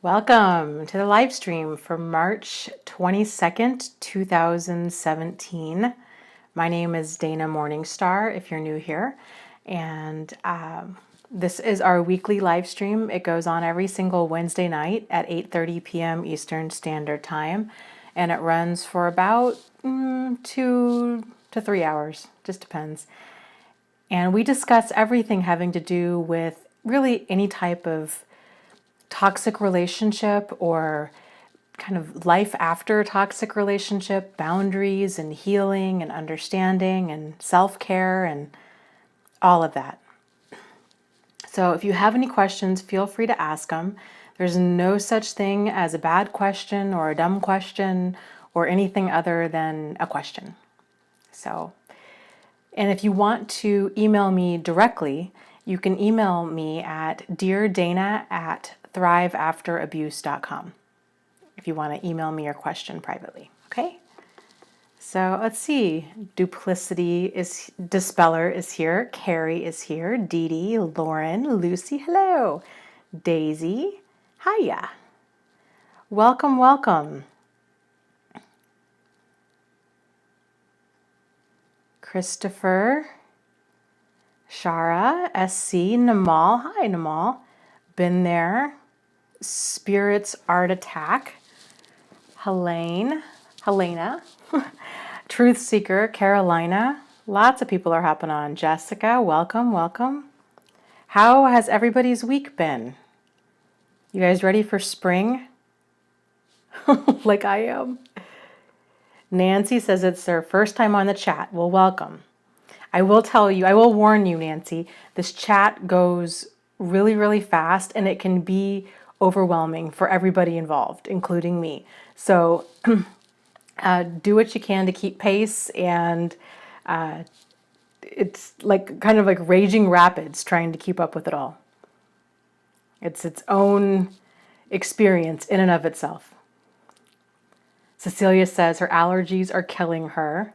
Welcome to the live stream for March 22nd, 2017. My name is Dana Morningstar, if you're new here, and this is our weekly live stream. It goes on every single Wednesday night at 8:30 p.m. Eastern Standard Time, and it runs for about 2 to 3 hours, just depends. And we discuss everything having to do with really any type of toxic relationship or kind of life after a toxic relationship, boundaries and healing and understanding and self-care and all of that. So if you have any questions, feel free to ask them. There's no such thing as a bad question or a dumb question or anything other than a question. And if you want to email me directly, you can email me at deardana@thriveafterabuse.com if you want to email me your question privately. Okay? So let's see. Dispeller is here. Carrie is here. Dee Dee, Lauren, Lucy, hello. Daisy, hiya. Welcome, welcome. Christopher, Shara, SC, Namal. Hi, Namal. Been there. Spirits Art Attack. Helena. Truth Seeker, Carolina. Lots of people are hopping on. Jessica, welcome, welcome. How has everybody's week been? You guys ready for spring? Like I am. Nancy says it's their first time on the chat. Well, welcome. I will warn you, Nancy, this chat goes really, really fast and it can be overwhelming for everybody involved, including me. So do what you can to keep pace, and it's like kind of like raging rapids trying to keep up with it all. It's its own experience in and of itself. Cecilia says her allergies are killing her.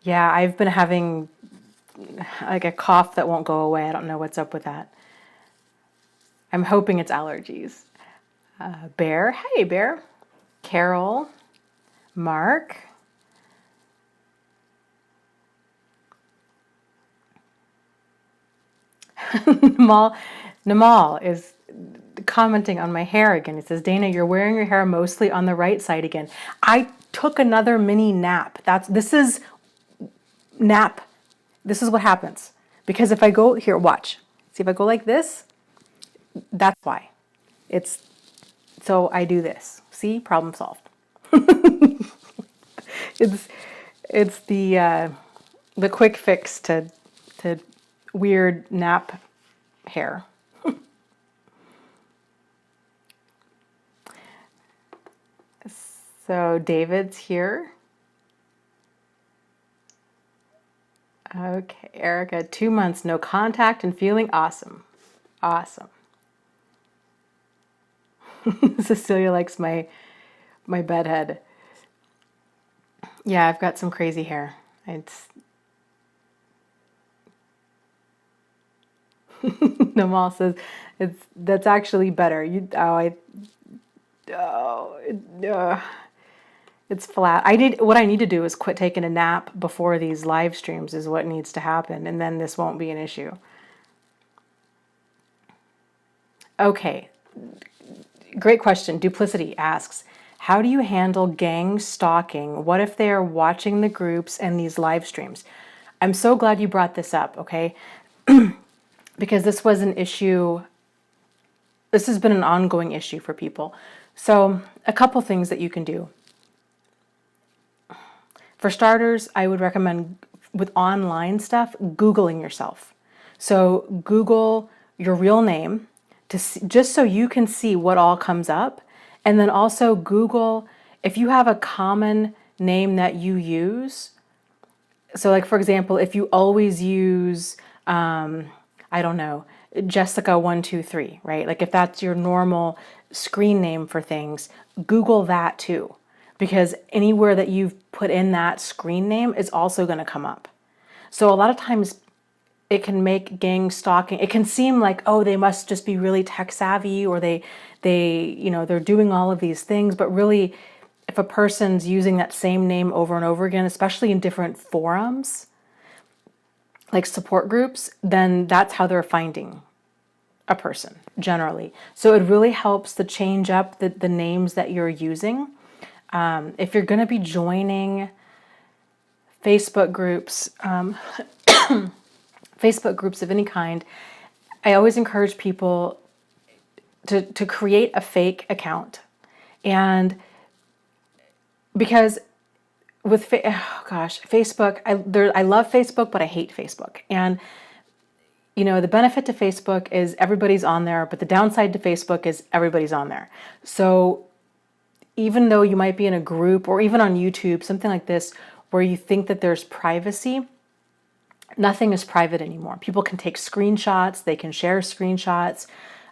Yeah, I've been having like a cough that won't go away. I don't know what's up with that. I'm hoping it's allergies. Bear, hey Bear. Carol, Mark. Namal is commenting on my hair again. He says, Dana, you're wearing your hair mostly on the right side again. I took another mini nap. This is what happens. Because if I go, here, watch. See, if I go like this, that's why. So I do this. See, problem solved. It's the quick fix to weird nap hair. So David's here. Okay, Erica, 2 months, no contact and feeling awesome. Awesome. Cecilia likes my bedhead. Yeah, I've got some crazy hair. Namal says that's actually better. It's flat. What I need to do is quit taking a nap before these live streams is what needs to happen, and then this won't be an issue. Okay. Great question. Duplicity asks, how do you handle gang stalking? What if they are watching the groups and these live streams? I'm so glad you brought this up, okay? Because this was an issue. This has been an ongoing issue for people. So a couple things that you can do. For starters, I would recommend with online stuff, Googling yourself. So Google your real name just so you can see what all comes up. And then also Google if you have a common name that you use. So like, for example, if you always use, I don't know, Jessica123, right? Like if that's your normal screen name for things, Google that too. Because anywhere that you've put in that screen name is also going to come up. So a lot of times it can make gang stalking, it can seem like, oh, they must just be really tech savvy, or they're doing all of these things. But really, if a person's using that same name over and over again, especially in different forums, like support groups, then that's how they're finding a person generally. So it really helps to change up the names that you're using. If you're going to be joining Facebook groups, Facebook groups of any kind, I always encourage people to create a fake account. And because with, Facebook, I love Facebook, but I hate Facebook. And the benefit to Facebook is everybody's on there, but the downside to Facebook is everybody's on there. So even though you might be in a group, or even on YouTube, something like this, where you think that there's privacy, nothing is private anymore. People can take screenshots, they can share screenshots.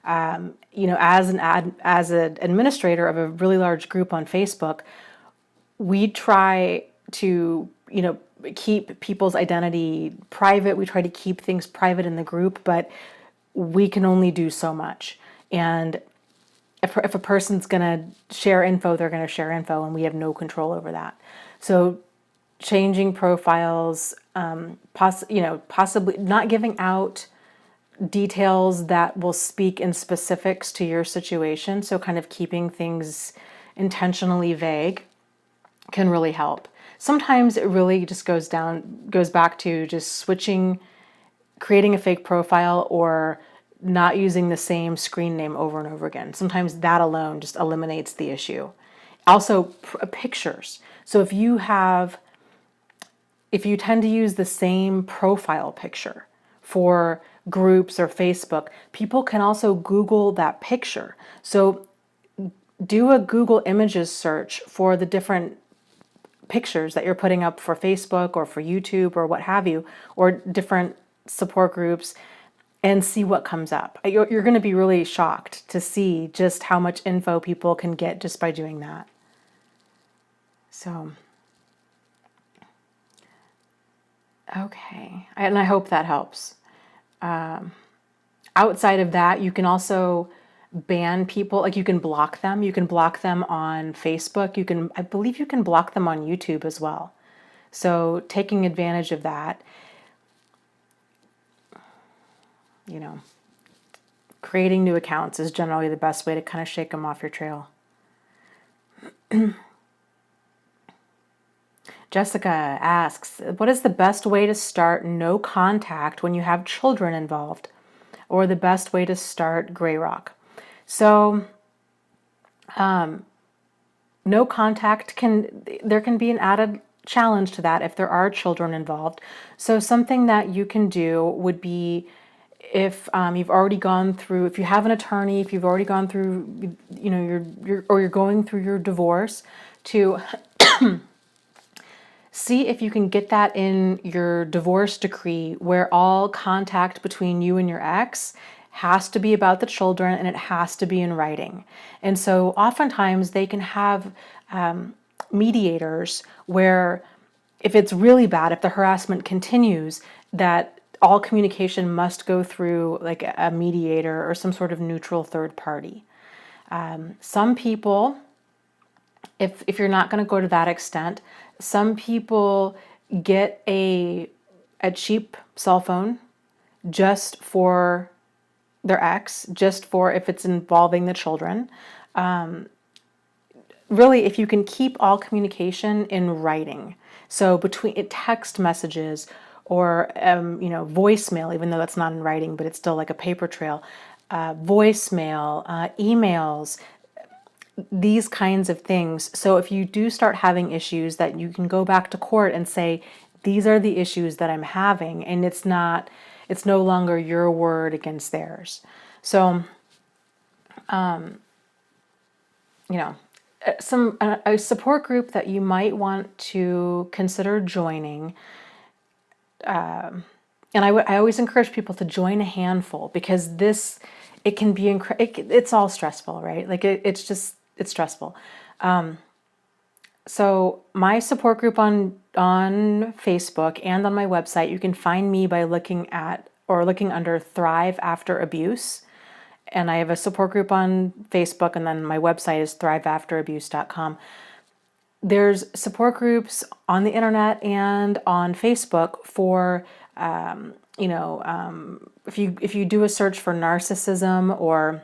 As an administrator of a really large group on Facebook, we try to, keep people's identity private. We try to keep things private in the group, but we can only do so much. And if a person's going to share info, they're going to share info, and we have no control over that. So changing profiles, possibly not giving out details that will speak in specifics to your situation. So kind of keeping things intentionally vague can really help. Sometimes it really just goes back to just creating a fake profile, or not using the same screen name over and over again. Sometimes that alone just eliminates the issue. Also, pictures. So if you tend to use the same profile picture for groups or Facebook, people can also Google that picture. So do a Google Images search for the different pictures that you're putting up for Facebook or for YouTube or what have you, or different support groups, and see what comes up. You're going to be really shocked to see just how much info people can get just by doing that. So, okay. And I hope that helps. Outside of that, you can also ban people, like you can block them. You can block them on Facebook. I believe you can block them on YouTube as well. So taking advantage of that, creating new accounts is generally the best way to kind of shake them off your trail. Jessica asks, what is the best way to start no contact when you have children involved? Or the best way to start Grey Rock? So, no contact there can be an added challenge to that if there are children involved. So something that you can do would be, if you've already gone through, if you have an attorney, if you've already gone through, you're going through your divorce, to see if you can get that in your divorce decree, where all contact between you and your ex has to be about the children, and it has to be in writing. And so oftentimes they can have mediators where, if it's really bad, if the harassment continues, that all communication must go through like a mediator or some sort of neutral third party. Some people, if you're not going to go to that extent, some people get a cheap cell phone just for their ex, just for if it's involving the children. Really, if you can keep all communication in writing, so between text messages or voicemail, even though that's not in writing, but it's still like a paper trail, voicemail, emails, these kinds of things. So if you do start having issues, that you can go back to court and say, these are the issues that I'm having, and it's no longer your word against theirs. So, a support group that you might want to consider joining, and I always encourage people to join a handful, because it can be it's all stressful, right? Like it's stressful. So my support group on Facebook and on my website, you can find me by looking under Thrive After Abuse. And I have a support group on Facebook, and then my website is thriveafterabuse.com. There's support groups on the internet and on Facebook for, if you do a search for narcissism or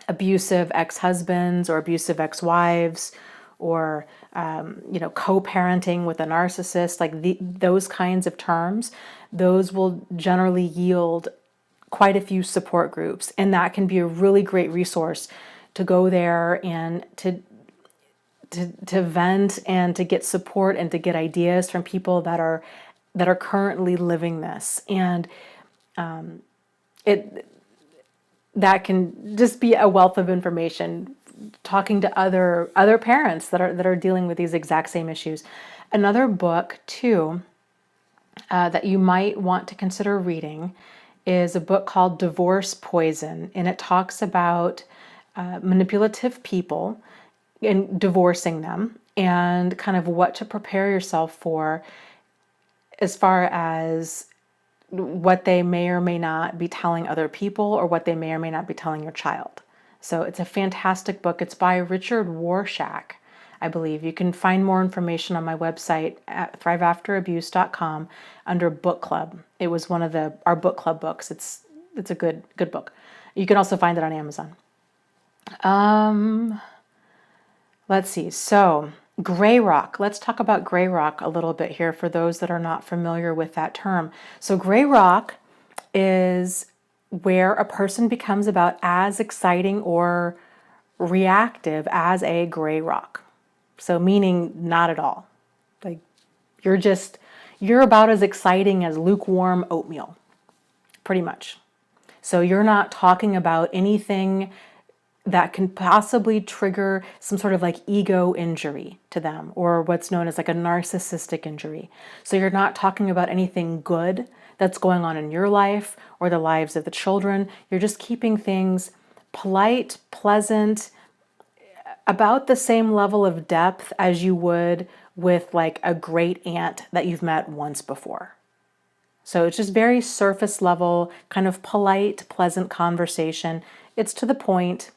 abusive ex-husbands or abusive ex-wives or co-parenting with a narcissist, like those kinds of terms, those will generally yield quite a few support groups, and that can be a really great resource to go there and to vent and to get support and to get ideas from people that are currently living this. And that can just be a wealth of information, talking to other parents that are dealing with these exact same issues. Another book too that you might want to consider reading is a book called Divorce Poison, and it talks about manipulative people and divorcing them and kind of what to prepare yourself for as far as what they may or may not be telling other people or what they may or may not be telling your child. So it's a fantastic book. It's by Richard Warshak, I believe. You can find more information on my website at thriveafterabuse.com under book club. It was one of our book club books. It's a good book. You can also find it on Amazon. Let's see. So gray rock. Let's talk about gray rock a little bit here for those that are not familiar with that term. So gray rock is where a person becomes about as exciting or reactive as a gray rock. So meaning not at all. Like you're about as exciting as lukewarm oatmeal, pretty much. So you're not talking about anything that can possibly trigger some sort of like ego injury to them, or what's known as like a narcissistic injury. So you're not talking about anything good that's going on in your life or the lives of the children. You're just keeping things polite, pleasant, about the same level of depth as you would with like a great aunt that you've met once before. So it's just very surface level, kind of polite, pleasant conversation. It's to the point,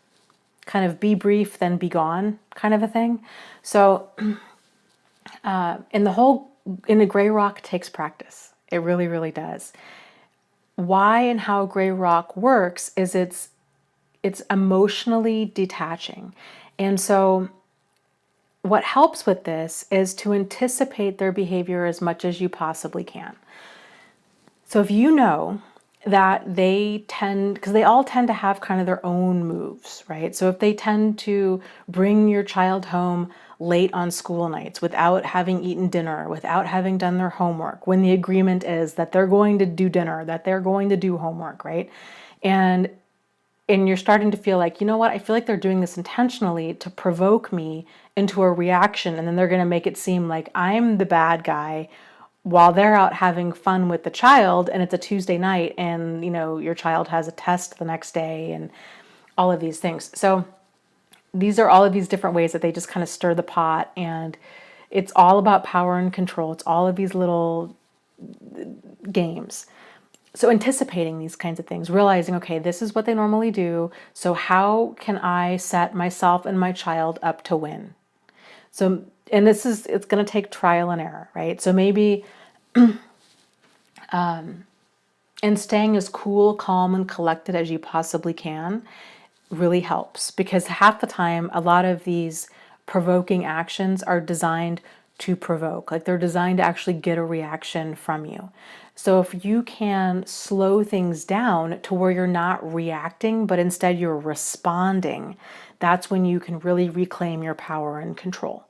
kind of be brief, then be gone kind of a thing. So in the gray rock takes practice. It really, really does. Why and how gray rock works is it's emotionally detaching. And so what helps with this is to anticipate their behavior as much as you possibly can. So if you know that because they all tend to have kind of their own moves, right? So if they tend to bring your child home late on school nights without having eaten dinner, without having done their homework, when the agreement is that they're going to do dinner, that they're going to do homework, right? And you're starting to feel like, you know what, I feel like they're doing this intentionally to provoke me into a reaction, and then they're going to make it seem like I'm the bad guy while they're out having fun with the child, and it's a Tuesday night, and your child has a test the next day, and all of these things. So these are all of these different ways that they just kind of stir the pot, and it's all about power and control. It's all of these little games. So anticipating these kinds of things, realizing, okay, this is what they normally do, so how can I set myself and my child up to win? So, and it's going to take trial and error, right? So maybe, and staying as cool, calm, and collected as you possibly can really helps, because half the time, a lot of these provoking actions are designed to provoke, like they're designed to actually get a reaction from you. So if you can slow things down to where you're not reacting, but instead you're responding, that's when you can really reclaim your power and control.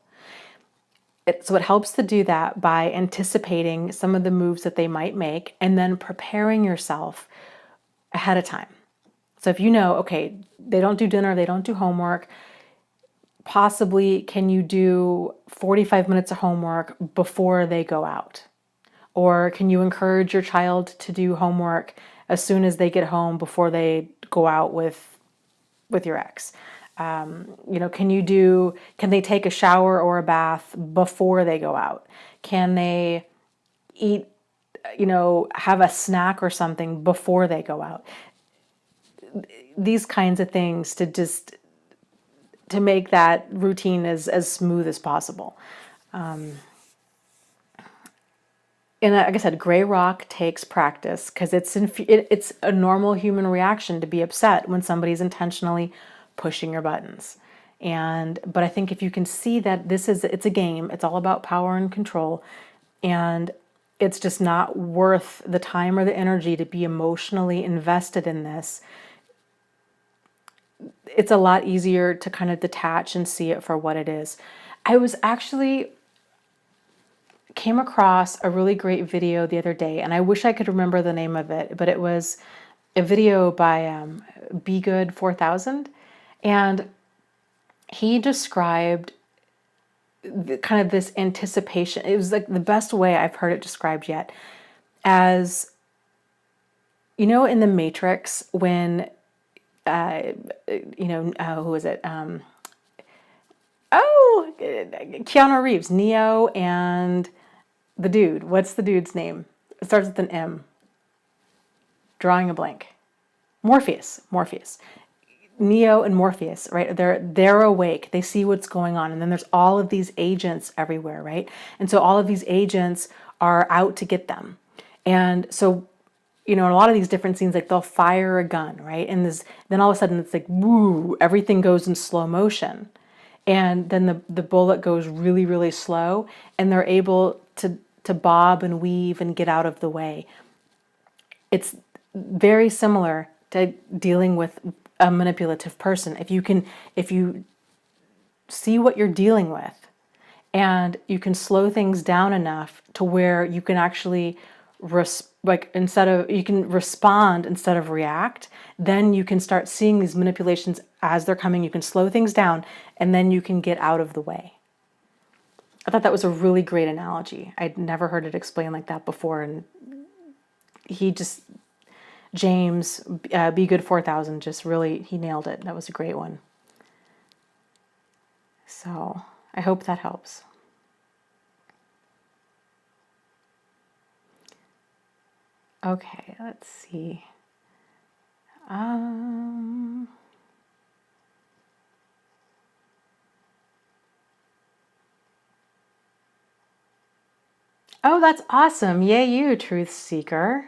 So it helps to do that by anticipating some of the moves that they might make and then preparing yourself ahead of time. So if you know, okay, they don't do dinner, they don't do homework, possibly can you do 45 minutes of homework before they go out? Or can you encourage your child to do homework as soon as they get home before they go out with your ex? Can they take a shower or a bath before they go out? Can they eat, have a snack or something before they go out? These kinds of things to make that routine as smooth as possible. And like I said, gray rock takes practice, because it's a normal human reaction to be upset when somebody's intentionally pushing your buttons. But I think if you can see that it's a game, it's all about power and control, and it's just not worth the time or the energy to be emotionally invested in this, it's a lot easier to kind of detach and see it for what it is. I was actually came across a really great video the other day, and I wish I could remember the name of it, but it was a video by Be Good 4000, and he described kind of this anticipation. It was like the best way I've heard it described yet, as in the Matrix when who is it? Keanu Reeves, Neo, and the dude. What's the dude's name? It starts with an M. Drawing a blank. Morpheus. Neo and Morpheus, right? They're awake. They see what's going on. And then there's all of these agents everywhere, right? And so all of these agents are out to get them. And so, in a lot of these different scenes, like they'll fire a gun, right? And then all of a sudden it's like, woo, everything goes in slow motion. And then the bullet goes really, really slow, and they're able to bob and weave and get out of the way. It's very similar to dealing with a manipulative person. If you see what you're dealing with, and you can slow things down enough to where you can actually you can respond instead of react, then you can start seeing these manipulations as they're coming. You can slow things down, and then you can get out of the way. I thought that was a really great analogy. I'd never heard it explained like that before, and James, Be Good 4000, he nailed it. That was a great one. So I hope that helps. Okay, let's see. Oh, that's awesome. Yay, you, Truth Seeker.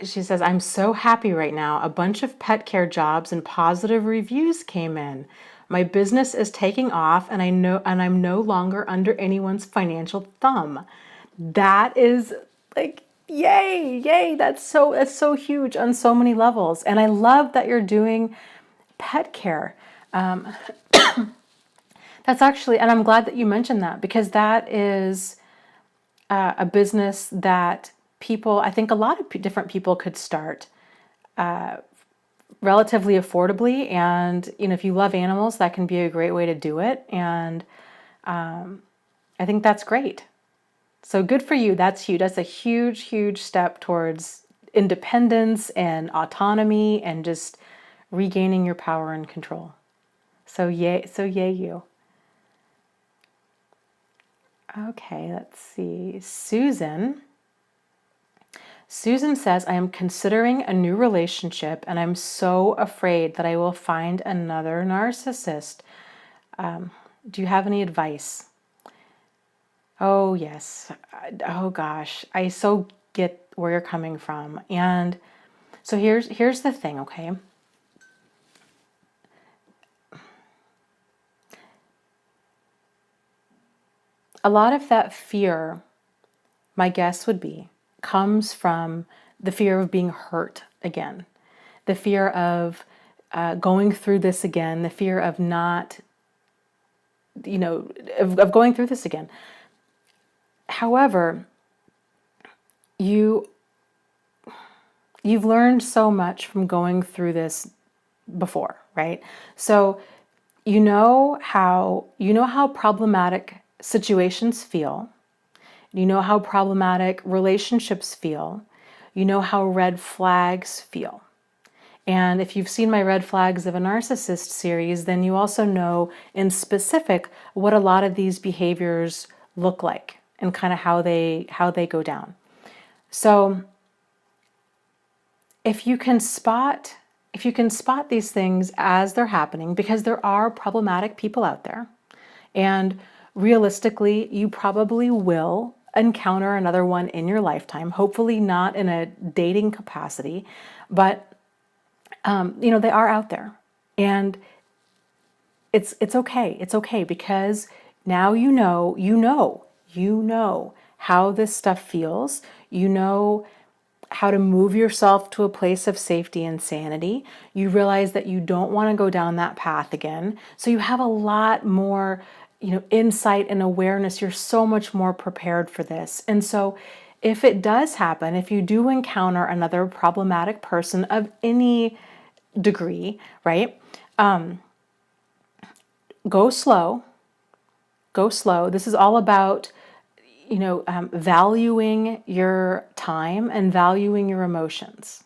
She says, I'm so happy right now. A bunch of pet care jobs and positive reviews came in. My business is taking off, and I'm no longer under anyone's financial thumb. That is like, yay. That's so huge on so many levels. And I love that you're doing pet care. That's actually, and I'm glad that you mentioned that, because that is a business that I think a lot of different people could start relatively affordably. And, if you love animals, that can be a great way to do it. And I think that's great. So good for you. That's huge. That's a huge step towards independence and autonomy and just regaining your power and control. So yay you. Okay, let's see. Susan says, I am considering a new relationship, and I'm so afraid that I will find another narcissist. Do you have any advice? Oh, yes. Oh, gosh. I so get where you're coming from. And so here's the thing, okay? A lot of that fear, my guess would be, comes from the fear of being hurt again, the fear of going through this again, the fear of not, of going through this again. However, you've learned so much from going through this before, right? So you know how problematic situations feel. You know how problematic relationships feel. You know how red flags feel. And if you've seen my Red Flags of a Narcissist series, then you also know in specific what a lot of these behaviors look like and kind of how they go down. So if you can spot these things as they're happening, because there are problematic people out there, and realistically, you probably will encounter another one in your lifetime, hopefully not in a dating capacity, but they are out there, and it's okay. It's okay, because now you know how this stuff feels. You know how to move yourself to a place of safety and sanity. You realize that you don't want to go down that path again. So you have a lot more, insight and awareness. You're so much more prepared for this. And so if it does happen, if you do encounter another problematic person of any degree, right? Go slow. Go slow. This is all about, valuing your time and valuing your emotions.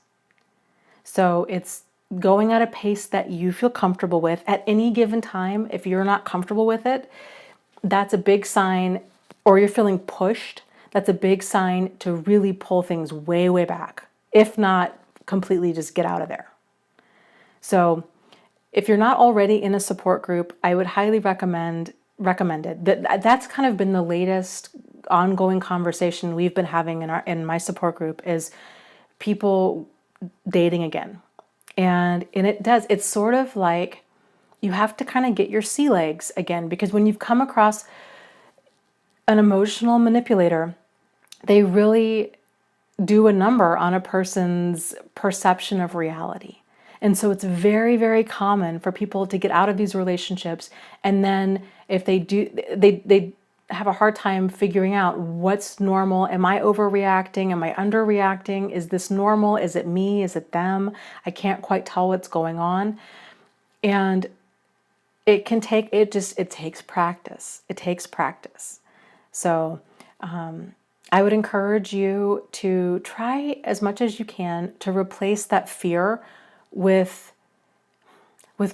So it's going at a pace that you feel comfortable with at any given time. If you're not comfortable with it, that's a big sign, or you're feeling pushed, that's a big sign to really pull things way, way back. If not, completely just get out of there. So if you're not already in a support group, I would highly recommend it. That's kind of been the latest ongoing conversation we've been having in my support group, is people dating again. And it's sort of like you have to kind of get your sea legs again, because when you've come across an emotional manipulator, they really do a number on a person's perception of reality. And so it's very, very common for people to get out of these relationships. And then if they do, they have a hard time figuring out what's normal. Am I overreacting? Am I underreacting? Is this normal? Is it me? Is it them? I can't quite tell what's going on. And it takes practice. It takes practice. So, I would encourage you to try as much as you can to replace that fear with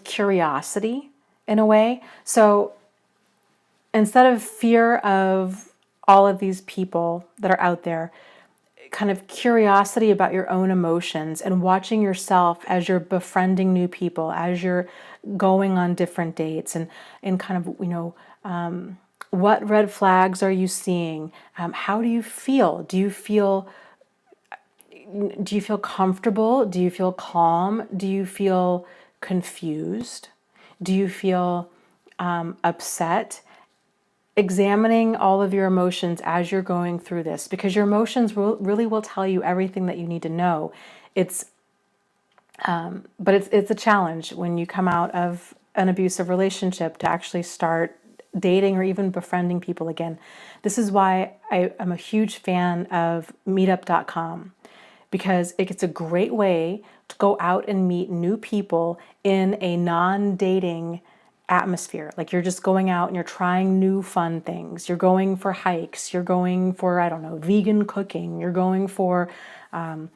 curiosity in a way. So instead of fear of all of these people that are out there, kind of curiosity about your own emotions and watching yourself as you're befriending new people, as you're going on different dates, and kind of, what red flags are you seeing? How do you feel? Do you feel comfortable? Do you feel calm? Do you feel confused? Do you feel upset? Examining all of your emotions as you're going through this, because your emotions really will tell you everything that you need to know. But it's a challenge when you come out of an abusive relationship to actually start dating or even befriending people again. This is why I am a huge fan of meetup.com, because it's a great way to go out and meet new people in a non-dating atmosphere. Like you're just going out and you're trying new fun things. You're going for hikes. You're going for, I don't know, vegan cooking. You're going for, dog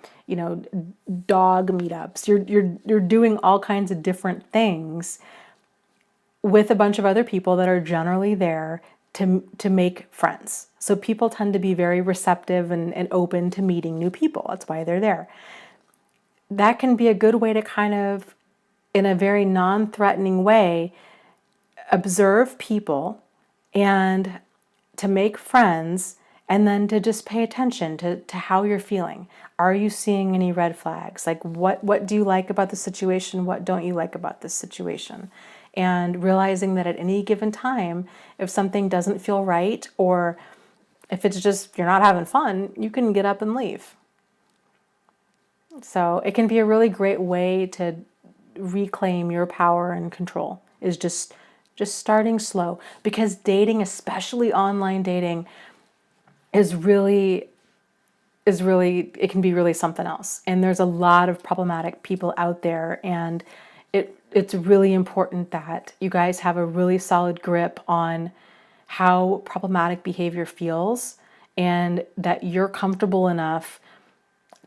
meetups. You're doing all kinds of different things with a bunch of other people that are generally there to make friends. So people tend to be very receptive and open to meeting new people. That's why they're there. That can be a good way to kind of, in a very non-threatening way, observe people and to make friends, and then to just pay attention to how you're feeling. Are you seeing any red flags? Like what do you like about the situation? What don't you like about this situation? And realizing that at any given time, if something doesn't feel right, or if it's just you're not having fun, you can get up and leave. So it can be a really great way to reclaim your power and control, is just starting slow, because dating, especially online dating, is really, it can be really something else. And there's a lot of problematic people out there, and it's really important that you guys have a really solid grip on how problematic behavior feels, and that you're comfortable enough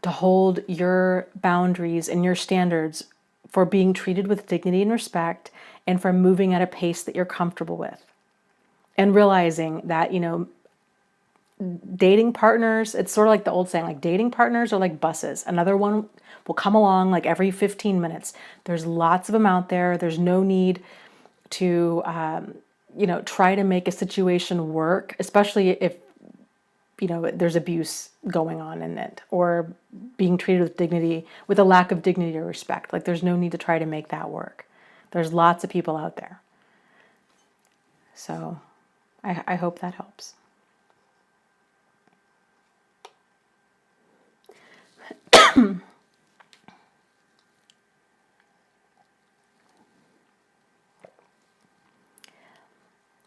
to hold your boundaries and your standards for being treated with dignity and respect, and for moving at a pace that you're comfortable with. And realizing that, dating partners, it's sort of like the old saying, like dating partners are like buses. Another one will come along like every 15 minutes. There's lots of them out there. There's no need to, try to make a situation work, especially if, there's abuse going on in it, or being treated with dignity, with a lack of dignity or respect. Like, there's no need to try to make that work. There's lots of people out there. So I hope that helps.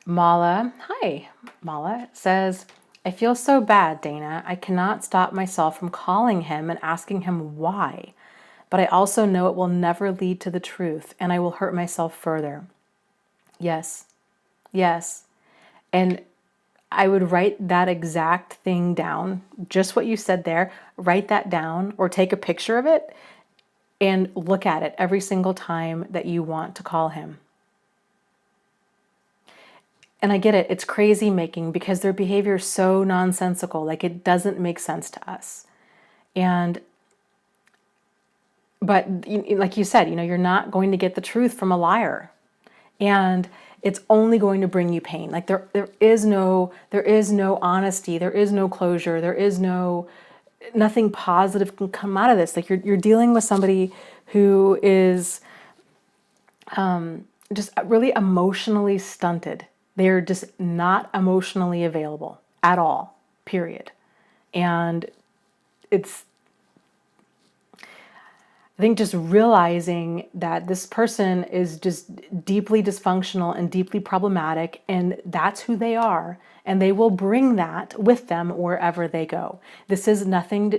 Mala, hi. Mala says, I feel so bad, Dana. I cannot stop myself from calling him and asking him why. But I also know it will never lead to the truth, and I will hurt myself further. Yes. Yes. And I would write that exact thing down, just what you said there. Write that down or take a picture of it and look at it every single time that you want to call him. And I get it, it's crazy making because their behavior is so nonsensical, like it doesn't make sense to us. But like you said, you're not going to get the truth from a liar. And it's only going to bring you pain. Like there is no honesty, there is no closure, there is nothing positive can come out of this. Like you're dealing with somebody who is just really emotionally stunted. They're just not emotionally available at all, period. And I think just realizing that this person is just deeply dysfunctional and deeply problematic, and that's who they are, and they will bring that with them wherever they go. This is nothing,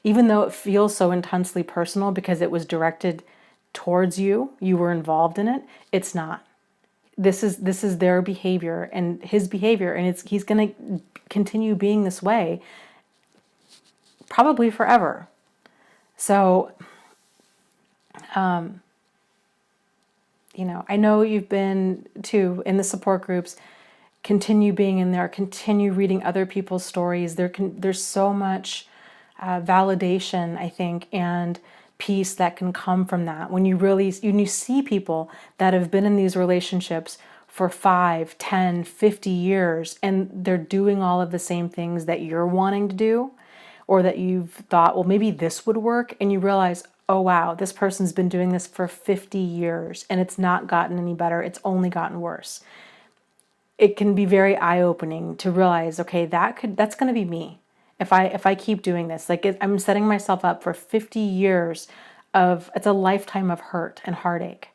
even though it feels so intensely personal because it was directed towards you, you were involved in it, it's not. This is their behavior and his behavior, and he's going to continue being this way probably forever. So, I know you've been too in the support groups. Continue being in there. Continue reading other people's stories. There's so much validation, I think, and peace that can come from that. When you see people that have been in these relationships for 5, 10, 50 years, and they're doing all of the same things that you're wanting to do, or that you've thought, well, maybe this would work, and you realize, oh wow, this person's been doing this for 50 years, and it's not gotten any better, it's only gotten worse. It can be very eye-opening to realize, okay, that's going to be me. If I keep doing this, like I'm setting myself up for 50 years it's a lifetime of hurt and heartache.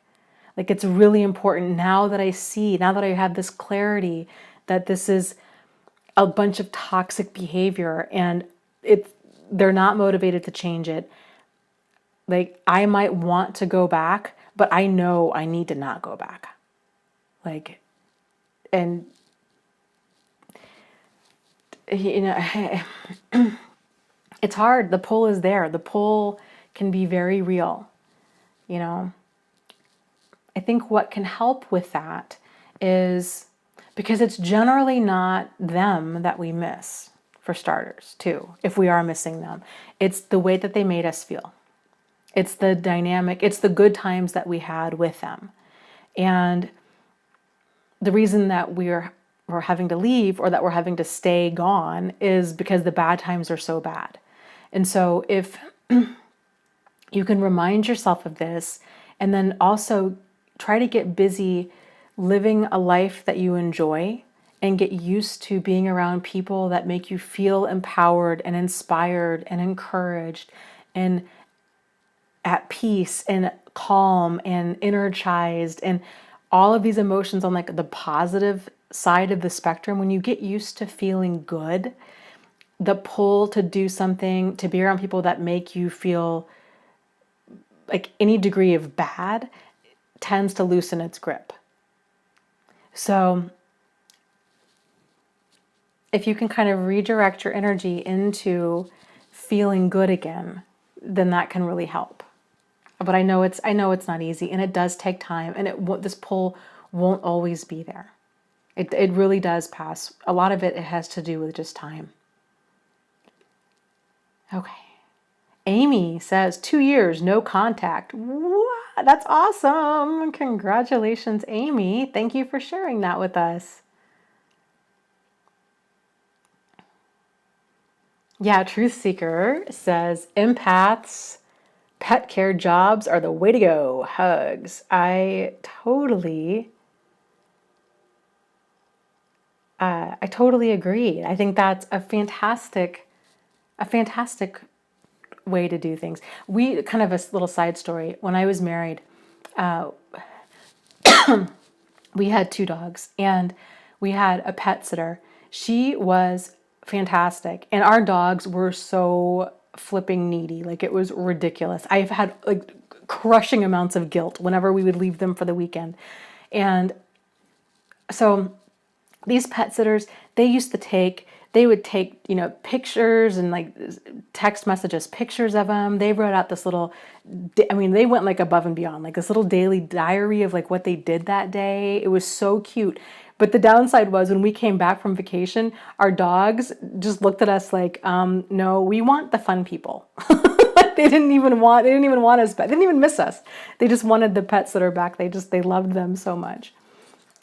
Like it's really important now that I have this clarity that this is a bunch of toxic behavior and they're not motivated to change it. Like I might want to go back, but I know I need to not go back. And it's hard. The pull is there. The pull can be very real. I think what can help with that is because it's generally not them that we miss, for starters, too, if we are missing them. It's the way that they made us feel. It's the dynamic, it's the good times that we had with them. And the reason that we're having to leave or that we're having to stay gone is because the bad times are so bad. And so if you can remind yourself of this and then also try to get busy living a life that you enjoy and get used to being around people that make you feel empowered and inspired and encouraged and at peace and calm and energized and all of these emotions on like the positive side of the spectrum. When you get used to feeling good, the pull to do something, to be around people that make you feel like any degree of bad tends to loosen its grip. So if you can kind of redirect your energy into feeling good again, then that can really help. But I know it's not easy, and it does take time, and this pull won't always be there. It really does pass. A lot of it has to do with just time. Okay. Amy says 2 years, no contact. What? That's awesome. Congratulations, Amy. Thank you for sharing that with us. Yeah, Truth Seeker says empaths, pet care jobs are the way to go. Hugs. I totally agree. I think that's a fantastic way to do things. We kind of a little side story. When I was married, we had 2 dogs, and we had a pet sitter. She was fantastic, and our dogs were so flipping needy. Like, it was ridiculous. I've had like crushing amounts of guilt whenever we would leave them for the weekend. And so these pet sitters, they would take, pictures and like text messages, pictures of them. They wrote out this little, they went like above and beyond, like this little daily diary of like what they did that day. It was so cute. But the downside was when we came back from vacation, our dogs just looked at us like, no, we want the fun people. They didn't even want us back. They didn't even miss us. They just wanted the pet sitter back. They loved them so much.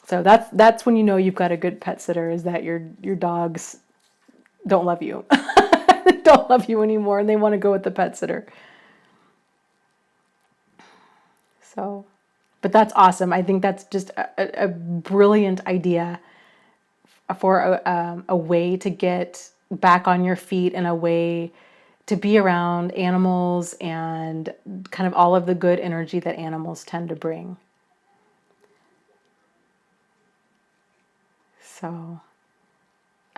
So that's when you know you've got a good pet sitter, is that your dogs don't love you. Don't love you anymore, and they want to go with the pet sitter. So, but that's awesome. I think that's just a brilliant idea for a way to get back on your feet, and a way to be around animals and kind of all of the good energy that animals tend to bring. So,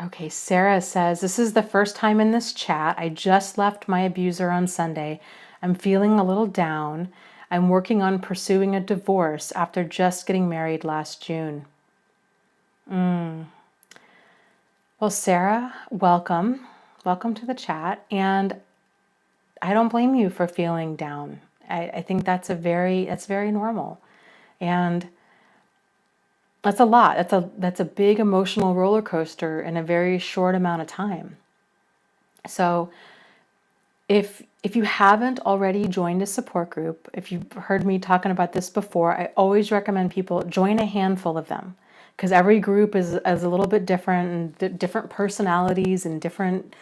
okay, Sarah says, this is the first time in this chat. I just left my abuser on Sunday. I'm feeling a little down. I'm working on pursuing a divorce after just getting married last June. Well, Sarah, welcome. Welcome to the chat. And I don't blame you for feeling down. I think that's very normal. And that's a lot. That's a big emotional roller coaster in a very short amount of time. So if you haven't already joined a support group, if you've heard me talking about this before, I always recommend people join a handful of them, because every group is a little bit different, and different personalities and different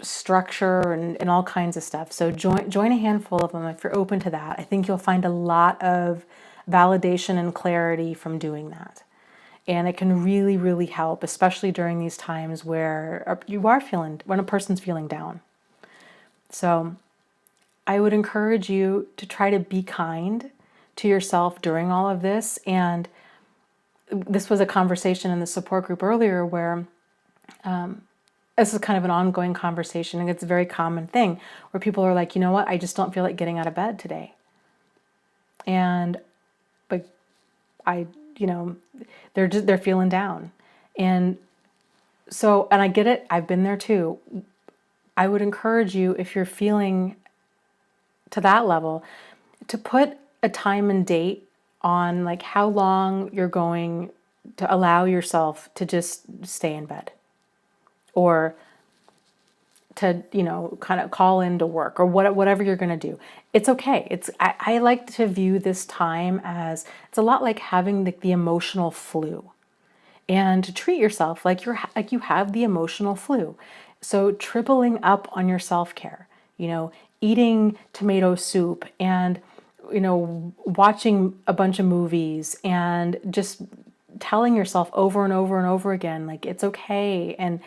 structure and all kinds of stuff. So join a handful of them if you're open to that. I think you'll find a lot of validation and clarity from doing that. And it can really, really help, especially during these times where when a person's feeling down. So I would encourage you to try to be kind to yourself during all of this. And this was a conversation in the support group earlier where this is kind of an ongoing conversation, and it's a very common thing where people are like, you know what, I just don't feel like getting out of bed today. But they're feeling down. And so, and I get it, I've been there too. I would encourage you, if you're feeling to that level, to put a time and date on like how long you're going to allow yourself to just stay in bed, or to, kind of call into work, or whatever you're going to do. It's okay. I like to view this time as, it's a lot like having the emotional flu, and to treat yourself like you have the emotional flu. So tripling up on your self-care, eating tomato soup, and, watching a bunch of movies, and just telling yourself over and over and over again, like, it's okay. And,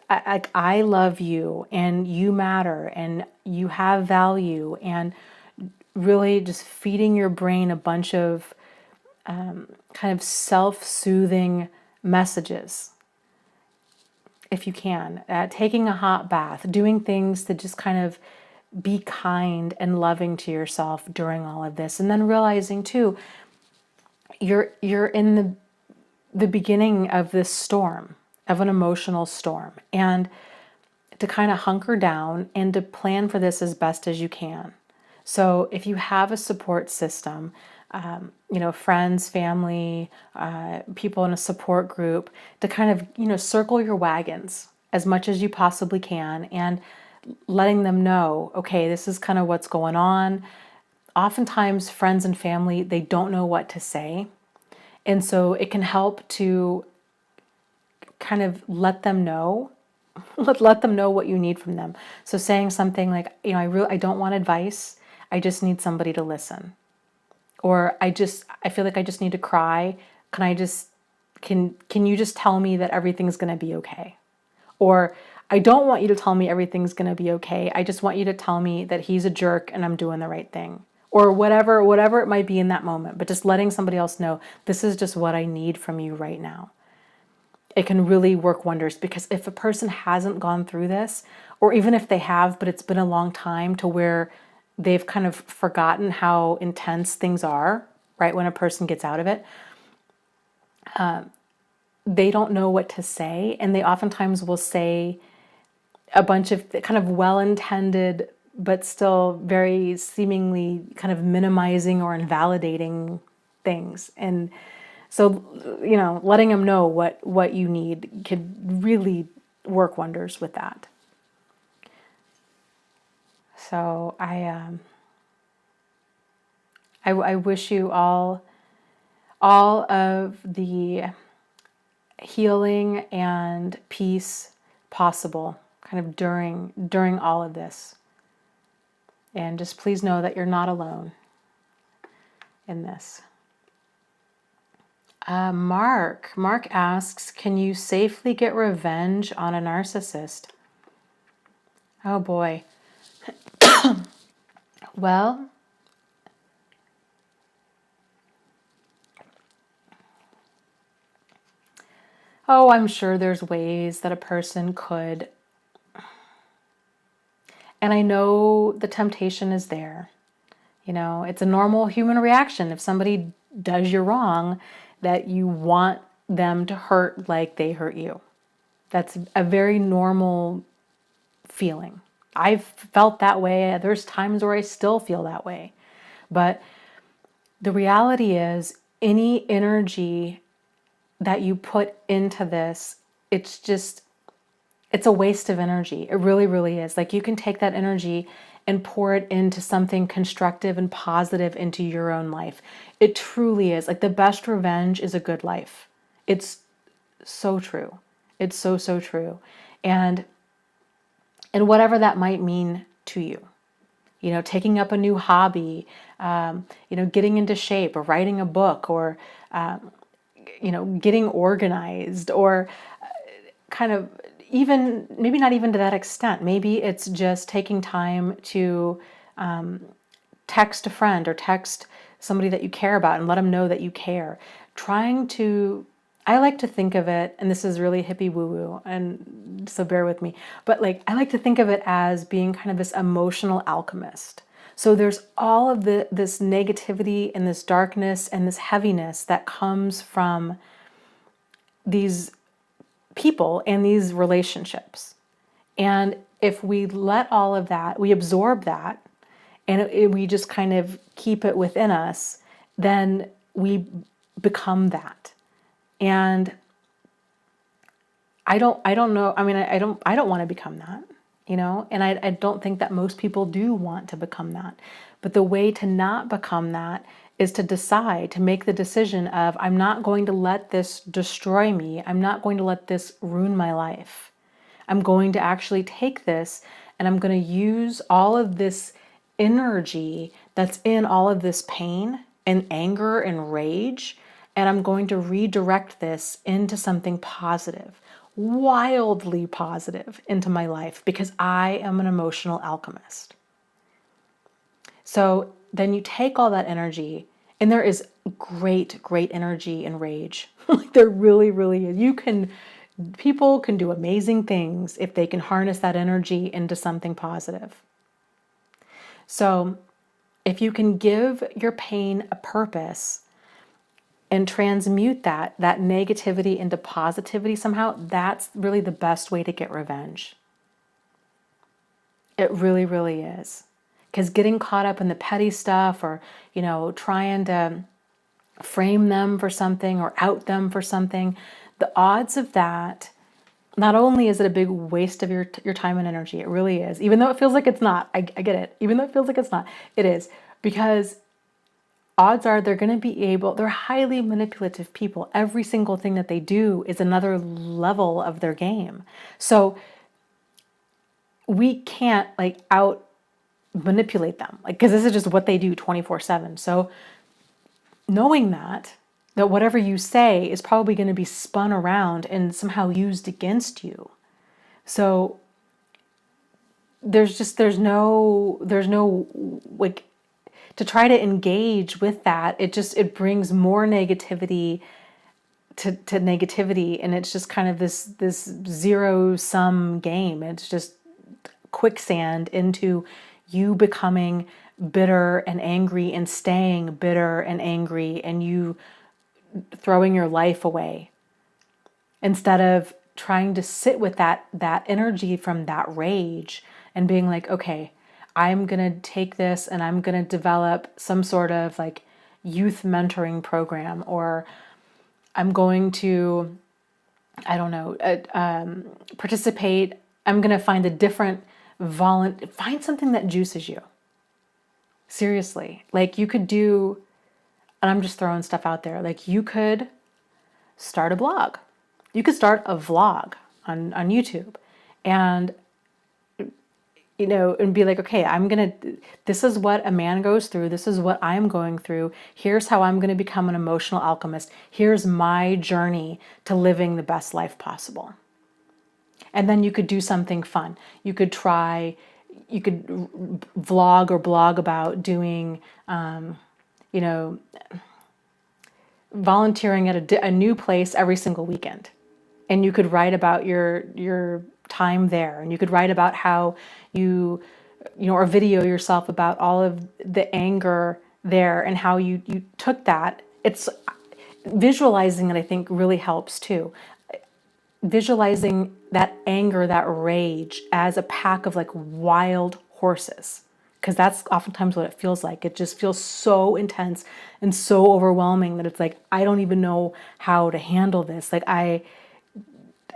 I love you, and you matter, and you have value, and really just feeding your brain a bunch of kind of self-soothing messages. If you can, taking a hot bath, doing things to just kind of be kind and loving to yourself during all of this. And then realizing too, you're in the beginning of this storm, of an emotional storm, and to kind of hunker down and to plan for this as best as you can. So if you have a support system, friends, family, people in a support group, to kind of, circle your wagons as much as you possibly can and letting them know, okay, this is kind of what's going on. Oftentimes, friends and family, they don't know what to say. And so it can help to kind of let them know, let them know what you need from them. So saying something like, I don't want advice. I just need somebody to listen. Or I feel like I just need to cry. Can you just tell me that everything's going to be okay? Or I don't want you to tell me everything's going to be okay. I just want you to tell me that he's a jerk and I'm doing the right thing. Or whatever it might be in that moment, but just letting somebody else know, this is just what I need from you right now. It can really work wonders, because if a person hasn't gone through this, or even if they have, but it's been a long time to where they've kind of forgotten how intense things are, right, when a person gets out of it, they don't know what to say, and they oftentimes will say a bunch of kind of well-intended but still very seemingly kind of minimizing or invalidating things. And so, letting them know what you need could really work wonders with that. So I wish you all of the healing and peace possible kind of during all of this. And just please know that you're not alone in this. Mark asks, can you safely get revenge on a narcissist? Oh boy. Well, I'm sure there's ways that a person could. And I know the temptation is there. It's a normal human reaction. If somebody does you wrong, that you want them to hurt like they hurt you. That's a very normal feeling. I've felt that way. There's times where I still feel that way. But the reality is, any energy that you put into this, it's a waste of energy. It really, really is. Like, you can take that energy and pour it into something constructive and positive into your own life. It truly is. Like, the best revenge is a good life. It's so true. It's so, so true. And whatever that might mean to you, taking up a new hobby, getting into shape, or writing a book, or, getting organized, or kind of, even maybe not even to that extent. Maybe it's just taking time to text a friend or text somebody that you care about and let them know that you care. I like to think of it, and this is really hippie woo-woo, and so bear with me, but I like to think of it as being kind of this emotional alchemist. So there's all of this negativity and this darkness and this heaviness that comes from these people and these relationships. And if we let all of that, we absorb that, and we just kind of keep it within us, then we become that. And I don't know. I mean, I don't want to become that, and I don't think that most people do want to become that. But the way to not become that is to decide, to make the decision of, I'm not going to let this destroy me. I'm not going to let this ruin my life. I'm going to actually take this, and I'm going to use all of this energy that's in all of this pain and anger and rage, and I'm going to redirect this into something positive, wildly positive, into my life, because I am an emotional alchemist. So then you take all that energy, and there is great, great energy in rage. There really, really is. People can do amazing things if they can harness that energy into something positive. So if you can give your pain a purpose and transmute that negativity into positivity somehow, that's really the best way to get revenge. It really, really is. Because getting caught up in the petty stuff, or, trying to frame them for something or out them for something, the odds of that, not only is it a big waste of your time and energy, it really is, even though it feels like it's not. I get it. Even though it feels like it's not, it is. Because odds are they're highly manipulative people. Every single thing that they do is another level of their game. So we can't out manipulate them, because this is just what they do 24/7. So knowing that whatever you say is probably going to be spun around and somehow used against you. So there's no to try to engage with that. It brings more negativity to negativity, and it's just kind of this zero sum game. It's just quicksand into you becoming bitter and angry and staying bitter and angry, and you throwing your life away instead of trying to sit with that energy from that rage and being like, okay, I'm going to take this and I'm going to develop some sort of youth mentoring program, or I'm going to, I don't know, participate. I'm going to find a different find something that juices you. Seriously. You could do, and I'm just throwing stuff out there. You could start a blog. You could start a vlog on YouTube, and and be like, okay, this is what a man goes through. This is what I'm going through. Here's how I'm going to become an emotional alchemist. Here's my journey to living the best life possible. And then you could do something fun. You could vlog or blog about doing, volunteering at a new place every single weekend. And you could write about your time there, and you could write about how or video yourself about all of the anger there and how you took that. It's visualizing it, I think, really helps too. Visualizing that anger, that rage as a pack of wild horses, because that's oftentimes what it feels like. It just feels so intense and so overwhelming that it's I don't even know how to handle this. I've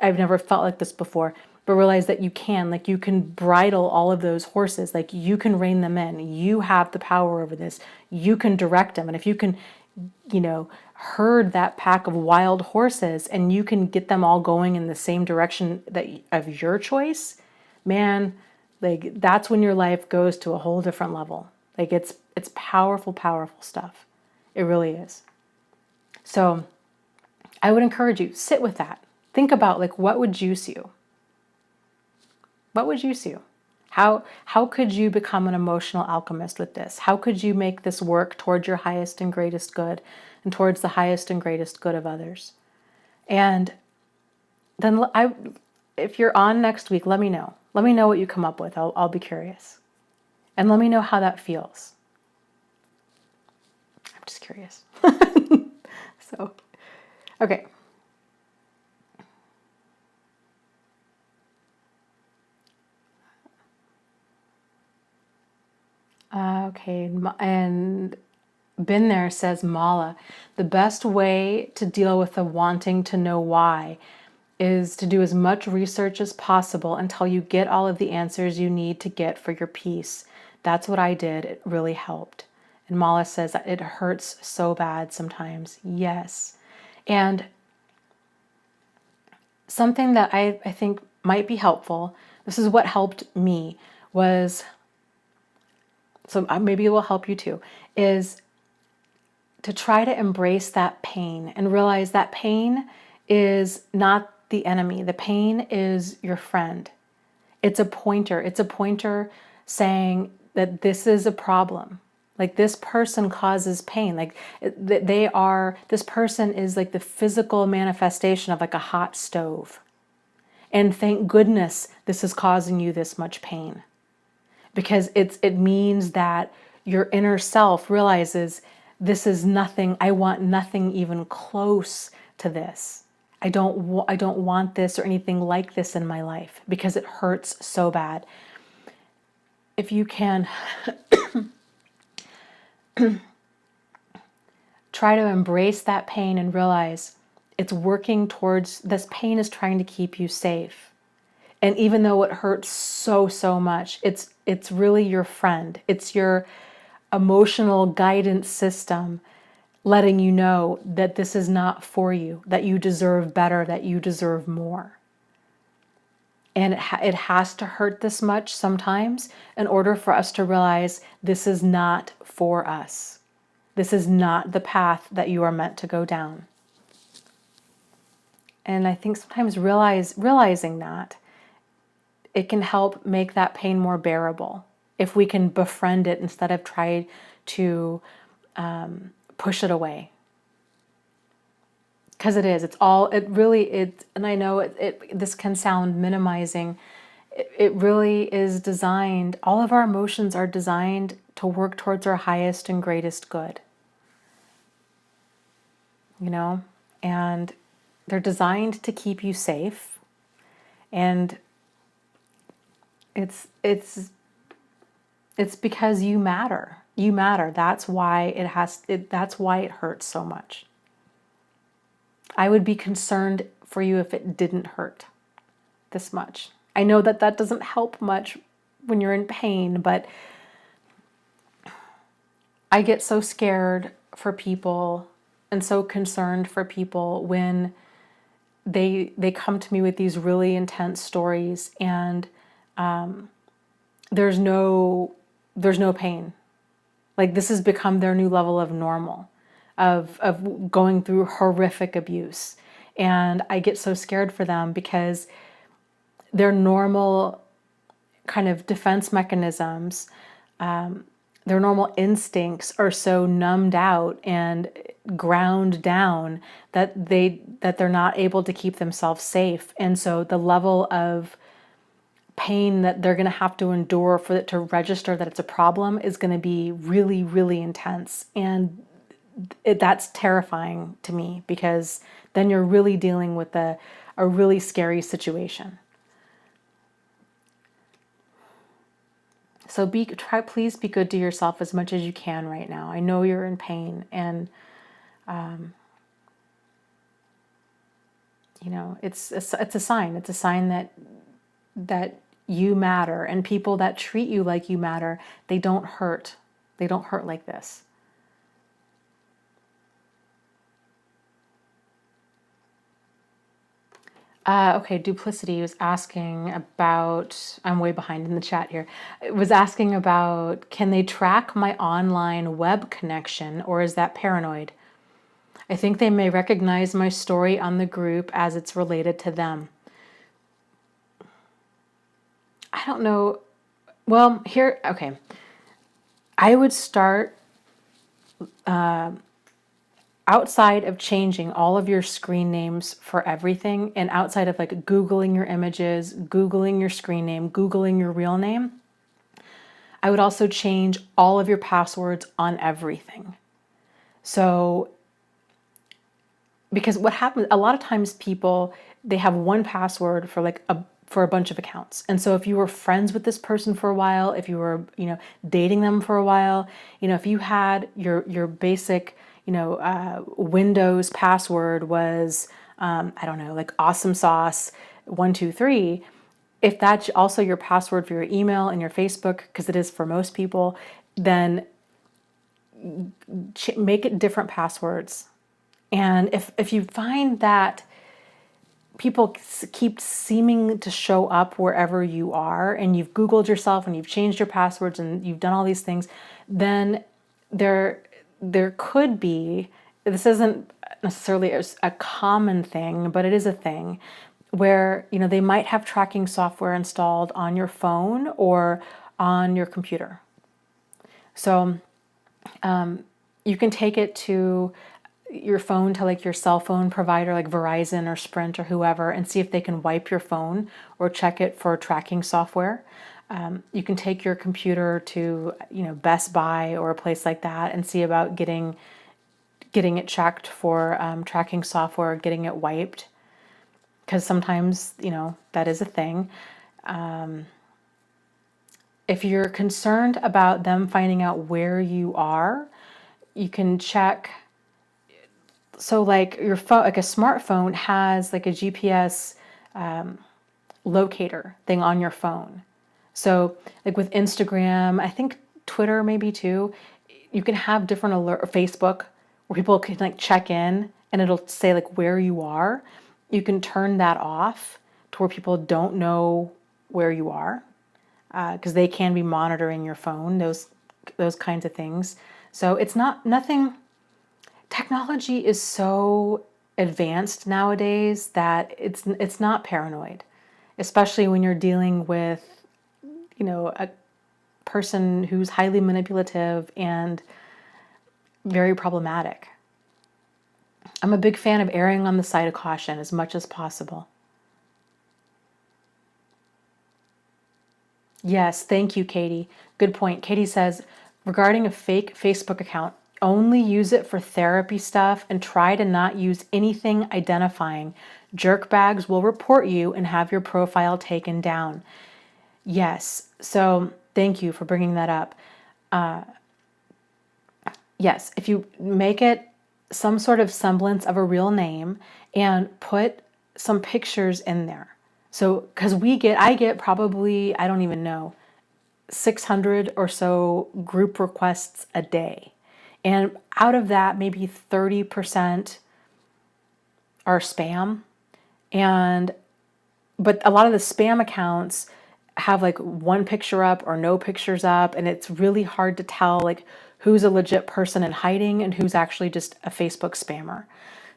never felt like this before. But realize that you can bridle all of those horses. You can rein them in. You have the power over this. You can direct them. And if you can, herd that pack of wild horses and you can get them all going in the same direction of your choice, man, that's when your life goes to a whole different level. It's powerful, powerful stuff. It really is. So I would encourage you, sit with that. Think about what would juice you? What would juice you? How could you become an emotional alchemist with this? How could you make this work towards your highest and greatest good and towards the highest and greatest good of others? And then if you're on next week, let me know. Let me know what you come up with. I'll be curious. And let me know how that feels. I'm just curious. So, okay. Okay, and Been There says, Mala, the best way to deal with the wanting to know why is to do as much research as possible until you get all of the answers you need to get for your peace. That's what I did. It really helped. And Mala says, it hurts so bad sometimes. Yes. And something that I think might be helpful, this is what helped me, was, so maybe it will help you too, is to try to embrace that pain and realize that pain is not the enemy. The pain is your friend. It's a pointer. It's a pointer saying that this is a problem. This person causes pain. This person is the physical manifestation of a hot stove. And thank goodness this is causing you this much pain. Because it means that your inner self realizes this is nothing. I want nothing even close to this. I don't want this or anything like this in my life because it hurts so bad. if you can try to embrace that pain and realize it's working towards, this pain is trying to keep you safe. And even though it hurts so, so much, it's really your friend. It's your emotional guidance system letting you know that this is not for you, that you deserve better, that you deserve more. And it has to hurt this much sometimes in order for us to realize this is not for us. This is not the path that you are meant to go down. And I think sometimes realizing that, it can help make that pain more bearable if we can befriend it instead of try to push it away. Because and I know this can sound minimizing. It really is designed, all of our emotions are designed to work towards our highest and greatest good. You know, and they're designed to keep you safe. And it's because you matter. You matter. That's why that's why it hurts so much. I would be concerned for you if it didn't hurt this much. I know that doesn't help much when you're in pain, but I get so scared for people and so concerned for people when they come to me with these really intense stories, and there's no pain. Like, this has become their new level of normal, of going through horrific abuse. And I get so scared for them because their normal kind of defense mechanisms, their normal instincts are so numbed out and ground down that they're not able to keep themselves safe. And so the level of pain that they're going to have to endure for it to register that it's a problem is going to be really, really intense. And that's terrifying to me, because then you're really dealing with a really scary situation. So please be good to yourself as much as you can right now. I know you're in pain, and you know, it's a sign. It's a sign that you matter, and people that treat you like you matter, they don't hurt. They don't hurt like this. Okay, Duplicity was asking about, I'm way behind in the chat here, it was asking about, can they track my online web connection, or is that paranoid? I think they may recognize my story on the group as it's related to them. I don't know. Well, okay. I would start outside of changing all of your screen names for everything, and outside of like Googling your images, Googling your screen name, Googling your real name, I would also change all of your passwords on everything. So, because what happens, a lot of times people, they have one password for for a bunch of accounts. And so if you were friends with this person for a while, if you were, dating them for a while, if you had your basic, Windows password was, I don't know, like awesome sauce 123. If that's also your password for your email and your Facebook, because it is for most people, then make it different passwords. And if you find that people keep seeming to show up wherever you are, and you've Googled yourself and you've changed your passwords and you've done all these things, then there could be, this isn't necessarily a common thing, but it is a thing where, they might have tracking software installed on your phone or on your computer. So you can take it to your phone, to like your cell phone provider like Verizon or Sprint or whoever, and see if they can wipe your phone or check it for tracking software. You can take your computer to Best Buy or a place like that and see about getting it checked for tracking software, getting it wiped, because sometimes that is a thing. If you're concerned about them finding out where you are, you can check. So like your phone, like a smartphone has like a GPS locator thing on your phone. So like with Instagram, I think Twitter maybe too, you can have different alert, or Facebook, where people can like check in and it'll say like where you are. You can turn that off to where people don't know where you are, because they can be monitoring your phone, those kinds of things. So it's not nothing. Technology is so advanced nowadays that it's not paranoid, especially when you're dealing with, a person who's highly manipulative and very problematic. I'm a big fan of erring on the side of caution as much as possible. Yes, thank you, Katie. Good point. Katie says, regarding a fake Facebook account, only use it for therapy stuff and try to not use anything identifying. Jerkbags will report you and have your profile taken down. Yes, so thank you for bringing that up. Yes, if you make it some sort of semblance of a real name and put some pictures in there. So, because I get probably, I don't even know, 600 or so group requests a day. And out of that, maybe 30% are spam. But a lot of the spam accounts have like one picture up or no pictures up, and it's really hard to tell like who's a legit person in hiding and who's actually just a Facebook spammer.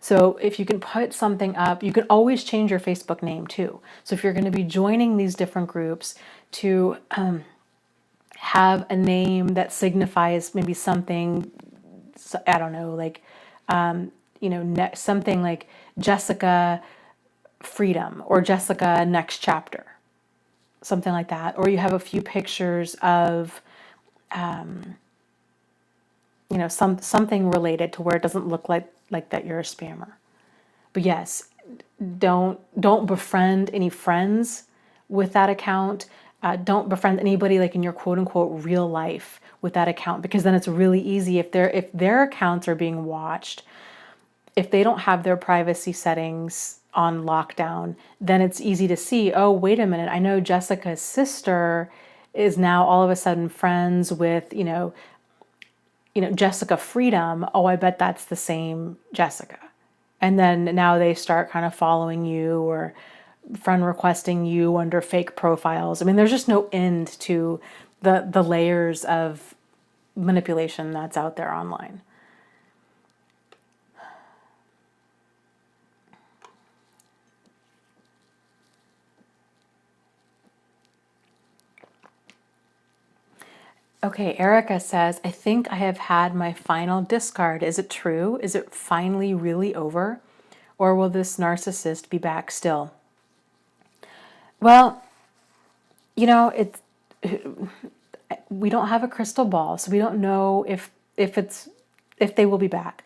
So if you can put something up, you can always change your Facebook name too. So if you're going to be joining these different groups, to have a name that signifies maybe something, I don't know, like, something like Jessica Freedom or Jessica Next Chapter, something like that. Or you have a few pictures of, something related to where it doesn't look like that you're a spammer. But yes, don't befriend any friends with that account. Don't befriend anybody like in your quote unquote real life with that account, because then it's really easy if their accounts are being watched, if they don't have their privacy settings on lockdown, then it's easy to see, oh, wait a minute, I know Jessica's sister is now all of a sudden friends with, Jessica Freedom. Oh, I bet that's the same Jessica. And then now they start kind of following you or friend requesting you under fake profiles. I mean, there's just no end to the layers of manipulation that's out there online. Okay, Erica says, I think I have had my final discard. Is it true? Is it finally really over? Or will this narcissist be back still? Well, it's we don't have a crystal ball, so we don't know if they will be back.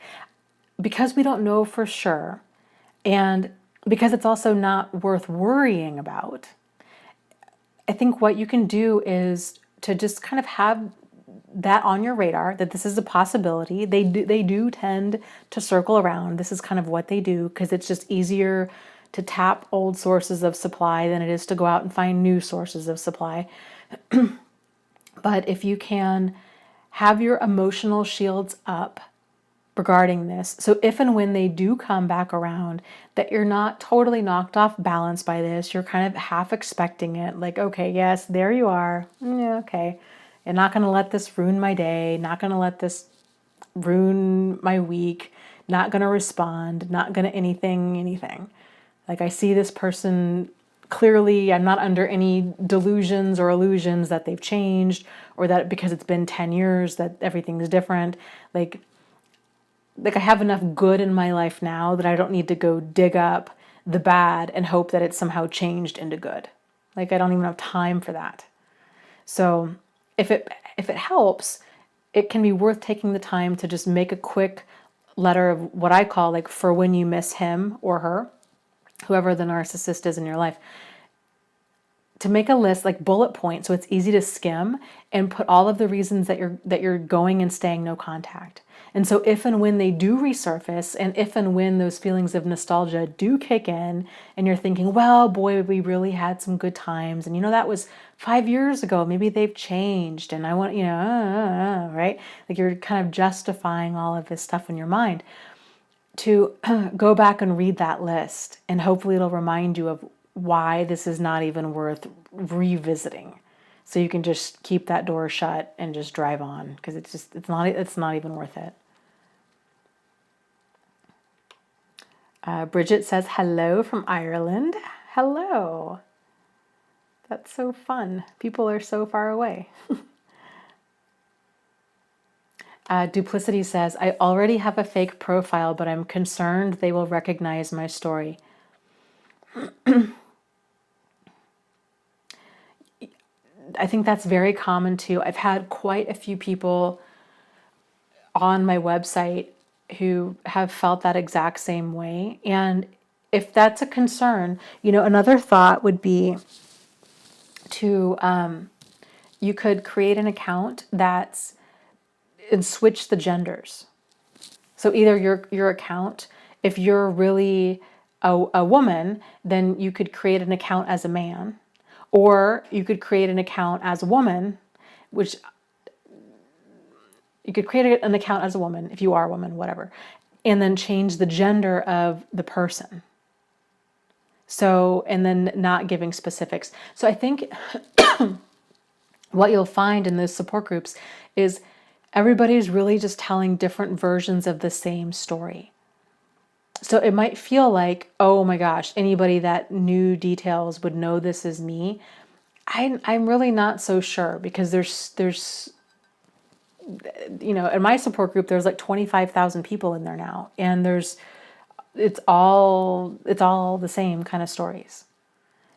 Because we don't know for sure, and because it's also not worth worrying about, I think what you can do is to just kind of have that on your radar, that this is a possibility. They do tend to circle around. This is kind of what they do, because it's just easier to tap old sources of supply than it is to go out and find new sources of supply. But if you can have your emotional shields up regarding this, so if and when they do come back around, that you're not totally knocked off balance by this, you're kind of half expecting it, like, okay, yes, there you are. Yeah, okay. I'm not going to let this ruin my day, not going to let this ruin my week, not going to respond, not going to anything. Like, I see this person clearly, I'm not under any delusions or illusions that they've changed, or that because it's been 10 years that everything's different. Like I have enough good in my life now that I don't need to go dig up the bad and hope that it's somehow changed into good. Like, I don't even have time for that. So if it helps, it can be worth taking the time to just make a quick letter of what I call like for when you miss him or her, whoever the narcissist is in your life, to make a list, like bullet point, so it's easy to skim, and put all of the reasons that you're going and staying no contact. And so if and when they do resurface, and if and when those feelings of nostalgia do kick in, and you're thinking, well, boy, we really had some good times, and that was 5 years ago, maybe they've changed, and I want, right? Like you're kind of justifying all of this stuff in your mind, to go back and read that list, and hopefully it'll remind you of why this is not even worth revisiting. So you can just keep that door shut and just drive on, because it's not even worth it. Bridget says hello from Ireland. Hello. That's so fun. People are so far away. Duplicity says, I already have a fake profile, but I'm concerned they will recognize my story. I think that's very common too. I've had quite a few people on my website who have felt that exact same way. And if that's a concern, another thought would be to, you could create an account and switch the genders. So either your account, if you're really a woman, then you could create an account as a man, or you could create an account as a woman, which you could create an account as a woman if you are a woman, whatever, and then change the gender of the person. So, and then not giving specifics. So I think what you'll find in those support groups is everybody's really just telling different versions of the same story. So it might feel like, oh my gosh, anybody that knew details would know this is me. I'm really not so sure, because there's in my support group, there's like 25,000 people in there now, and it's all the same kind of stories.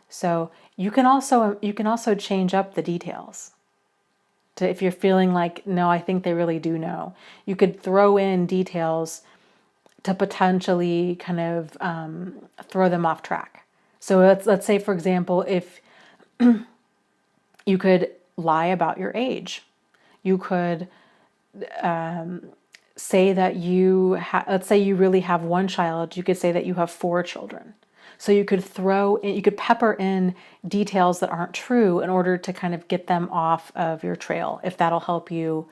So you can also change up the details. If you're feeling like, no, I think they really do know, you could throw in details to potentially kind of throw them off track. So let's say, for example, if you could lie about your age, you could say that let's say you really have one child, you could say that you have 4 children. So you could pepper in details that aren't true in order to kind of get them off of your trail, if that'll help you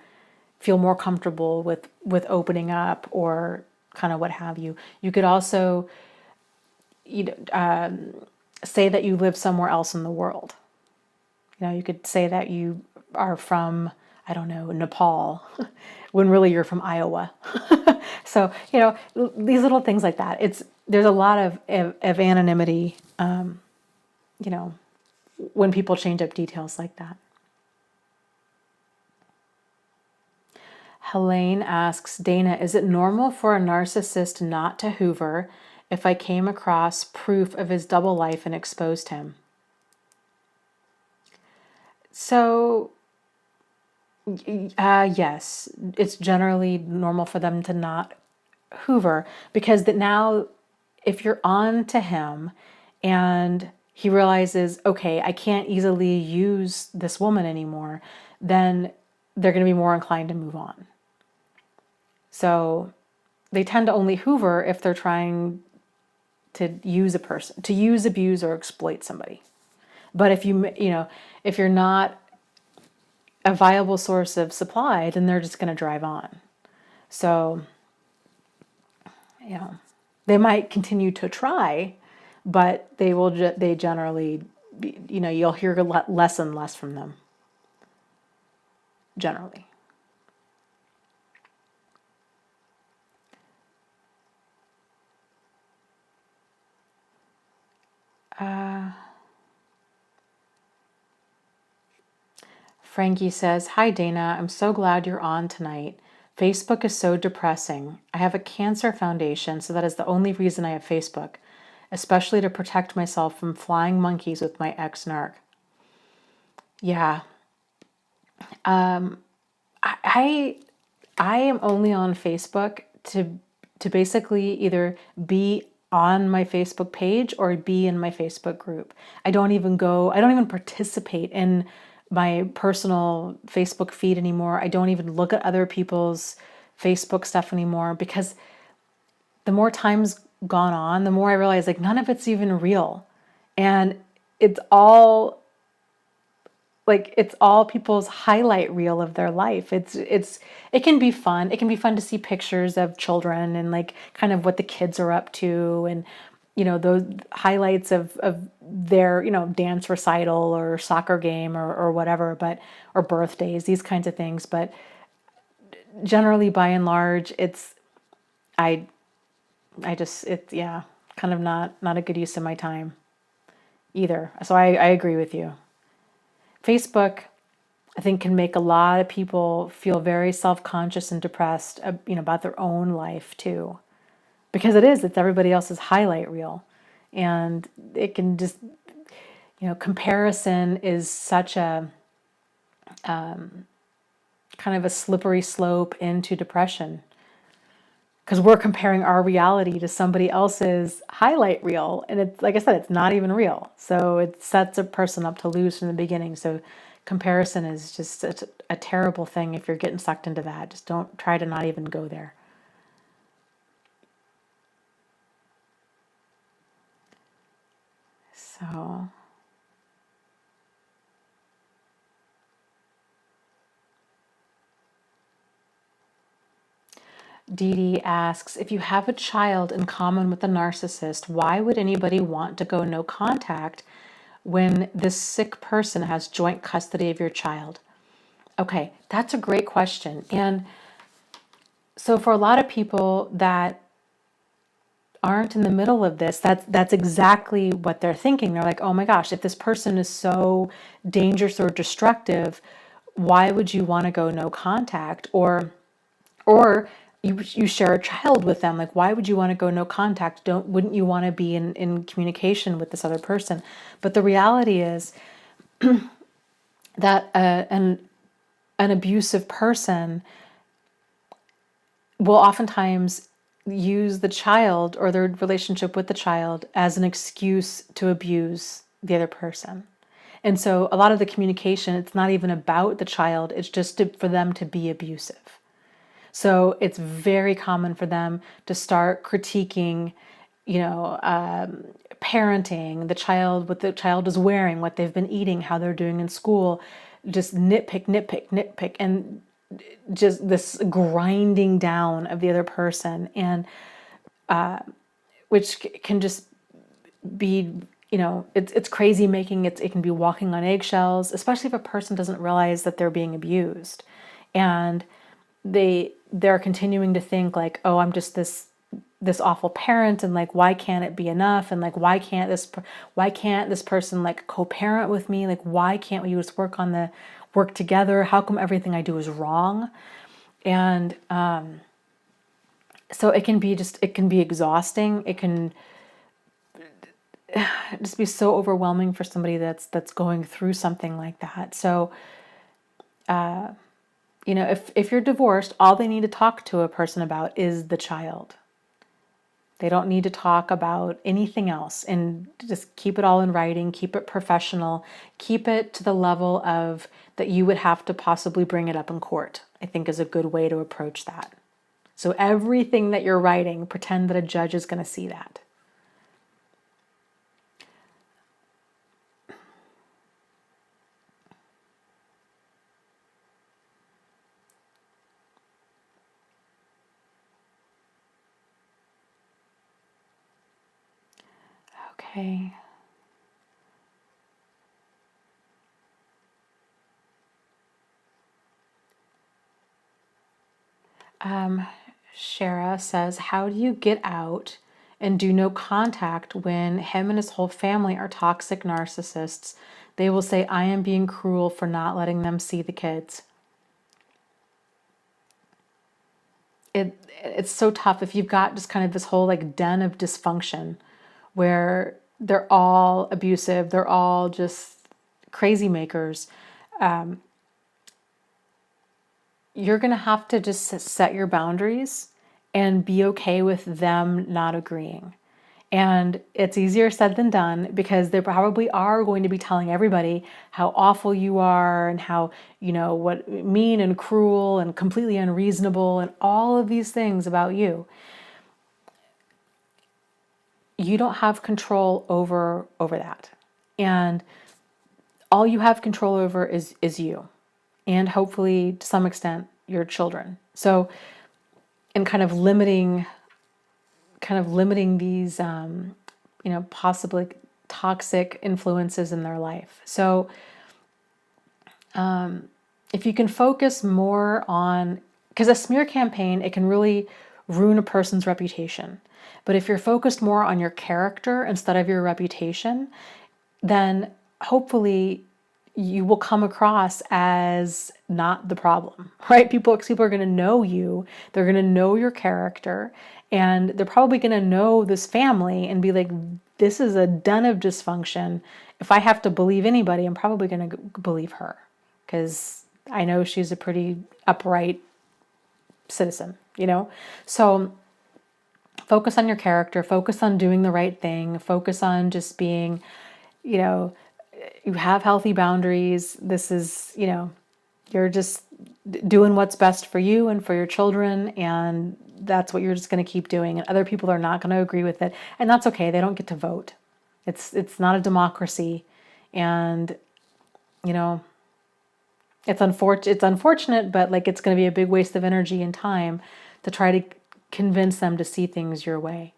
feel more comfortable with opening up, or kind of what have you. You could also say that you live somewhere else in the world. You could say that you are from, I don't know, Nepal, when really you're from Iowa. So, these little things like that. There's a lot of anonymity, when people change up details like that. Helene asks, Dana, is it normal for a narcissist not to hoover if I came across proof of his double life and exposed him? So, yes, it's generally normal for them to not hoover, because now if you're on to him and he realizes, okay, I can't easily use this woman anymore, then they're going to be more inclined to move on. So they tend to only hoover if they're trying to use a person, to use, abuse, or exploit somebody. But if if you're not a viable source of supply, then they're just going to drive on. So, they might continue to try, but they generally, you'll hear less and less from them. Generally. Frankie says, hi Dana, I'm so glad you're on tonight. Facebook is so depressing. I have a cancer foundation, so that is the only reason I have Facebook, especially to protect myself from flying monkeys with my ex-narc. Yeah. I am only on Facebook to basically either be on my Facebook page or be in my Facebook group. I don't even participate in my personal Facebook feed anymore. I don't even look at other people's Facebook stuff anymore, because the more time's gone on, the more I realize like none of it's even real. And it's all people's highlight reel of their life. It can be fun. It can be fun to see pictures of children and like kind of what the kids are up to, and those highlights of their dance recital or soccer game or whatever, or birthdays, these kinds of things. But generally, by and large, I just kind of not a good use of my time either. So I agree with you. Facebook, I think, can make a lot of people feel very self-conscious and depressed, about their own life too, because it's everybody else's highlight reel, and it can just, comparison is such a kind of a slippery slope into depression, because we're comparing our reality to somebody else's highlight reel, and it's, like I said, it's not even real. So it sets a person up to lose from the beginning. So comparison is just a terrible thing. If you're getting sucked into that, just don't try to not even go there. So Dee Dee asks, if you have a child in common with a narcissist, why would anybody want to go no contact when this sick person has joint custody of your child? Okay, that's a great question. And so for a lot of people that aren't in the middle of this, that's exactly what they're thinking. They're like, oh my gosh, if this person is so dangerous or destructive, why would you want to go no contact? Or you share a child with them. Like, why would you want to go no contact? Wouldn't you want to be in communication with this other person? But the reality is that an abusive person will oftentimes use the child or their relationship with the child as an excuse to abuse the other person. And so a lot of the communication, it's not even about the child, it's just for them to be abusive. So it's very common for them to start critiquing, parenting, the child, what the child is wearing, what they've been eating, how they're doing in school, just nitpick, and just this grinding down of the other person, and which can just be, it's crazy making it can be walking on eggshells, especially if a person doesn't realize that they're being abused, and they're continuing to think like, oh, I'm just this awful parent, and like, why can't it be enough, and like, why can't this person like co-parent with me, like, why can't we just work together, how come everything I do is wrong? And so it can be exhausting. It can just be so overwhelming for somebody that's going through something like that. So if you're divorced, all they need to talk to a person about is the child. They don't need to talk about anything else, and just keep it all in writing, keep it professional, keep it to the level of that you would have to possibly bring it up in court, I think is a good way to approach that. So everything that you're writing, pretend that a judge is going to see that. Okay. Shara says, how do you get out and do no contact when him and his whole family are toxic narcissists? They will say, I am being cruel for not letting them see the kids. It's so tough if you've got just kind of this whole like den of dysfunction where they're all abusive, they're all just crazy makers. You're going to have to just set your boundaries and be okay with them not agreeing. And it's easier said than done because they probably are going to be telling everybody how awful you are and how, what mean and cruel and completely unreasonable and all of these things about you. You don't have control over that. And all you have control over is you, and hopefully to some extent your children. So, and kind of limiting these possibly toxic influences in their life. So if you can focus more on, because a smear campaign, it can really ruin a person's reputation. But if you're focused more on your character instead of your reputation, then hopefully you will come across as not the problem, right? People are going to know you. They're going to know your character, and they're probably going to know this family and be like, this is a den of dysfunction. If I have to believe anybody, I'm probably going to believe her because I know she's a pretty upright citizen, So focus on your character, focus on doing the right thing, focus on just being, you have healthy boundaries. This is, you're just doing what's best for you and for your children. And that's what you're just going to keep doing. And other people are not going to agree with it. And that's okay. They don't get to vote. It's not a democracy. And, it's unfortunate, but like, it's going to be a big waste of energy and time to try to convince them to see things your way.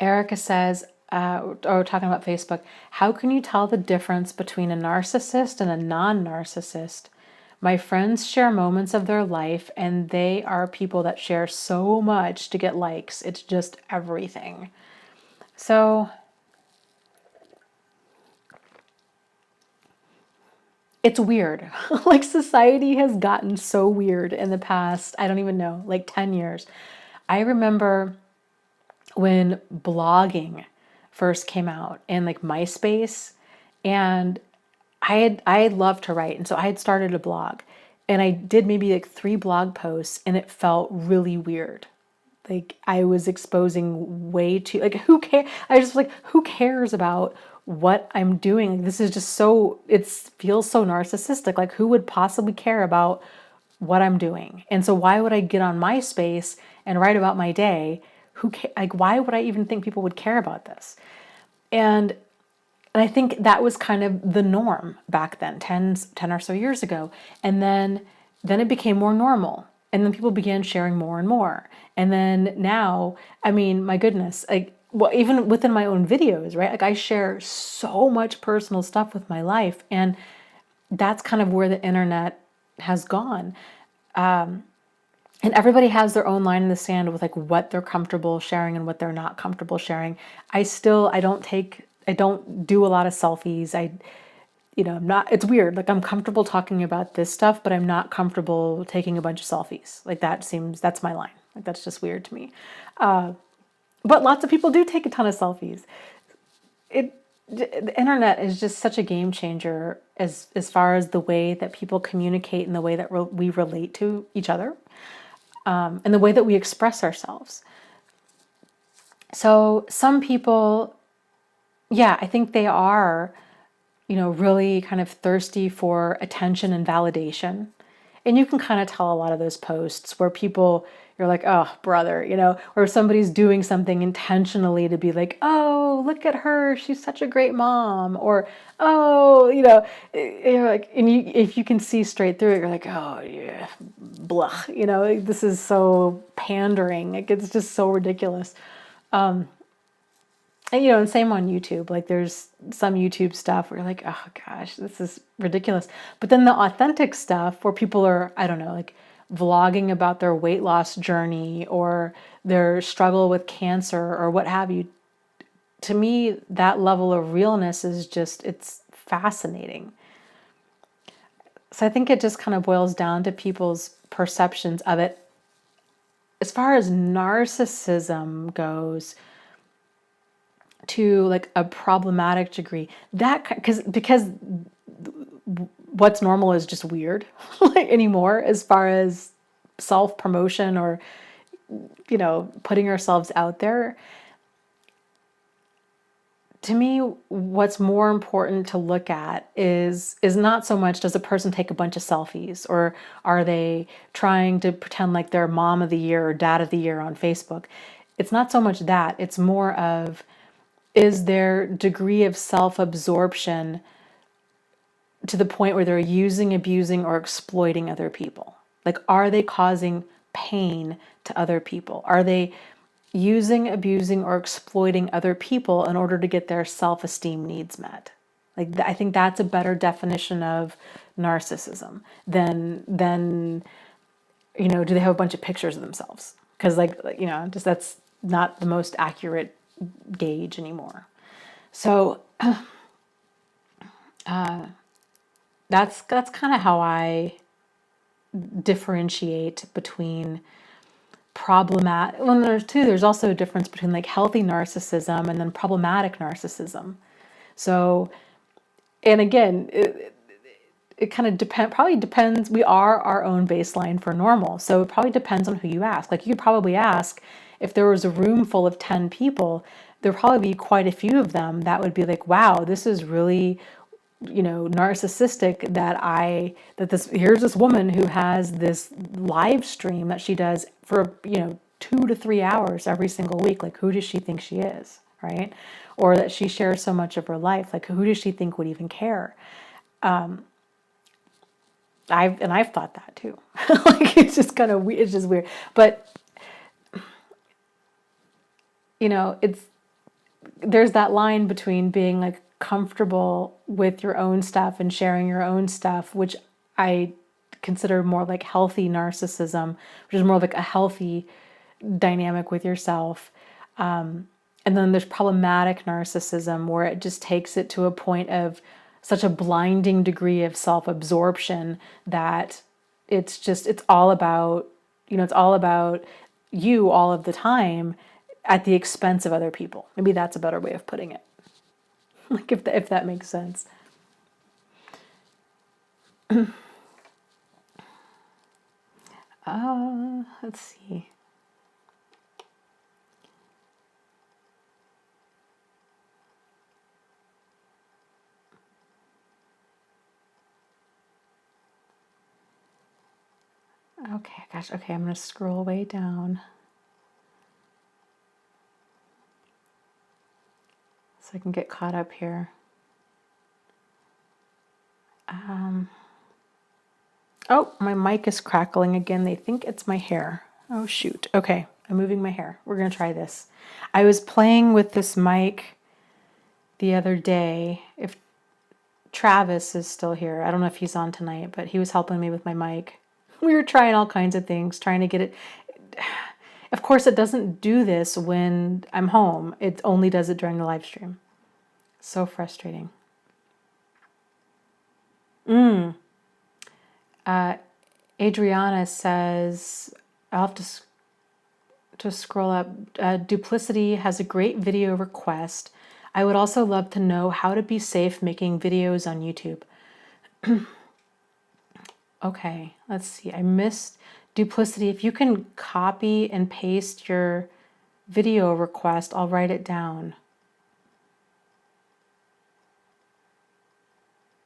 Erica says, or talking about Facebook, how can you tell the difference between a narcissist and a non-narcissist? My friends share moments of their life, and they are people that share so much to get likes. It's just everything. So it's weird. Like, society has gotten so weird in the past, I don't even know, like 10 years. I remember when blogging first came out and like MySpace, and I had loved to write, and so I had started a blog, and I did maybe like 3 blog posts, and it felt really weird. Like, I was exposing way too, like, who cares? I was just like, who cares about what I'm doing? Like, this is just so, it feels so narcissistic. Like, who would possibly care about what I'm doing? And so why would I get on MySpace and write about my day? Like, why would I even think people would care about this? And I think that was kind of the norm back then, 10 or so years ago. And then it became more normal. And then people began sharing more and more. And then now, I mean, my goodness, like, well, even within my own videos, right? Like, I share so much personal stuff with my life. And that's kind of where the internet has gone. And everybody has their own line in the sand with like what they're comfortable sharing and what they're not comfortable sharing. I don't do a lot of selfies. I'm not, it's weird. Like, I'm comfortable talking about this stuff, but I'm not comfortable taking a bunch of selfies. Like, that's my line. Like, that's just weird to me. But lots of people do take a ton of selfies. The internet is just such a game changer as far as the way that people communicate and the way that we relate to each other, and the way that we express ourselves. So some people, yeah, I think they are, really kind of thirsty for attention and validation. And you can kind of tell a lot of those posts where you're like, oh, brother, or somebody's doing something intentionally to be like, oh, look at her, she's such a great mom. Or, oh, you're like, and if you can see straight through it, you're like, oh, yeah, blah, this is so pandering. Like, it's just so ridiculous. And same on YouTube. Like, there's some YouTube stuff where you're like, oh gosh, this is ridiculous. But then the authentic stuff where people are, I don't know, like vlogging about their weight loss journey or their struggle with cancer or what have you. To me, that level of realness is just, it's fascinating. So I think it just kind of boils down to people's perceptions of it. As far as narcissism goes, to like a problematic degree, that because what's normal is just weird like anymore as far as self promotion or putting ourselves out there. To me, what's more important to look at is not so much does a person take a bunch of selfies, or are they trying to pretend like they're mom of the year or dad of the year on Facebook. It's not so much that. It's more of, is their degree of self-absorption to the point where they're using, abusing, or exploiting other people? Like, are they causing pain to other people? Are they using, abusing, or exploiting other people in order to get their self-esteem needs met? Like, I think that's a better definition of narcissism than do they have a bunch of pictures of themselves? Because just that's not the most accurate gauge anymore. So that's kind of how I differentiate between problematic. Well, there's also a difference between like healthy narcissism and then problematic narcissism. So, and again, it kind of probably depends. We are our own baseline for normal. So it probably depends on who you ask. Like, you could probably ask, if there was a room full of 10 people, there'd probably be quite a few of them that would be like, wow, this is really, narcissistic here's this woman who has this live stream that she does for, 2 to 3 hours every single week. Like, who does she think she is? Right? Or that she shares so much of her life. Like, who does she think would even care? I've thought that too. Like, it's just kind of weird. It's just weird. But, there's that line between being like comfortable with your own stuff and sharing your own stuff, which I consider more like healthy narcissism, which is more like a healthy dynamic with yourself. And then there's problematic narcissism, where it just takes it to a point of such a blinding degree of self-absorption that it's all about, it's all about you all of the time at the expense of other people. Maybe that's a better way of putting it. Like, if that makes sense. Let's see. Okay, gosh, okay, I'm going to scroll way down so I can get caught up here. Oh, my mic is crackling again. They think it's my hair. Oh, shoot. Okay, I'm moving my hair. We're going to try this. I was playing with this mic the other day. If Travis is still here, I don't know if he's on tonight, but he was helping me with my mic. We were trying all kinds of things, trying to get it. Of course, it doesn't do this when I'm home. It only does it during the live stream. So frustrating. Adriana says, I'll have to scroll up. Duplicity has a great video request. I would also love to know how to be safe making videos on YouTube. Okay, let's see. I missed Duplicity. If you can copy and paste your video request, I'll write it down.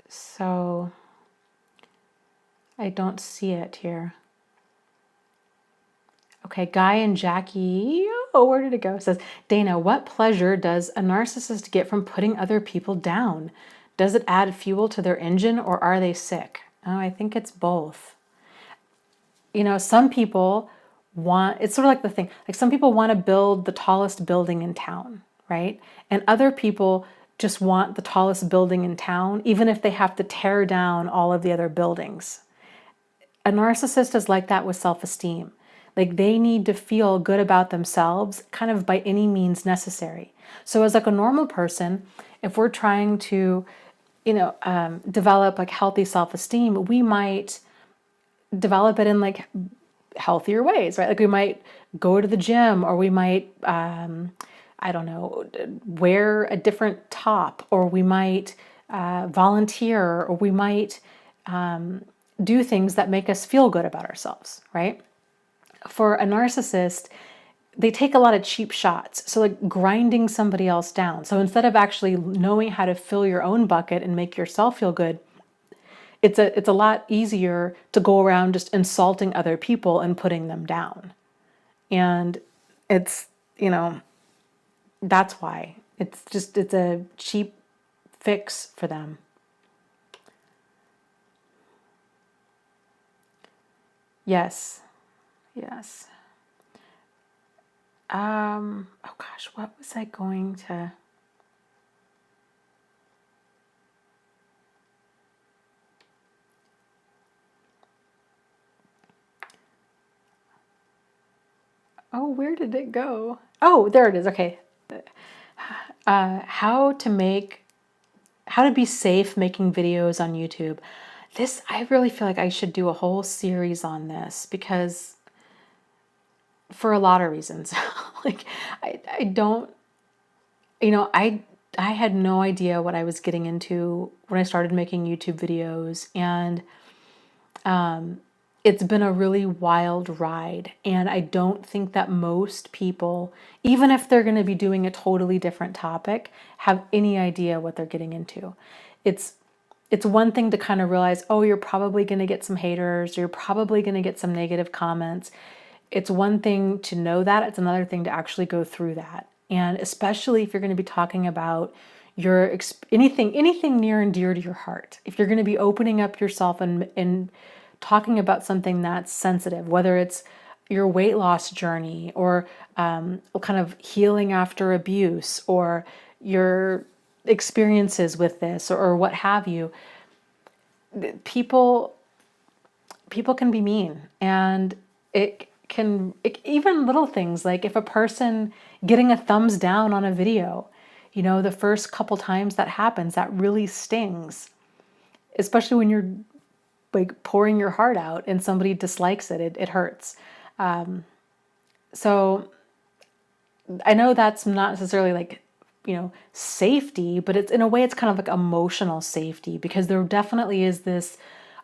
So I don't see it here. Okay, Guy and Jackie, oh, where did it go? It says, Dana, what pleasure does a narcissist get from putting other people down? Does it add fuel to their engine, or are they sick? Oh, I think it's both. Some people it's sort of like the thing, like some people want to build the tallest building in town, right? And other people just want the tallest building in town, even if they have to tear down all of the other buildings. A narcissist is like that with self-esteem. Like, they need to feel good about themselves kind of by any means necessary. So as like a normal person, if we're trying to, develop like healthy self-esteem, we might develop it in like healthier ways, right? Like, we might go to the gym, or we might, I don't know, wear a different top, or we might volunteer, or we might do things that make us feel good about ourselves, right? For a narcissist, they take a lot of cheap shots. So like grinding somebody else down. So instead of actually knowing how to fill your own bucket and make yourself feel good, it's a lot easier to go around just insulting other people and putting them down. And it's, that's why. It's a cheap fix for them. Yes. Yes. Oh gosh, what was I going to... Oh, where did it go? Oh, there it is. Okay. How to be safe making videos on YouTube. I really feel like I should do a whole series on this, because for a lot of reasons. Like I don't, I had no idea what I was getting into when I started making YouTube videos, and it's been a really wild ride. And I don't think that most people, even if they're going to be doing a totally different topic, have any idea what they're getting into. It's one thing to kind of realize, oh, you're probably going to get some haters, you're probably going to get some negative comments. It's one thing to know that. It's another thing to actually go through that. And especially if you're going to be talking about anything near and dear to your heart. If you're going to be opening up yourself and talking about something that's sensitive, whether it's your weight loss journey, or kind of healing after abuse, or your experiences with this, or what have you, people can be mean. And even little things, like if a person getting a thumbs down on a video, the first couple times that happens, that really stings, especially when you're like pouring your heart out and somebody dislikes it. It hurts. So I know that's not necessarily like, safety, but it's, in a way, it's kind of like emotional safety, because there definitely is this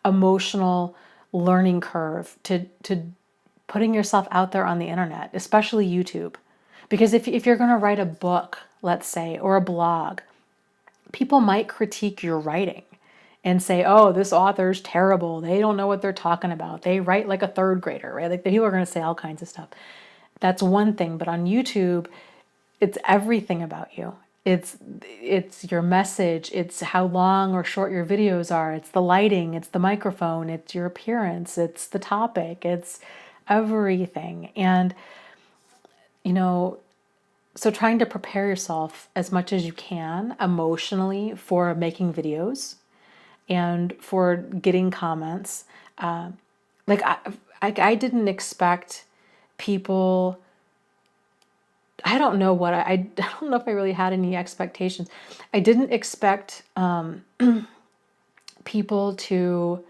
emotional learning curve to putting yourself out there on the internet, especially YouTube. Because if you're going to write a book, let's say, or a blog, people might critique your writing and say, oh, this author's terrible. They don't know what they're talking about. They write like a third grader, right? Like, people are going to say all kinds of stuff. That's one thing. But on YouTube, it's everything about you. It's your message. It's how long or short your videos are. It's the lighting. It's the microphone. It's your appearance. It's the topic. It's everything. And, so trying to prepare yourself as much as you can emotionally for making videos and for getting comments. Like I didn't expect people... I don't know what I don't know if I really had any expectations. I didn't expect people to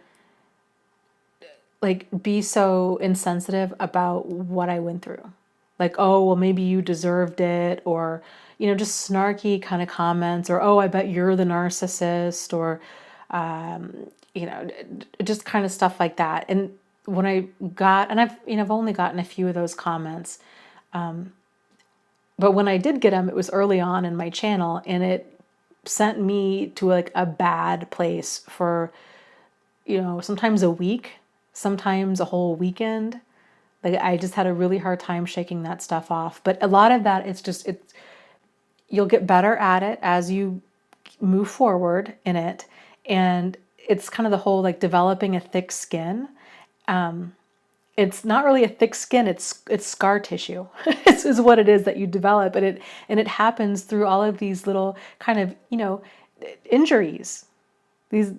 like be so insensitive about what I went through. Like, oh, well, maybe you deserved it, or just snarky kind of comments, or oh, I bet you're the narcissist, or just kind of stuff like that. And when I got, and I've only gotten a few of those comments. But when I did get them, it was early on in my channel, and it sent me to like a bad place for, sometimes a week, sometimes a whole weekend. Like, I just had a really hard time shaking that stuff off. But a lot of that, you'll get better at it as you move forward in it. And it's kind of the whole like developing a thick skin. It's not really a thick skin, it's scar tissue. This is what it is that you develop, and it happens through all of these little kind of, injuries. These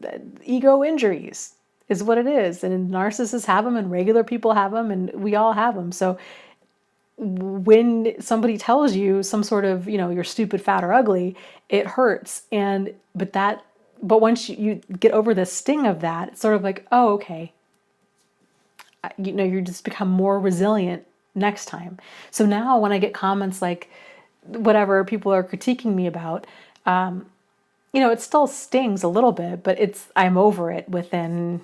ego injuries is what it is. And narcissists have them, and regular people have them, and we all have them. So when somebody tells you some sort of, you're stupid, fat, or ugly, it hurts. But once you get over the sting of that, it's sort of like, oh, okay. You just become more resilient next time. So now when I get comments like, whatever people are critiquing me about, it still stings a little bit, but I'm over it within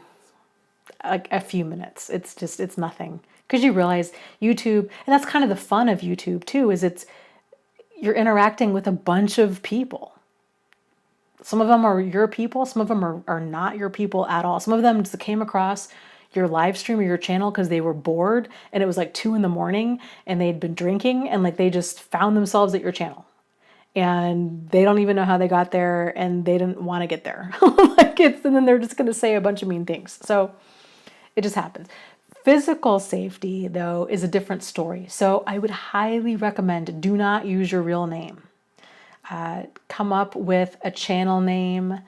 like a few minutes. It's nothing. Because you realize YouTube, and that's kind of the fun of YouTube too, is you're interacting with a bunch of people. Some of them are your people, some of them are not your people at all. Some of them just came across your live stream or your channel because they were bored and it was like 2 a.m. and they'd been drinking and like they just found themselves at your channel. And they don't even know how they got there and they didn't want to get there. And then they're just going to say a bunch of mean things. So it just happens. Physical safety, though, is a different story. So I would highly recommend do not use your real name. Come up with a channel name,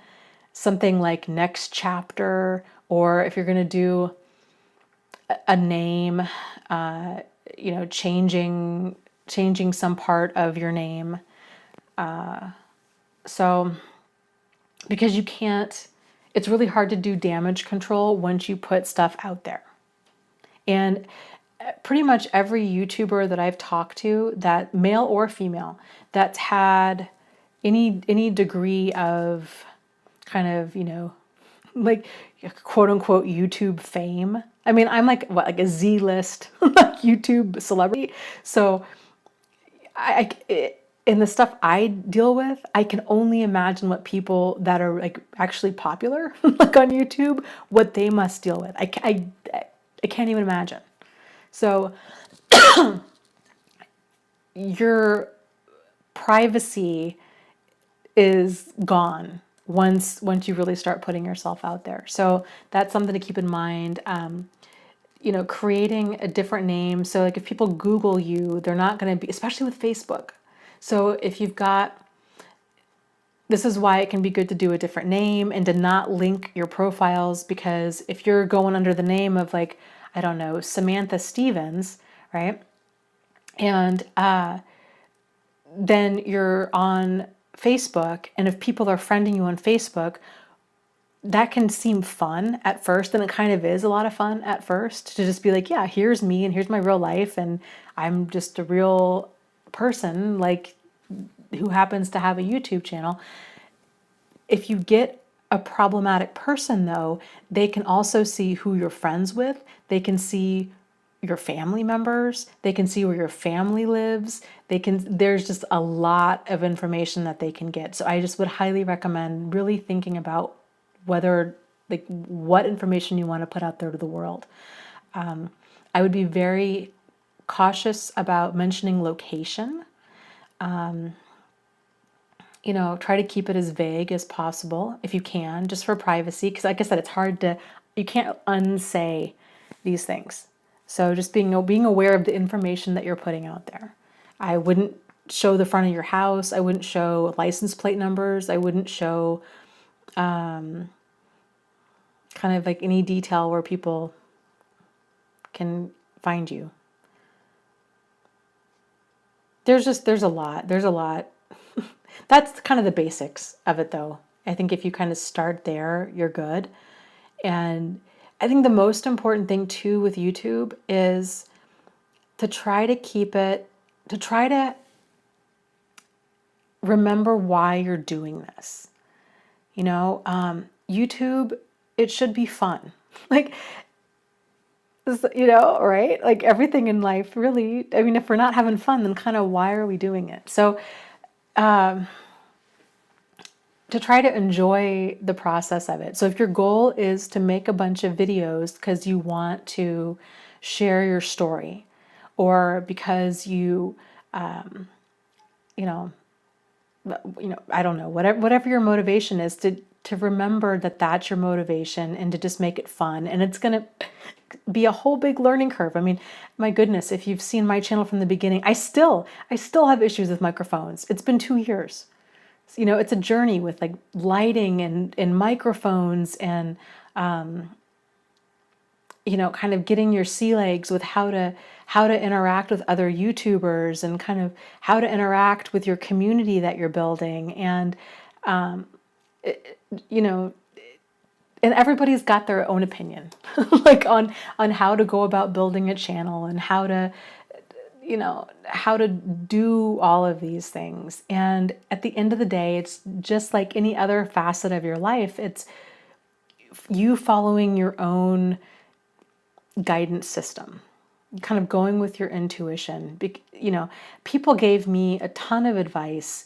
something like Next Chapter, or if you're going to do a name, changing some part of your name. So because it's really hard to do damage control once you put stuff out there. And pretty much every YouTuber that I've talked to, that male or female, that's had any degree of kind of, like quote unquote YouTube fame. I mean, I'm like a Z-list YouTube celebrity. So in the stuff I deal with, I can only imagine what people that are like actually popular like on YouTube, what they must deal with. I can't even imagine. So your privacy is gone once you really start putting yourself out there. So that's something to keep in mind. Creating a different name. So like if people Google you, they're not going to be, especially with Facebook. So if this is why it can be good to do a different name and to not link your profiles, because if you're going under the name of like, I don't know, Samantha Stevens, right? And then you're on Facebook, and if people are friending you on Facebook, that can seem fun at first, and it kind of is a lot of fun at first to just be like, yeah, here's me and here's my real life, and I'm just a real person like who happens to have a YouTube channel. If you get a problematic person though, they can also see who you're friends with. They can see your family members. They can see where your family lives. There's just a lot of information that they can get. So I just would highly recommend really thinking about what information you want to put out there to the world. I would be very cautious about mentioning location. Try to keep it as vague as possible if you can, just for privacy. Because like I said, you can't unsay these things. So just being aware of the information that you're putting out there. I wouldn't show the front of your house. I wouldn't show license plate numbers. I wouldn't show kind of like any detail where people can find you. There's a lot. That's kind of the basics of it though. I think if you kind of start there, you're good. And I think the most important thing too with YouTube is to try to remember why you're doing this. YouTube, it should be fun. Like, right? Like everything in life really, I mean, if we're not having fun, then kind of why are we doing it? So, to try to enjoy the process of it. So if your goal is to make a bunch of videos because you want to share your story, or because I don't know, whatever your motivation is, to remember that that's your motivation and to just make it fun. And it's going to be a whole big learning curve. I mean, my goodness, if you've seen my channel from the beginning, I still have issues with microphones. It's been 2 years. It's a journey with like lighting and microphones and, kind of getting your sea legs with how to interact with other YouTubers and kind of how to interact with your community that you're building. And, and everybody's got their own opinion, like on how to go about building a channel and how to you know, how to do all of these things. And at the end of the day, it's just like any other facet of your life. It's you following your own guidance system, kind of going with your intuition. You know, people gave me a ton of advice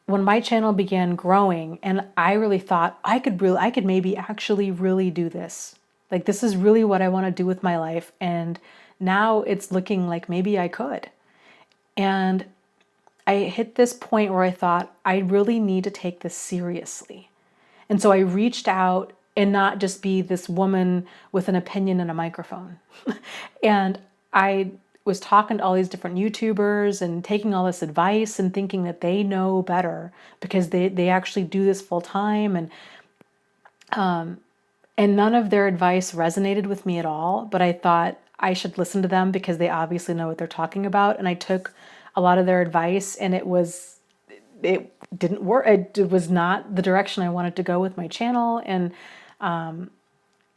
when my channel began growing, and I really thought I could maybe actually really do this. Like, this is really what I want to do with my life. And now it's looking like maybe I could. And I hit this point where I thought I really need to take this seriously. And so I reached out, and not just be this woman with an opinion and a microphone. And I was talking to all these different YouTubers and taking all this advice and thinking that they know better because they actually do this full time. And none of their advice resonated with me at all, but I thought I should listen to them because they obviously know what they're talking about. And I took a lot of their advice, and it didn't work. It was not the direction I wanted to go with my channel. And,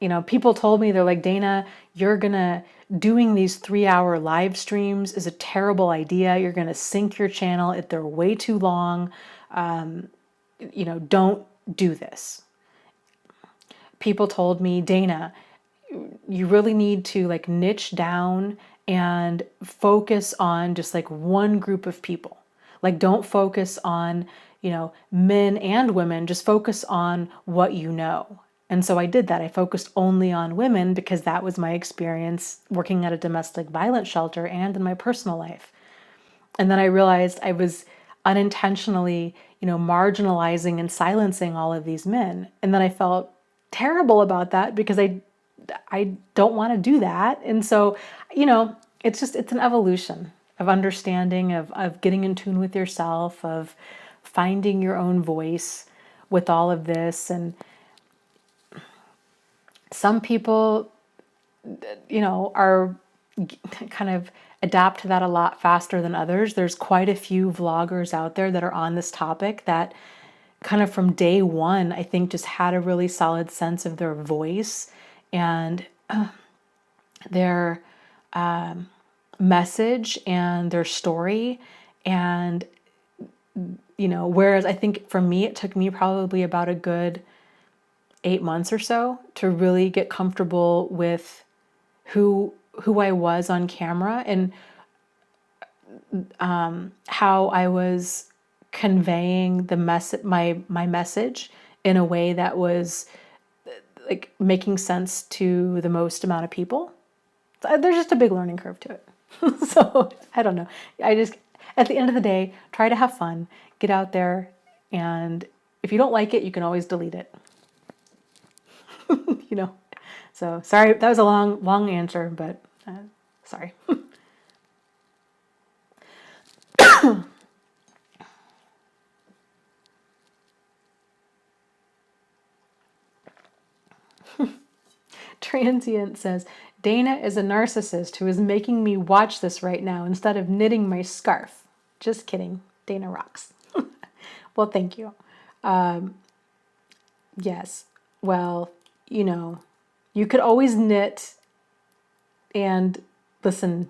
you know, people told me, they're like, Dana, doing these 3-hour live streams is a terrible idea. You're going to sink your channel if they're way too long. You know, don't do this. People told me, Dana, you really need to like niche down and focus on just like one group of people. Like, don't focus on, you know, men and women, just focus on what you know. And so I did that. I focused only on women because that was my experience working at a domestic violence shelter and in my personal life. And then I realized I was unintentionally, you know, marginalizing and silencing all of these men. And then I felt terrible about that because I don't want to do that. And so, you know, it's an evolution of understanding, of getting in tune with yourself, of finding your own voice with all of this. And some people, you know, are kind of adapt to that a lot faster than others. There's quite a few vloggers out there that are on this topic that kind of from day one, I think, just had a really solid sense of their voice and their message and their story. And, you know, whereas I think for me, it took me probably about a good 8 months or so to really get comfortable with who I was on camera and how I was conveying the my message in a way that was like making sense to the most amount of people. There's just a big learning curve to it. So I don't know. I just, at the end of the day, try to have fun, get out there, and if you don't like it, you can always delete it. You know. So sorry, that was a long answer, but sorry. Transient says, Dana is a narcissist who is making me watch this right now instead of knitting my scarf. Just kidding. Dana rocks. Well, thank you. Yes. Well, you know, you could always knit and listen.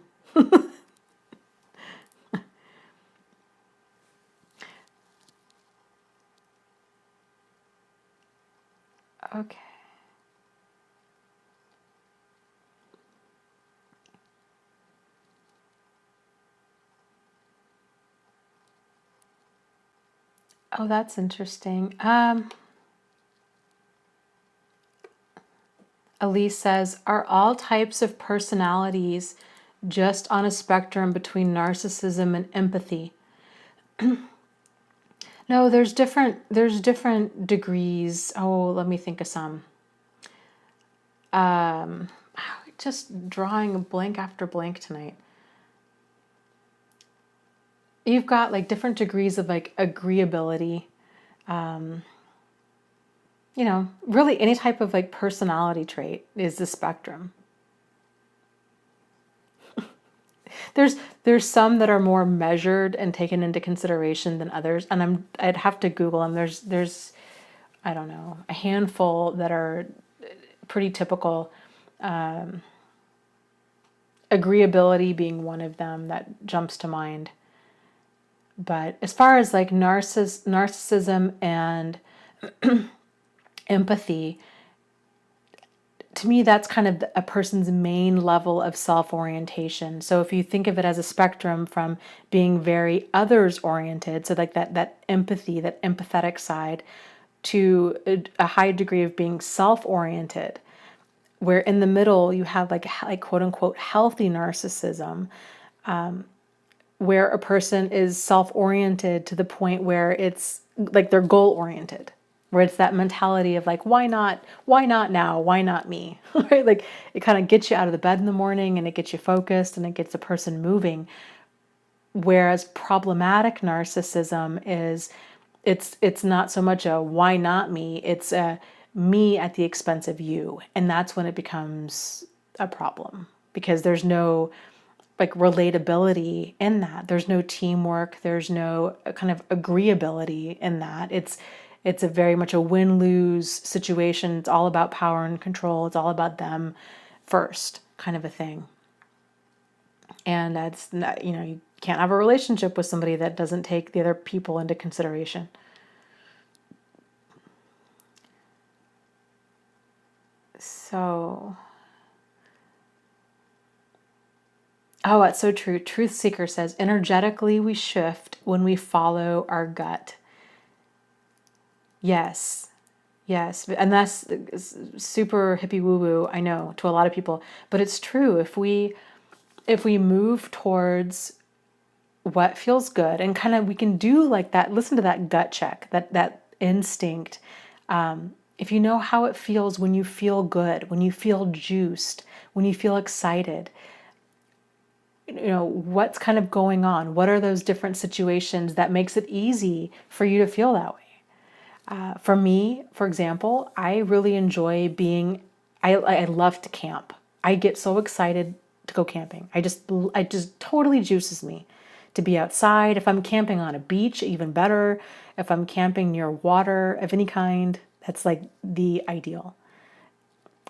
Okay. Oh, that's interesting. Elise says, are all types of personalities just on a spectrum between narcissism and empathy? No, there's different degrees. Oh, let me think of some. Just drawing a blank after blank tonight. You've got like different degrees of like agreeability. You know, really any type of like personality trait is the spectrum. There's some that are more measured and taken into consideration than others, and I'd have to Google them. There's I don't know, a handful that are pretty typical. agreeability being one of them that jumps to mind. But as far as like narcissism and empathy, to me, that's kind of a person's main level of self-orientation. So if you think of it as a spectrum from being very others-oriented, so like that empathy, that empathetic side, to a high degree of being self-oriented, where in the middle you have like quote unquote healthy narcissism, where a person is self-oriented to the point where it's like they're goal-oriented, where it's that mentality of like, why not now, why not me? Right? Like it kind of gets you out of the bed in the morning and it gets you focused and it gets the person moving. Whereas problematic narcissism is, it's not so much a why not me, it's a me at the expense of you. And that's when it becomes a problem, because there's no like relatability in that. There's no teamwork. There's no kind of agreeability in that. It's a very much a win-lose situation. It's all about power and control. It's all about them first, kind of a thing. And that's not, you can't have a relationship with somebody that doesn't take the other people into consideration. So, oh, that's so true. Truth Seeker says, energetically we shift when we follow our gut. Yes. Yes. And that's super hippie woo woo, I know, to a lot of people, but it's true. If we move towards what feels good, and kind of we can do like that, listen to that gut check, that instinct. If you know how it feels when you feel good, when you feel juiced, when you feel excited, what's kind of going on? What are those different situations that makes it easy for you to feel that way? For me, for example, I really enjoy I love to camp. I get so excited to go camping. It just totally juices me to be outside. If I'm camping on a beach, even better. If I'm camping near water of any kind, that's like the ideal.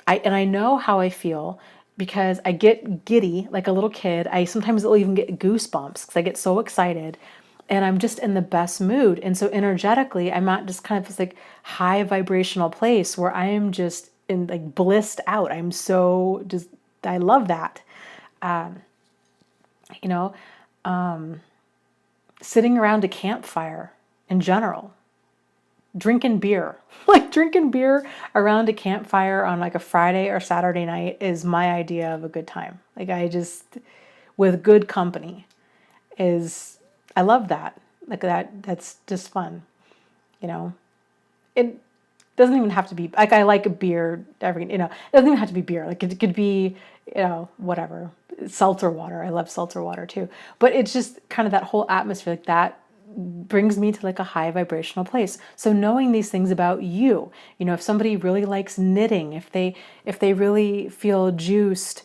I know how I feel because I get giddy like a little kid. I sometimes will even get goosebumps because I get so excited and I'm just in the best mood. And so energetically, I'm at just kind of this like high vibrational place where I am just in like blissed out. I'm so just, I love that. You know, sitting around a campfire in general, drinking beer, like drinking beer around a campfire on like a Friday or Saturday night is my idea of a good time. Like with good company I love that. Like that's just fun. It doesn't even have to be like, I like a beer it doesn't even have to be beer. Like it could be, whatever, seltzer water. I love seltzer water too. But it's just kind of that whole atmosphere like that brings me to like a high vibrational place. So knowing these things about you, if somebody really likes knitting, if they really feel juiced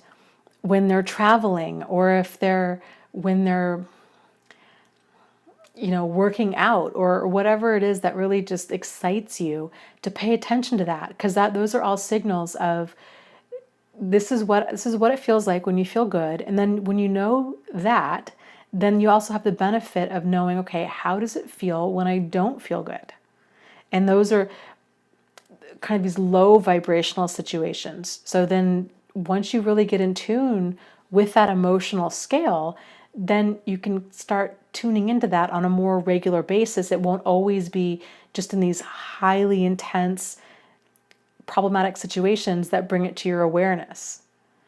when they're traveling, or when they're working out, or whatever it is that really just excites you, to pay attention to that, because those are all signals of this is what it feels like when you feel good. And then when you know that, then you also have the benefit of knowing, okay, how does it feel when I don't feel good? And those are kind of these low vibrational situations. So then once you really get in tune with that emotional scale, then you can start tuning into that on a more regular basis. It won't always be just in these highly intense, problematic situations that bring it to your awareness.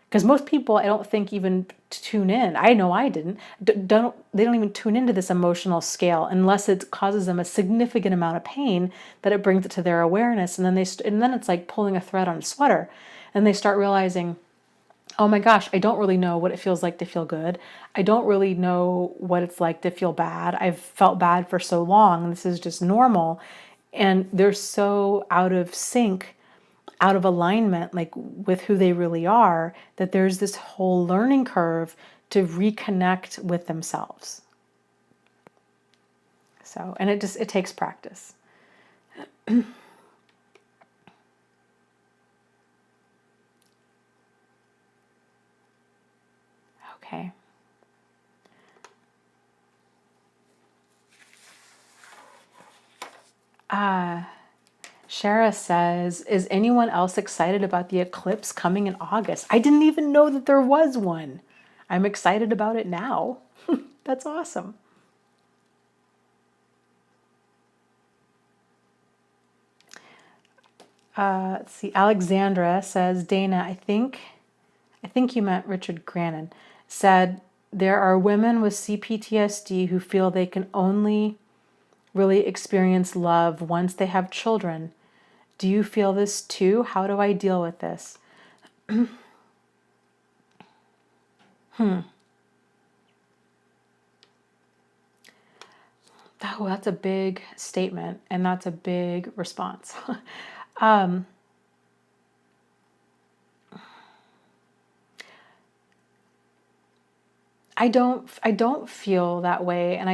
Because most people, I don't think, even tune in. I know I didn't. They don't even tune into this emotional scale unless it causes them a significant amount of pain that it brings it to their awareness, and then it's like pulling a thread on a sweater, and they start realizing, oh my gosh, I don't really know what it feels like to feel good. I don't really know what it's like to feel bad. I've felt bad for so long. This is just normal, and they're so out of sync, out of alignment, like with who they really are, that there's this whole learning curve to reconnect with themselves. So, and it takes practice. Okay. Shara says, is anyone else excited about the eclipse coming in August? I didn't even know that there was one. I'm excited about it now. That's awesome. Let's see. Alexandra says, Dana, I think you meant Richard Grannon, said there are women with CPTSD who feel they can only really experience love once they have children. Do you feel this too? How do I deal with this? Oh, that's a big statement, and that's a big response. I don't feel that way, and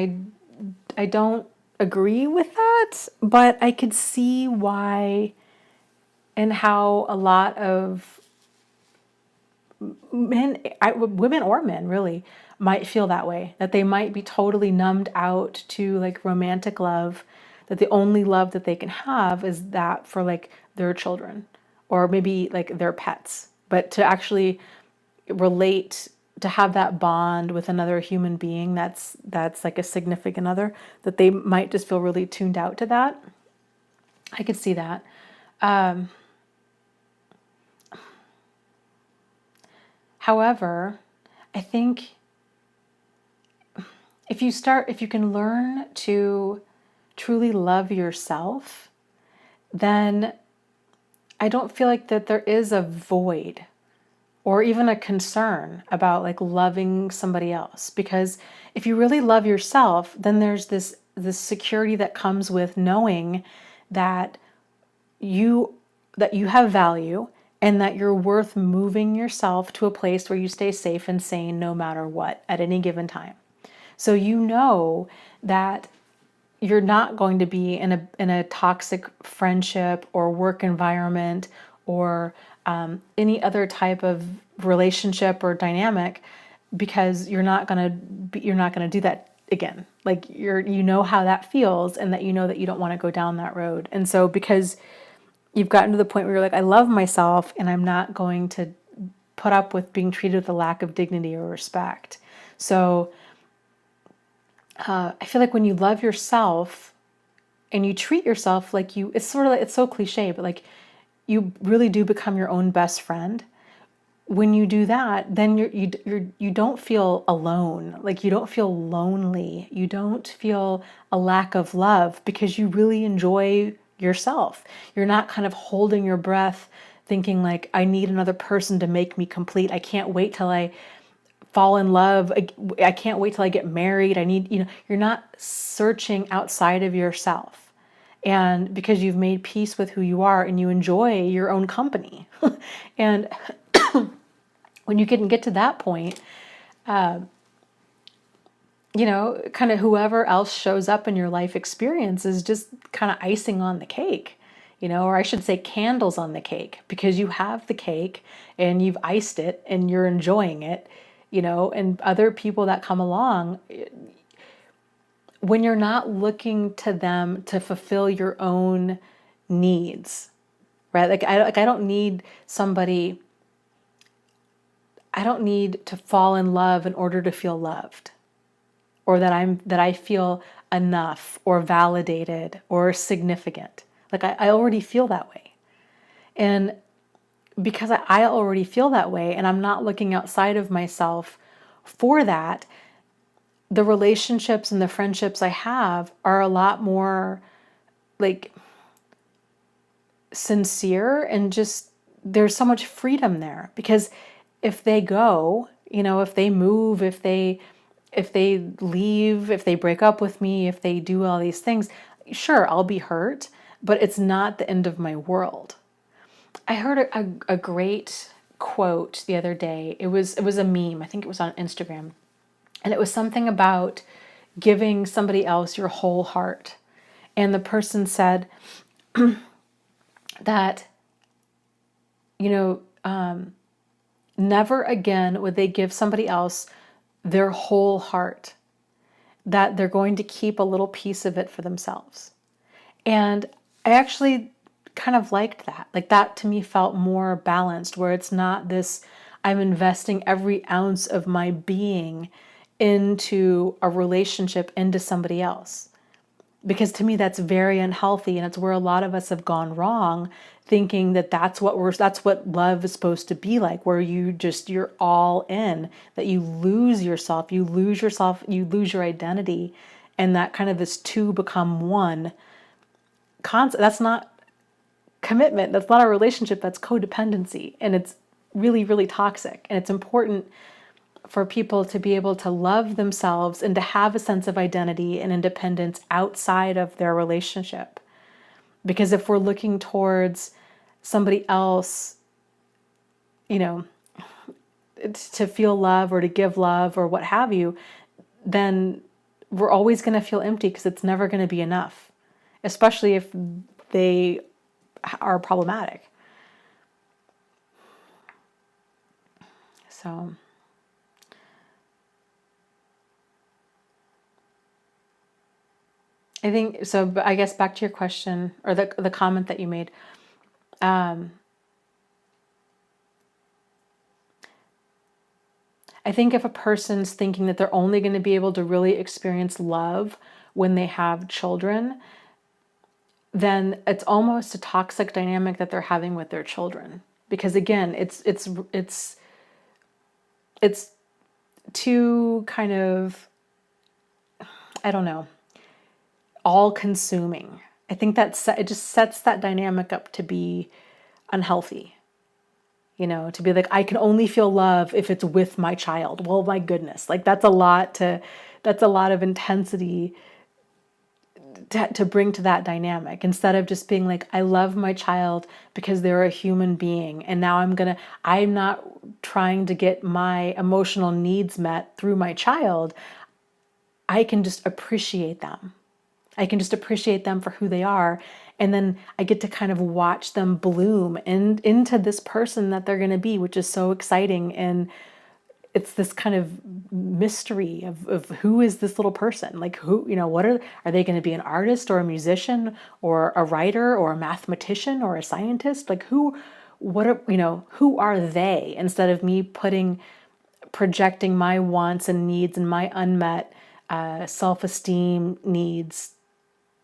I don't agree with that, but I could see why and how a lot of women or men really might feel that way, that they might be totally numbed out to like romantic love, that the only love that they can have is that for like their children or maybe like their pets. But to actually relate, to have that bond with another human being that's like a significant other, that they might just feel really tuned out to that. I could see that. However, I think if you can learn to truly love yourself, then I don't feel like that there is a void or even a concern about like loving somebody else. Because if you really love yourself, then there's this security that comes with knowing that you have value and that you're worth moving yourself to a place where you stay safe and sane no matter what at any given time. So you know that you're not going to be in a toxic friendship or work environment or any other type of relationship or dynamic, because you're not gonna do that again. Like you know how that feels, and that you know that you don't want to go down that road. And so because you've gotten to the point where you're like, I love myself, and I'm not going to put up with being treated with a lack of dignity or respect. So I feel like when you love yourself and you treat yourself like it's sort of like, it's so cliche, but like you really do become your own best friend. When you do that, then you don't feel alone. Like you don't feel lonely. You don't feel a lack of love because you really enjoy yourself. You're not kind of holding your breath thinking like, I need another person to make me complete. I can't wait till I fall in love. I can't wait till I get married. You're not searching outside of yourself. And because you've made peace with who you are and you enjoy your own company. And when you can get to that point, kind of whoever else shows up in your life experience is just kind of icing on the cake, or I should say candles on the cake, because you have the cake and you've iced it and you're enjoying it, and other people that come along, when you're not looking to them to fulfill your own needs, right? I don't need somebody. I don't need to fall in love in order to feel loved, or that I feel enough or validated or significant. Like I already feel that way. And because I already feel that way and I'm not looking outside of myself for that, the relationships and the friendships I have are a lot more like sincere, and just there's so much freedom there. Because if they go, if they move, if they leave, if they break up with me, if they do all these things, sure, I'll be hurt, but it's not the end of my world. I heard a great quote the other day. It was a meme. I think it was on Instagram. And it was something about giving somebody else your whole heart. And the person said that, never again would they give somebody else their whole heart, that they're going to keep a little piece of it for themselves. And I actually kind of liked that. Like, that to me felt more balanced, where it's not this, I'm investing every ounce of my being into a relationship, into somebody else. Because to me, that's very unhealthy. And it's where a lot of us have gone wrong, thinking that that's what love is supposed to be like, where you're all in, that you lose yourself, you lose your identity. And that kind of this two become one concept. That's not commitment. That's not a relationship. That's codependency. And it's really, really toxic. And it's important for people to be able to love themselves and to have a sense of identity and independence outside of their relationship. Because if we're looking towards somebody else, to feel love or to give love or what have you, then we're always going to feel empty, because it's never going to be enough, especially if they are problematic. So I think so. But I guess back to your question, or the comment that you made. I think if a person's thinking that they're only going to be able to really experience love when they have children, then it's almost a toxic dynamic that they're having with their children. Because again, it's too kind of, I don't know, all consuming. I think it just sets that dynamic up to be unhealthy. To be like, I can only feel love if it's with my child. Well, my goodness, like that's a lot of intensity to bring to that dynamic, instead of just being like, I love my child because they're a human being. And now I'm not trying to get my emotional needs met through my child. I can just appreciate them. I can just appreciate them for who they are. And then I get to kind of watch them bloom into this person that they're going to be, which is so exciting. And it's this kind of mystery of who is this little person? Like, who, what are they going to be, an artist or a musician or a writer or a mathematician or a scientist? Like, who are they? Instead of me projecting my wants and needs and my unmet self-esteem needs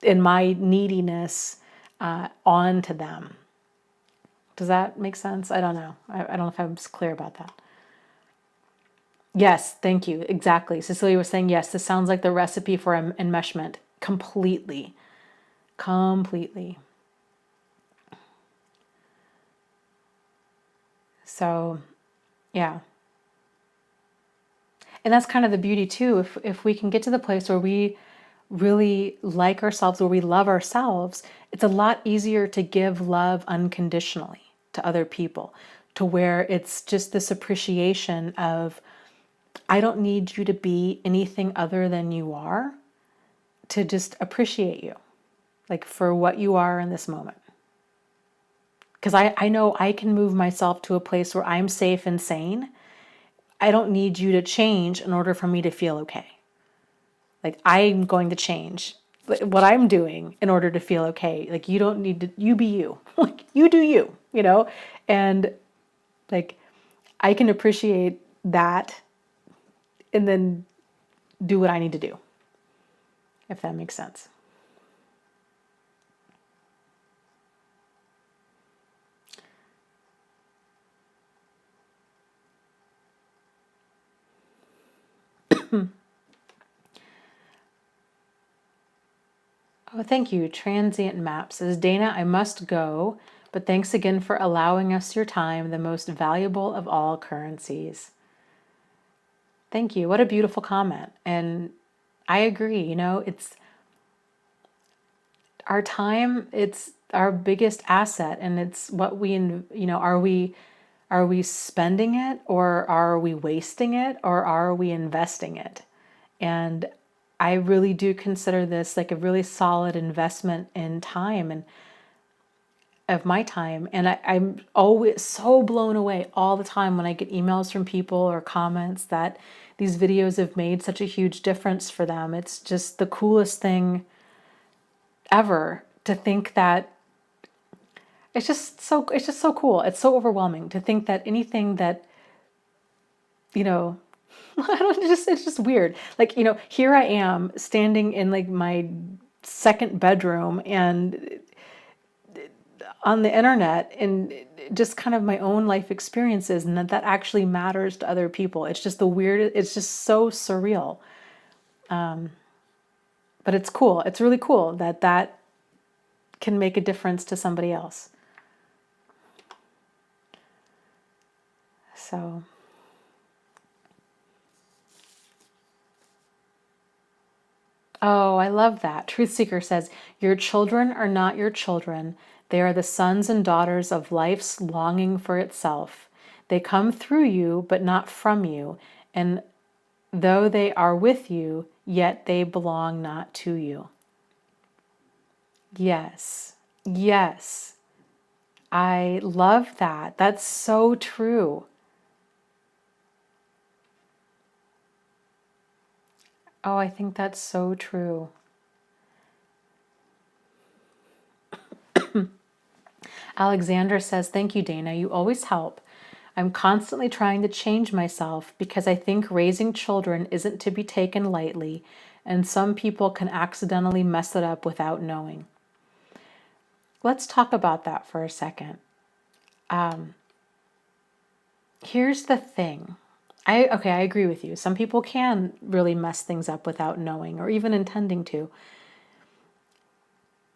and my neediness onto them. Does that make sense? I don't know. I don't know if I was clear about that. Yes, thank you. Exactly. Cecilia was saying, yes, this sounds like the recipe for enmeshment. Completely. So, yeah. And that's kind of the beauty too. If we can get to the place where we really like ourselves, where we love ourselves, it's a lot easier to give love unconditionally to other people, to where it's just this appreciation of, I don't need you to be anything other than you are, to just appreciate you, like for what you are in this moment. Because I know I can move myself to a place where I'm safe and sane. I don't need you to change in order for me to feel okay. Like, I'm going to change what I'm doing in order to feel okay. Like, you don't need to, you be you. Like, you do you, And like, I can appreciate that and then do what I need to do, if that makes sense. Oh, thank you. Transient Map says, Dana, I must go, but thanks again for allowing us your time, the most valuable of all currencies. Thank you. What a beautiful comment. And I agree, it's our time, it's our biggest asset, and it's what are we spending it, or are we wasting it, or are we investing it? And I really do consider this like a really solid investment in time and of my time. And I'm always so blown away all the time when I get emails from people or comments that these videos have made such a huge difference for them. It's just the coolest thing ever to think that it's just so cool. It's so overwhelming to think that anything that, I don't it's just weird. Like, here I am standing in like my second bedroom and on the internet and just kind of my own life experiences, and that actually matters to other people. It's just it's just so surreal. But it's cool. It's really cool that can make a difference to somebody else. So, oh, I love that. Truth Seeker says, your children are not your children. They are the sons and daughters of life's longing for itself. They come through you, but not from you. And though they are with you, yet they belong not to you. Yes. Yes. I love that. That's so true. Oh, I think that's so true. Alexandra says, thank you, Dana. You always help. I'm constantly trying to change myself because I think raising children isn't to be taken lightly, and some people can accidentally mess it up without knowing. Let's talk about that for a second. Here's the thing. I agree with you. Some people can really mess things up without knowing or even intending to.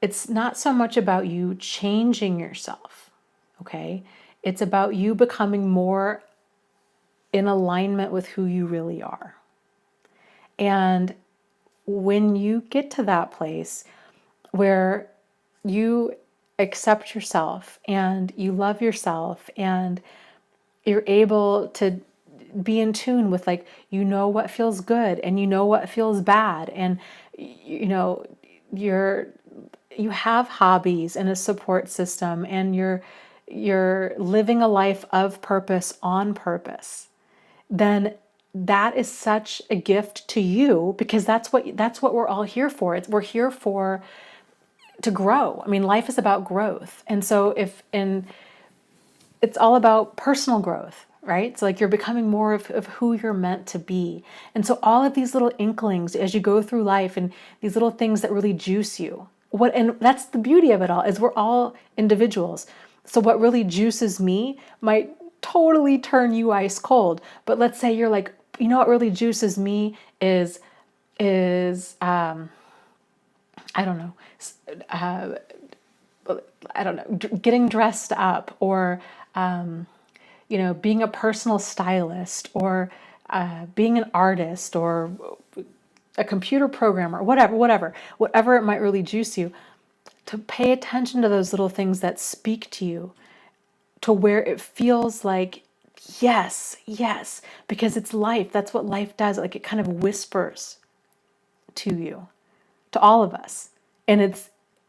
It's not so much about you changing yourself, okay? It's about you becoming more in alignment with who you really are. And when you get to that place where you accept yourself and you love yourself and you're able to be in tune with, like, what feels good and what feels bad, and you have hobbies and a support system, and you're living a life of purpose on purpose, then that is such a gift to you, because that's what we're all here for. We're here to grow. I mean, life is about growth. And so it's all about personal growth, right? So like you're becoming more of who you're meant to be. And so all of these little inklings as you go through life, and these little things that really juice you. And that's the beauty of it all, is we're all individuals. So what really juices me might totally turn you ice cold. But let's say you're like, what really juices me is I don't know, getting dressed up, or being a personal stylist, or being an artist, or a computer programmer, whatever it might really juice you. To pay attention to those little things that speak to you, to where it feels like yes, because it's life. That's what life does. Like, it kind of whispers to you, to all of us. And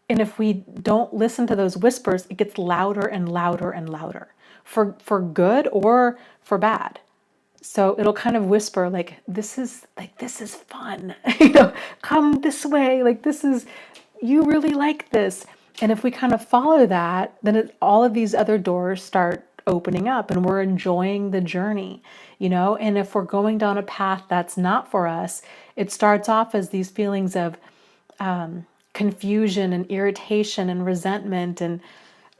if we don't listen to those whispers, it gets louder and louder and louder, for good or for bad. So it'll kind of whisper, like, this is fun, come this way, like, you really like this. And if we kind of follow that, then all of these other doors start opening up, and we're enjoying the journey, and if we're going down a path that's not for us, it starts off as these feelings of confusion and irritation and resentment, and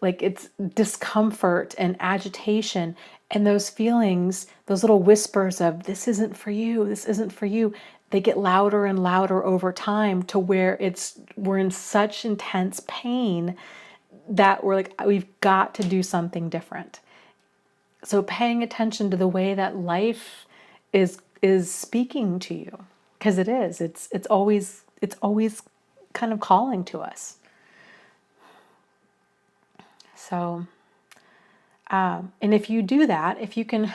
like it's discomfort and agitation. And those feelings, those little whispers of this isn't for you, they get louder and louder over time, to where we're in such intense pain that we're like, we've got to do something different. So paying attention to the way that life is speaking to you, because it's always kind of calling to us. So, and if you do that, if you can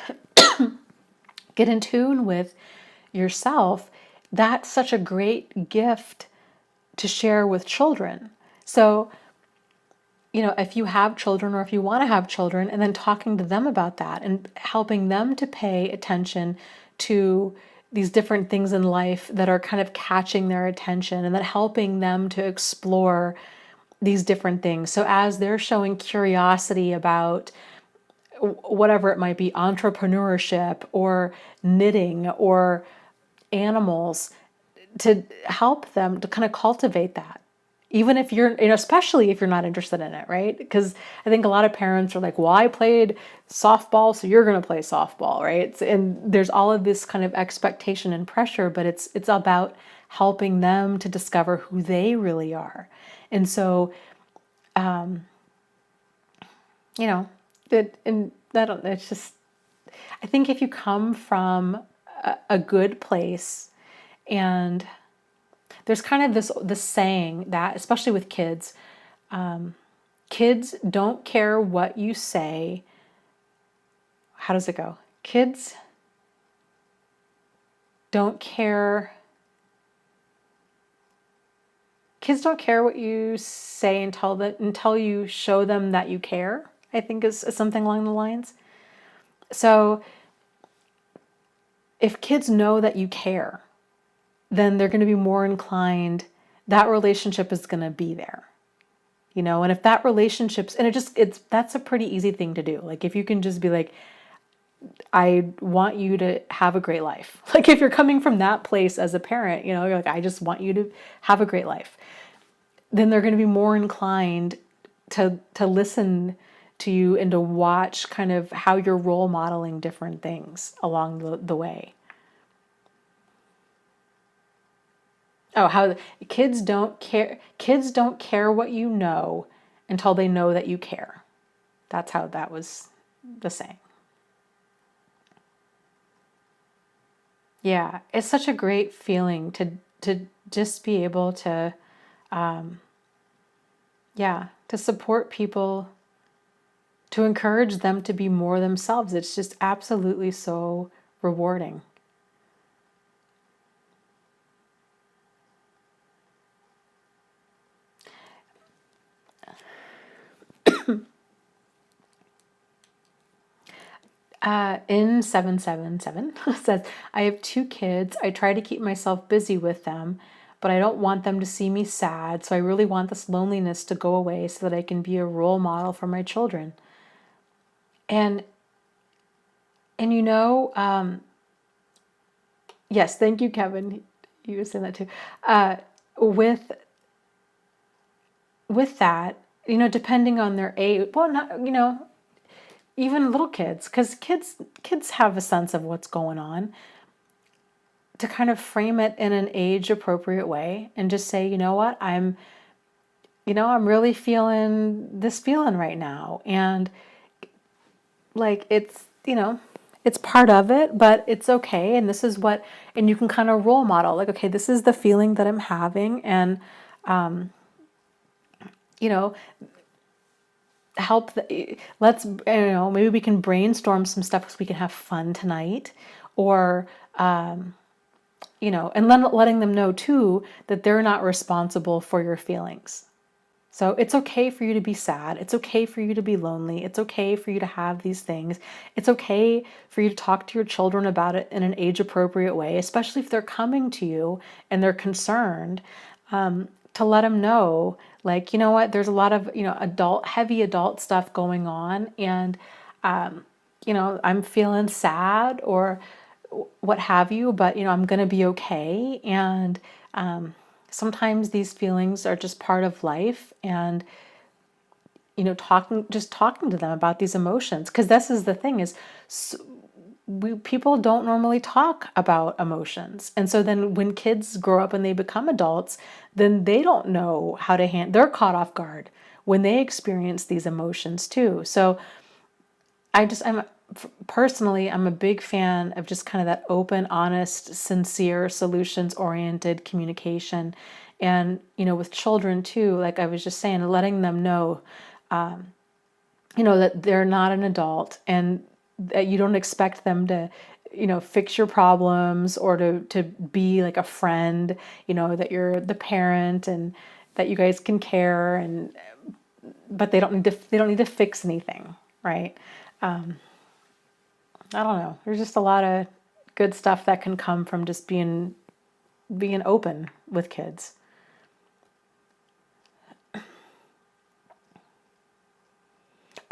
get in tune with yourself, that's such a great gift to share with children. So, if you have children, or if you want to have children, and then talking to them about that and helping them to pay attention to these different things in life that are kind of catching their attention and that helping them to explore these different things. So as they're showing curiosity about whatever it might be, entrepreneurship or knitting or animals, to help them to kind of cultivate that. Even if you're, especially if you're not interested in it, right? Because I think a lot of parents are like, well, I played softball, so you're going to play softball, right? And there's all of this kind of expectation and pressure, but it's about helping them to discover who they really are. And so, it's just, I think if you come from a good place, and there's kind of this saying that, especially with kids, kids don't care what you say. How does it go? Kids don't care. Kids don't care what you say until you show them that you care, I think is something along the lines. So if kids know that you care, then they're going to be more inclined, that relationship is going to be there. And if that relationship's, and that's a pretty easy thing to do. Like if you can just be like, I want you to have a great life. Like if you're coming from that place as a parent, you're like, I just want you to have a great life. Then they're going to be more inclined to listen to you and to watch kind of how you're role modeling different things along the way. Oh, how kids don't care. Kids don't care what you know until they know that you care. That's how that was the saying. Yeah, it's such a great feeling to just be able to, to support people, to encourage them to be more themselves. It's just absolutely so rewarding. In 777 says, I have 2 kids. I try to keep myself busy with them, but I don't want them to see me sad. So I really want this loneliness to go away so that I can be a role model for my children. And yes, thank you, Kevin. You were saying that too. With that, depending on their age, well, not, even little kids, because kids have a sense of what's going on, to kind of frame it in an age appropriate way and just say, you know what, I'm really feeling this feeling right now. And like, it's part of it, but it's okay. And this is and you can kind of role model, like, okay, this is the feeling that I'm having. And, maybe we can brainstorm some stuff so we can have fun tonight, or, and then letting them know too that they're not responsible for your feelings. So it's okay for you to be sad. It's okay for you to be lonely. It's okay for you to have these things. It's okay for you to talk to your children about it in an age appropriate way, especially if they're coming to you and they're concerned, to let them know, like, you know what, there's a lot of, heavy adult stuff going on. And, I'm feeling sad or what have you, but, I'm going to be okay. And, sometimes these feelings are just part of life, and talking to them about these emotions, because this is the thing is, people don't normally talk about emotions, and so then when kids grow up and they become adults, then they don't know how to handle. They're caught off guard when they experience these emotions too. So personally, I'm a big fan of just kind of that open, honest, sincere, solutions-oriented communication. And, with children too, like I was just saying, letting them know, that they're not an adult, and that you don't expect them to, fix your problems, or to be like a friend, that you're the parent and that you guys can care, but they don't need to fix anything, right? I don't know. There's just a lot of good stuff that can come from just being open with kids.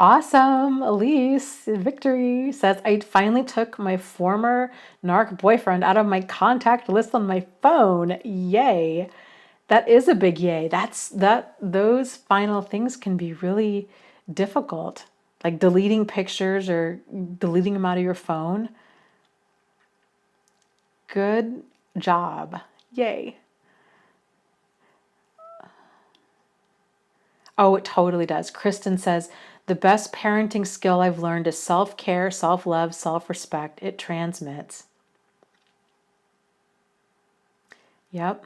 Awesome. Elise Victory says, I finally took my former narc boyfriend out of my contact list on my phone. Yay. That is a big yay. Those final things can be really difficult. Like deleting pictures or deleting them out of your phone. Good job. Yay. Oh, it totally does. Kristen says, the best parenting skill I've learned is self-care, self-love, self-respect. It transmits. Yep.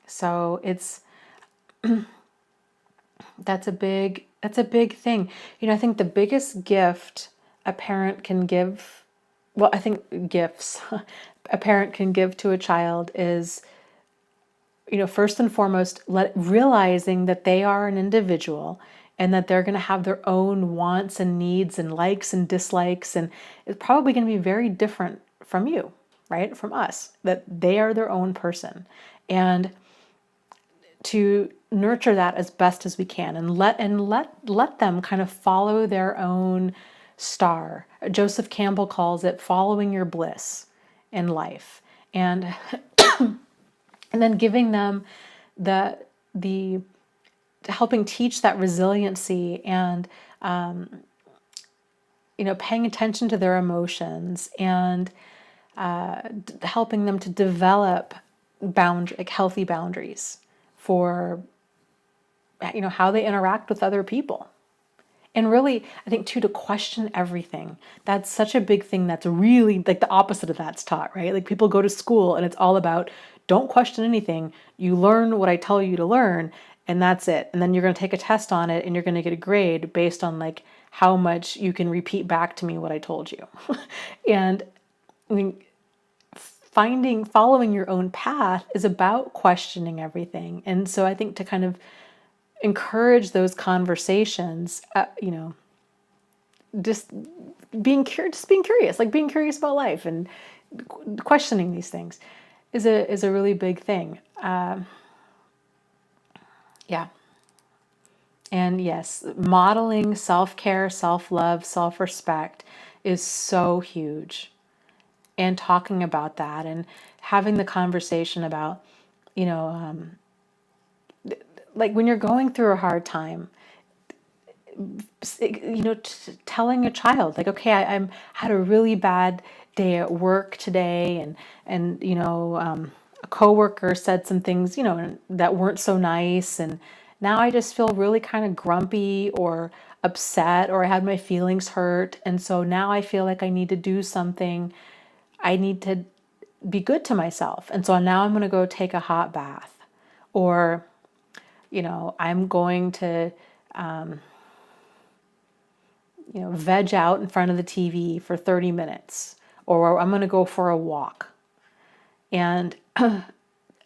So that's a big thing. I think the biggest gift a parent can give, well, I think gifts a parent can give to a child is, first and foremost, realizing that they are an individual and that they're going to have their own wants and needs and likes and dislikes. And it's probably going to be very different from you, right? From us, that they are their own person. And to nurture that as best as we can and let them kind of follow their own star. Joseph Campbell calls it following your bliss in life. And and then giving them the helping teach that resiliency and paying attention to their emotions and helping them to develop healthy boundaries for how they interact with other people. And really, I think too, to question everything. That's such a big thing that's really like the opposite of that's taught, right? Like people go to school and it's all about don't question anything. You learn what I tell you to learn and that's it. And then you're going to take a test on it and you're going to get a grade based on like how much you can repeat back to me what I told you. And I mean, following your own path is about questioning everything. And so I think to kind of encourage those conversations, just being curious, like being curious about life and questioning these things is a really big thing. Yeah. And yes, modeling self-care, self-love, self-respect is so huge. And talking about that and having the conversation about, like when you're going through a hard time, telling a child like, okay, I'm had a really bad day at work today, and a coworker said some things, that weren't so nice, and now I just feel really kind of grumpy or upset, or I had my feelings hurt, and so now I feel like I need to do something. I need to be good to myself, and so now I'm going to go take a hot bath, or I'm going to veg out in front of the TV for 30 minutes, or I'm going to go for a walk, and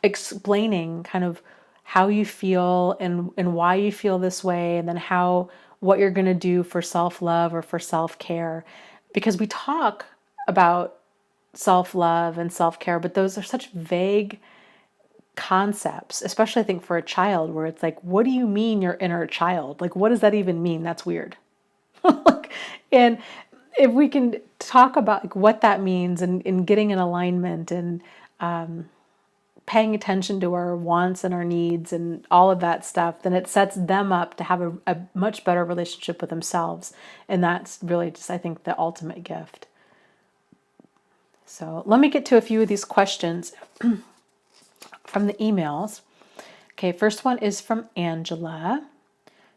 explaining kind of how you feel and why you feel this way, and then what you're going to do for self-love or for self-care, because we talk about self-love and self-care, but those are such vague concepts, especially I think for a child, where it's like, what do you mean your inner child? Like, what does that even mean? That's weird. And if we can talk about like what that means and getting in alignment and paying attention to our wants and our needs and all of that stuff, then it sets them up to have a much better relationship with themselves. And that's really just, I think, the ultimate gift. So let me get to a few of these questions from the emails. Okay, first one is from Angela,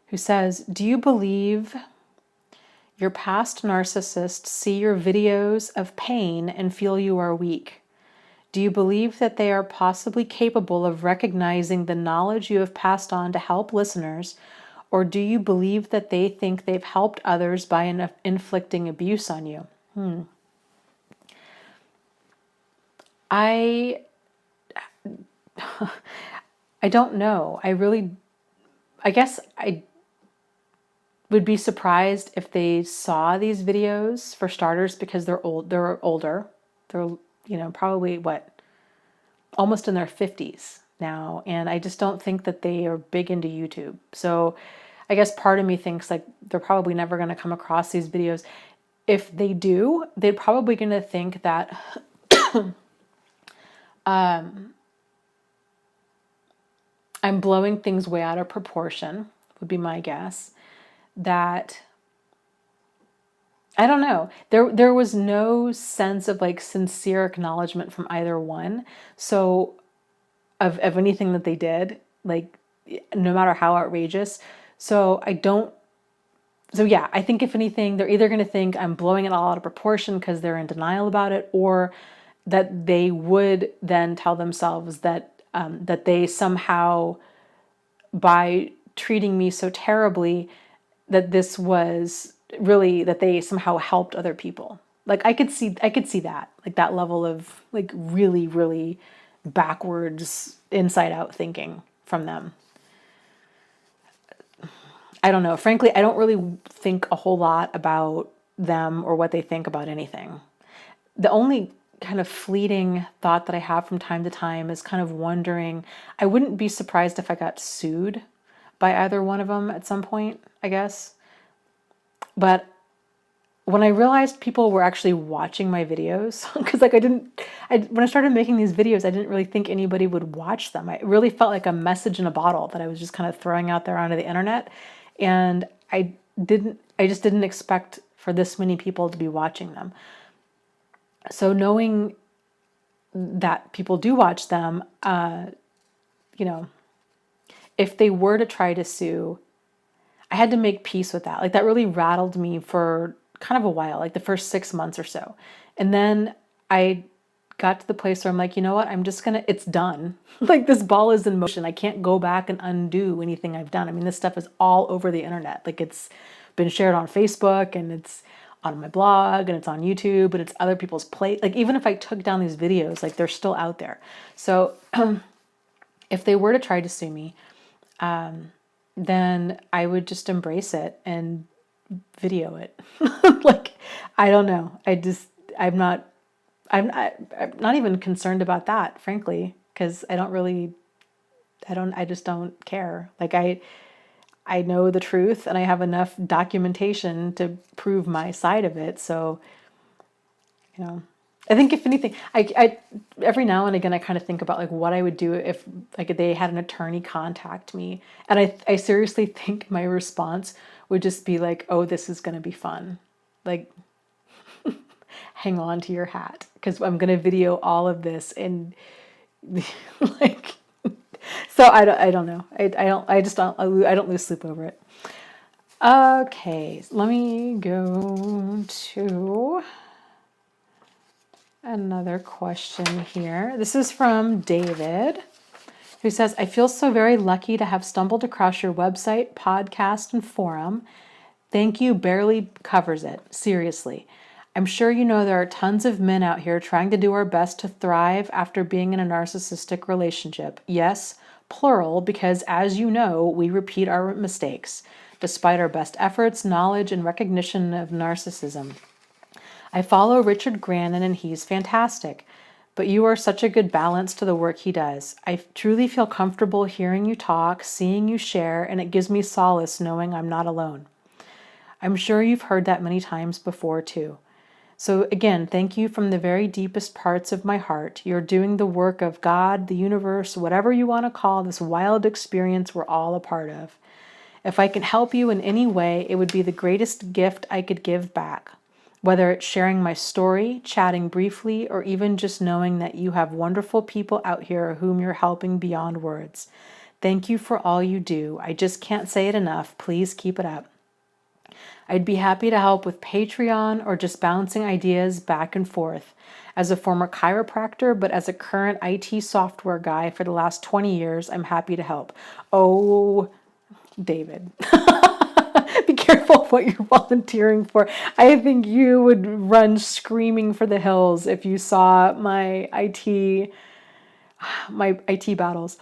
who says, do you believe your past narcissists see your videos of pain and feel you are weak? Do you believe that they are possibly capable of recognizing the knowledge you have passed on to help listeners, or do you believe that they think they've helped others by inflicting abuse on you? I don't know. I guess would be surprised if they saw these videos, for starters, because they're older. They're, probably almost in their 50s now. And I just don't think that they are big into YouTube. So I guess part of me thinks like they're probably never going to come across these videos. If they do, they're probably going to think that I'm blowing things way out of proportion, would be my guess. That, I don't know, there was no sense of like sincere acknowledgement from either one. So of anything that they did, like no matter how outrageous. So yeah, I think if anything, they're either going to think I'm blowing it all out of proportion because they're in denial about it, or that they would then tell themselves that that they somehow, by treating me so terribly, that this was really that they somehow helped other people. Like I could see that, like that level of like really, really backwards, inside out thinking from them. I don't know. Frankly, I don't really think a whole lot about them or what they think about anything. The only kind of fleeting thought that I have from time to time is kind of wondering, I wouldn't be surprised if I got sued by either one of them at some point, I guess. But when I realized people were actually watching my videos, because like when I started making these videos, I didn't really think anybody would watch them. It really felt like a message in a bottle that I was just kind of throwing out there onto the internet. And I just didn't expect for this many people to be watching them. So knowing that people do watch them, if they were to try to sue, I had to make peace with that. Like that really rattled me for kind of a while, like the first 6 months or so. And then I got to the place where I'm like, you know what? It's done. Like this ball is in motion. I can't go back and undo anything I've done. I mean, this stuff is all over the internet. Like it's been shared on Facebook, and it's on my blog, and it's on YouTube, and it's other people's plate. Like even if I took down these videos, like they're still out there. So if they were to try to sue me, then I would just embrace it and video it. Like, I don't know. I'm not even concerned about that, frankly, because I just don't care. Like I know the truth, and I have enough documentation to prove my side of it. So, I think if anything, I every now and again, I kind of think about like what I would do if like they had an attorney contact me. And I seriously think my response would just be like, oh, this is going to be fun. Like, hang on to your hat, because I'm going to video all of this. And like, so I don't know. I don't lose sleep over it. Okay, let me go to another question here. This is from David, who says, I feel so very lucky to have stumbled across your website, podcast, and forum. Thank you barely covers it. Seriously. I'm sure you know there are tons of men out here trying to do our best to thrive after being in a narcissistic relationship. Yes, plural, because as you know, we repeat our mistakes, despite our best efforts, knowledge, and recognition of narcissism. I follow Richard Grannon, and he's fantastic. But you are such a good balance to the work he does. I truly feel comfortable hearing you talk, seeing you share, and it gives me solace knowing I'm not alone. I'm sure you've heard that many times before, too. So again, thank you from the very deepest parts of my heart. You're doing the work of God, the universe, whatever you want to call this wild experience we're all a part of. If I can help you in any way, it would be the greatest gift I could give back. Whether it's sharing my story, chatting briefly, or even just knowing that you have wonderful people out here whom you're helping beyond words. Thank you for all you do. I just can't say it enough. Please keep it up. I'd be happy to help with Patreon or just bouncing ideas back and forth. As a former chiropractor, but as a current IT software guy for the last 20 years, I'm happy to help. Oh, David. Be careful what you're volunteering for. I think you would run screaming for the hills if you saw my IT battles.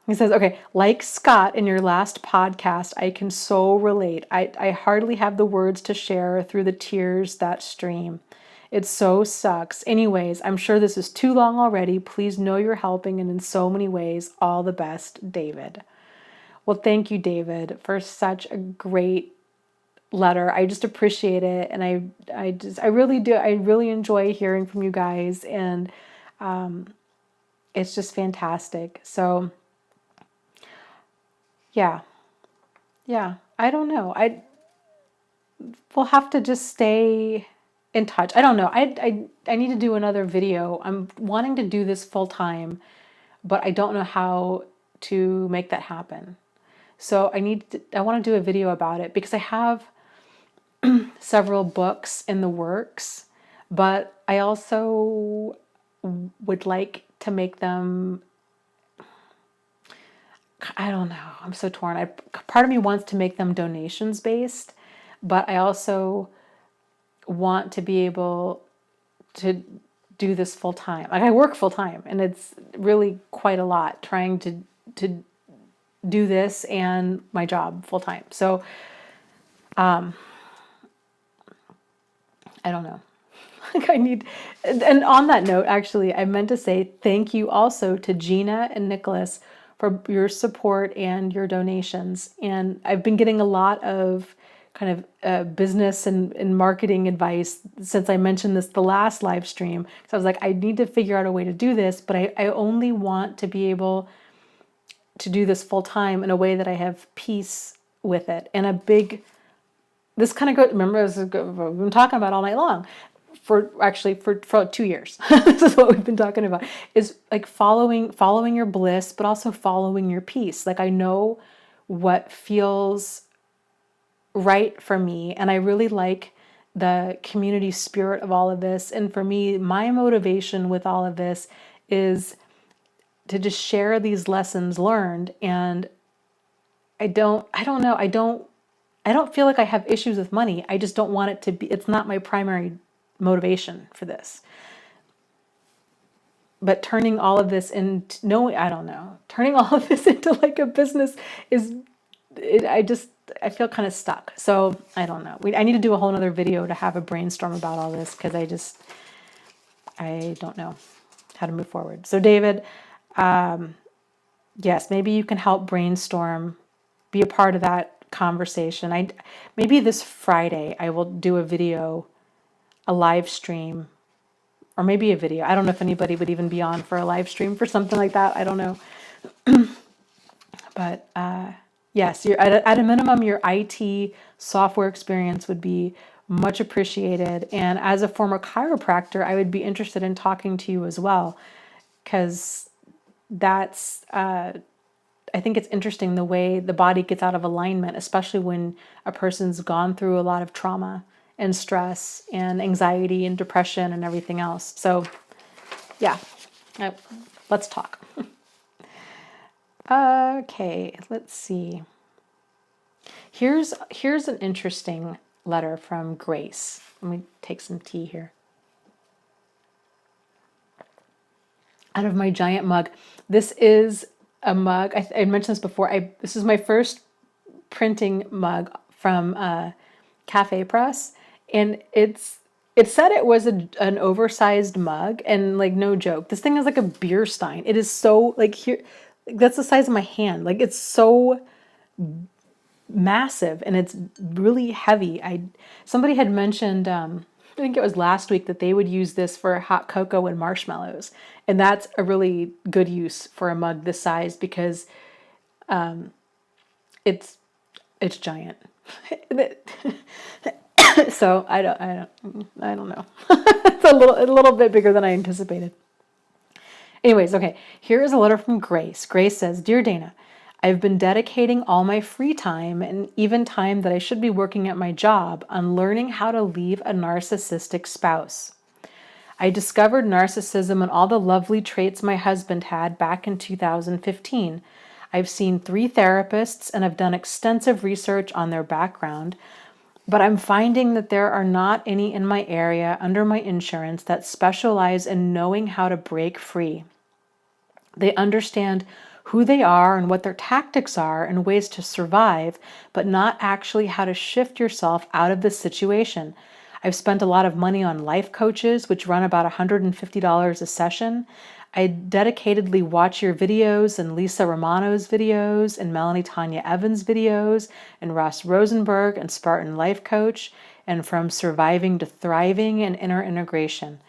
He says, okay, like Scott in your last podcast, I can so relate. I hardly have the words to share through the tears that stream. It so sucks. Anyways, I'm sure this is too long already. Please know you're helping and in so many ways. All the best, David. Well, thank you, David, for such a great letter. I just appreciate it. And I really do. I really enjoy hearing from you guys. And it's just fantastic. So yeah. Yeah. I don't know. We'll have to just stay in touch. I don't know. I need to do another video. I'm wanting to do this full time, but I don't know how to make that happen. So I want to do a video about it because I have several books in the works, but I also would like to make them, I don't know. I'm so torn. Part of me wants to make them donations based, but I also want to be able to do this full time. Like I work full time, and it's really quite a lot trying to do this and my job full time. So, I don't know. Like and on that note, actually, I meant to say thank you also to Gina and Nicholas for your support and your donations. And I've been getting a lot of kind of business and marketing advice since I mentioned this the last live stream. So I was like, I need to figure out a way to do this, but I only want to be able to do this full time in a way that I have peace with it. And this kind of goes, remember, we've been talking about all night long for 2 years. This is what we've been talking about, is like following your bliss, but also following your peace. Like I know what feels right for me, and I really like the community spirit of all of this. And for me, my motivation with all of this is to just share these lessons learned. And I don't know, I don't feel like I have issues with money. I just don't want it to be, it's not my primary motivation for this. But turning all of this into, no, I don't know, turning all of this into like a business I feel kind of stuck. So I don't know. I need to do a whole nother video to have a brainstorm about all this because I don't know how to move forward. So David, yes, maybe you can help brainstorm, be a part of that conversation. Maybe this Friday I will do a video, a live stream, or maybe a video. I don't know if anybody would even be on for a live stream for something like that. I don't know. But yes, at a minimum, your IT software experience would be much appreciated. And as a former chiropractor, I would be interested in talking to you as well, because that's, I think it's interesting the way the body gets out of alignment, especially when a person's gone through a lot of trauma and stress and anxiety and depression and everything else. So yeah, let's talk. Okay, let's see. Here's an interesting letter from Grace. Let me take some tea here. Out of my giant mug. This is a mug. I mentioned this before. This is my first printing mug from Cafe Press, and it said it was an oversized mug, and like no joke, this thing is like a beer stein. It is so like here. That's the size of my hand. Like it's so massive and it's really heavy. Somebody had mentioned, I think it was last week, that they would use this for hot cocoa and marshmallows. And that's a really good use for a mug this size because it's giant. So I don't know. It's a little bit bigger than I anticipated. Anyways, okay, here is a letter from Grace. Grace says, Dear Dana, I've been dedicating all my free time and even time that I should be working at my job on learning how to leave a narcissistic spouse. I discovered narcissism and all the lovely traits my husband had back in 2015. I've seen 3 therapists and have done extensive research on their background, but I'm finding that there are not any in my area under my insurance that specialize in knowing how to break free. They understand who they are and what their tactics are and ways to survive, but not actually how to shift yourself out of this situation. I've spent a lot of money on life coaches, which run about $150 a session. I dedicatedly watch your videos and Lisa Romano's videos and Melanie Tanya Evans' videos and Ross Rosenberg and Spartan Life Coach, and from surviving to thriving and inner integration.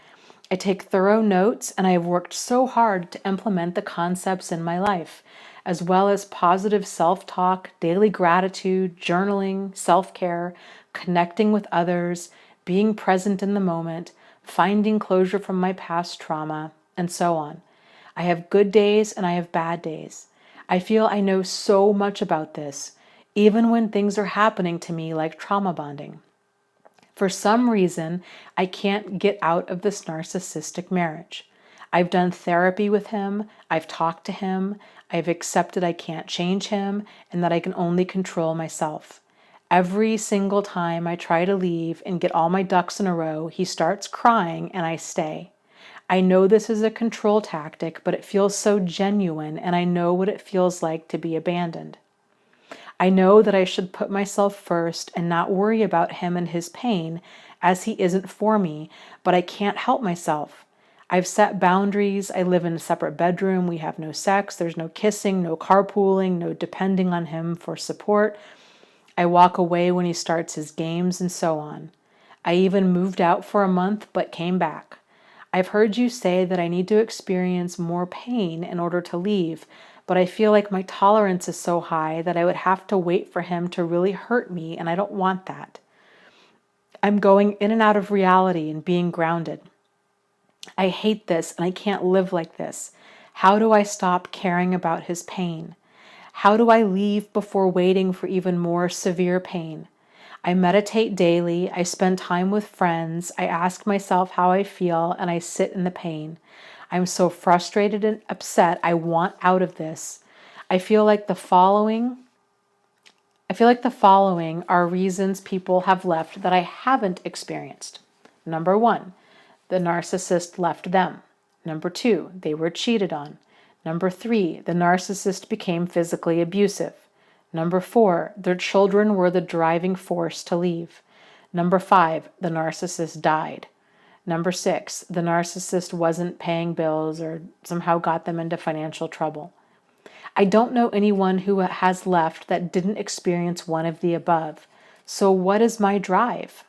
I take thorough notes, and I have worked so hard to implement the concepts in my life, as well as positive self-talk, daily gratitude, journaling, self-care, connecting with others, being present in the moment, finding closure from my past trauma, and so on. I have good days and I have bad days. I feel I know so much about this, even when things are happening to me like trauma bonding. For some reason, I can't get out of this narcissistic marriage. I've done therapy with him, I've talked to him, I've accepted I can't change him, and that I can only control myself. Every single time I try to leave and get all my ducks in a row, he starts crying and I stay. I know this is a control tactic, but it feels so genuine, and I know what it feels like to be abandoned. I know that I should put myself first and not worry about him and his pain, as he isn't for me, but I can't help myself. I've set boundaries. I live in a separate bedroom. We have no sex. There's no kissing, no carpooling, no depending on him for support. I walk away when he starts his games and so on. I even moved out for a month but came back. I've heard you say that I need to experience more pain in order to leave, but I feel like my tolerance is so high that I would have to wait for him to really hurt me, and I don't want that. I'm going in and out of reality and being grounded. I hate this and I can't live like this. How do I stop caring about his pain? How do I leave before waiting for even more severe pain? I meditate daily, I spend time with friends, I ask myself how I feel, and I sit in the pain. I'm so frustrated and upset, I want out of this. I feel like the following are reasons people have left that I haven't experienced. Number 1, the narcissist left them. Number 2, they were cheated on. Number 3, the narcissist became physically abusive. Number 4, their children were the driving force to leave. Number 5, the narcissist died. Number 6, the narcissist wasn't paying bills or somehow got them into financial trouble. I don't know anyone who has left that didn't experience one of the above. So what is my drive?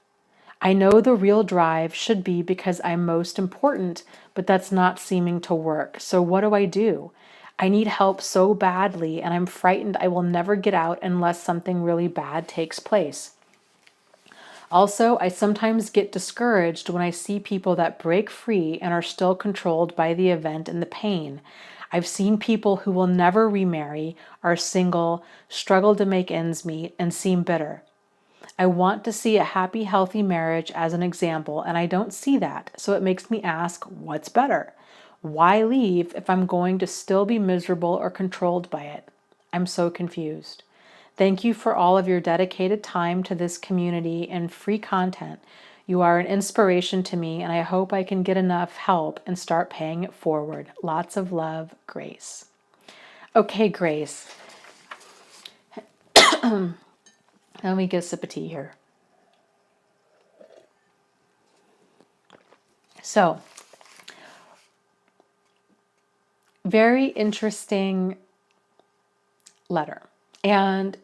I know the real drive should be because I'm most important, but that's not seeming to work. So what do? I need help so badly, and I'm frightened I will never get out unless something really bad takes place. Also, I sometimes get discouraged when I see people that break free and are still controlled by the event and the pain. I've seen people who will never remarry, are single, struggle to make ends meet, and seem bitter. I want to see a happy, healthy marriage as an example, and I don't see that, so it makes me ask, what's better? Why leave if I'm going to still be miserable or controlled by it? I'm so confused. Thank you for all of your dedicated time to this community and free content. You are an inspiration to me, and I hope I can get enough help and start paying it forward. Lots of love, Grace. Okay, Grace. Let me get a sip of tea here. So, very interesting letter. And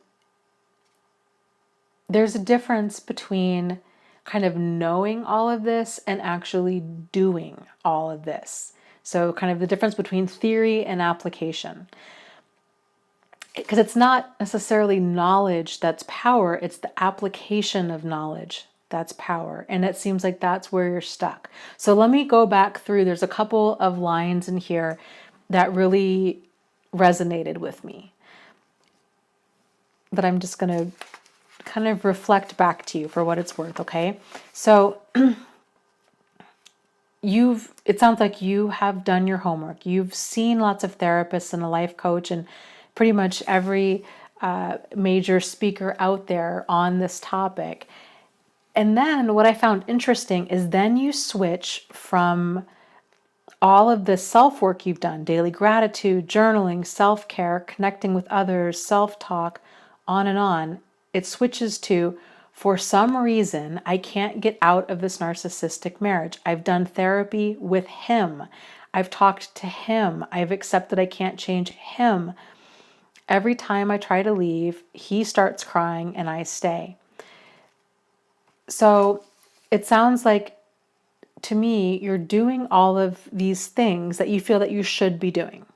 there's a difference between kind of knowing all of this and actually doing all of this. So kind of the difference between theory and application. Because it's not necessarily knowledge that's power, it's the application of knowledge that's power. And it seems like that's where you're stuck. So let me go back through. There's a couple of lines in here that really resonated with me, that I'm just going to kind of reflect back to you for what it's worth, okay? So it sounds like you have done your homework. You've seen lots of therapists and a life coach and pretty much every major speaker out there on this topic. And then what I found interesting is then you switch from all of this self-work you've done, daily gratitude, journaling, self-care, connecting with others, self-talk, on and on, it switches to, for some reason, I can't get out of this narcissistic marriage. I've done therapy with him. I've talked to him. I've accepted I can't change him. Every time I try to leave, he starts crying and I stay. So it sounds like, to me, you're doing all of these things that you feel that you should be doing.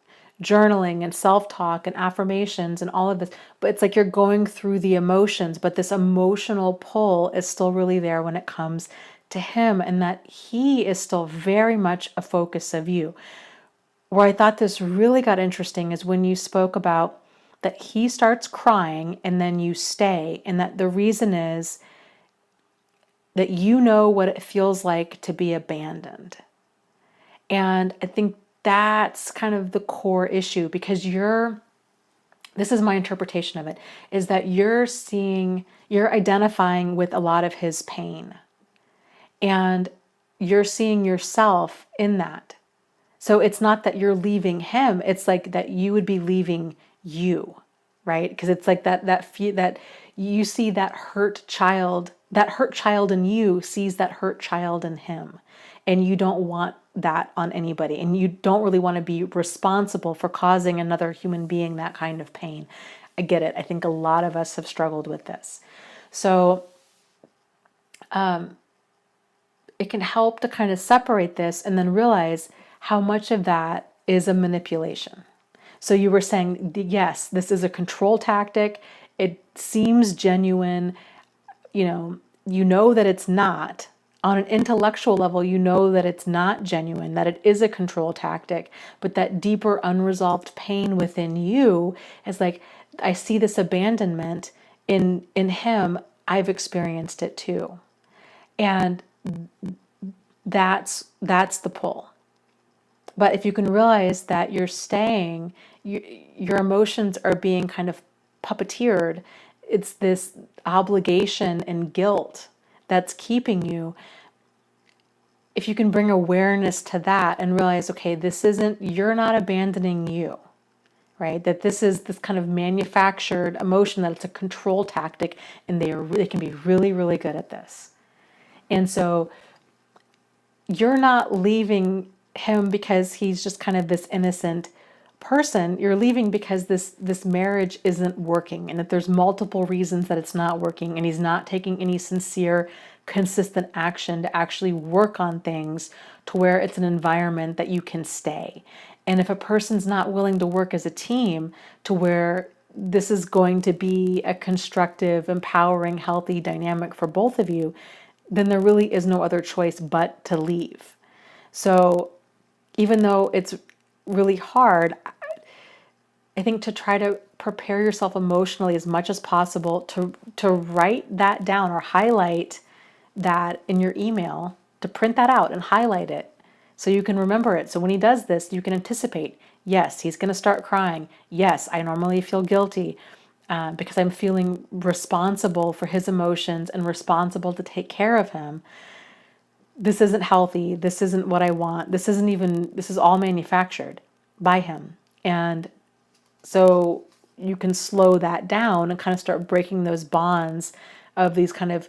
Journaling and self-talk and affirmations and all of this. But it's like you're going through the emotions, but this emotional pull is still really there when it comes to him, and that he is still very much a focus of you. Where I thought this really got interesting is when you spoke about that he starts crying and then you stay, and that the reason is that you know what it feels like to be abandoned. And I think that's kind of the core issue, because this is my interpretation of it, is that you're identifying with a lot of his pain. And you're seeing yourself in that. So it's not that you're leaving him, it's like that you would be leaving you, right? Because it's like that you see that hurt child in you sees that hurt child in him. And you don't want that on anybody. And you don't really want to be responsible for causing another human being that kind of pain. I get it. I think a lot of us have struggled with this. So it can help to kind of separate this and then realize how much of that is a manipulation. So you were saying, yes, this is a control tactic. It seems genuine. You know that it's not. On an intellectual level, you know that it's not genuine, that it is a control tactic, but that deeper unresolved pain within you is like, I see this abandonment in him. I've experienced it too. And that's the pull. But if you can realize that you're staying, your emotions are being kind of puppeteered, it's this obligation and guilt that's keeping you. If you can bring awareness to that and realize, okay, you're not abandoning you, right? That this is this kind of manufactured emotion, that it's a control tactic, and they can be really, really good at this. And so you're not leaving him because he's just kind of this innocent person. You're leaving because this marriage isn't working, and that there's multiple reasons that it's not working, and he's not taking any sincere, consistent action to actually work on things to where it's an environment that you can stay. And if a person's not willing to work as a team to where this is going to be a constructive, empowering, healthy dynamic for both of you, then there really is no other choice but to leave. So even though it's really hard, I think to try to prepare yourself emotionally as much as possible to write that down or highlight that in your email, to print that out and highlight it so you can remember it. So when he does this, you can anticipate, yes, he's going to start crying. Yes, I normally feel guilty because I'm feeling responsible for his emotions and responsible to take care of him. This isn't healthy. This isn't what I want. This is all manufactured by him. And so you can slow that down and kind of start breaking those bonds of these kind of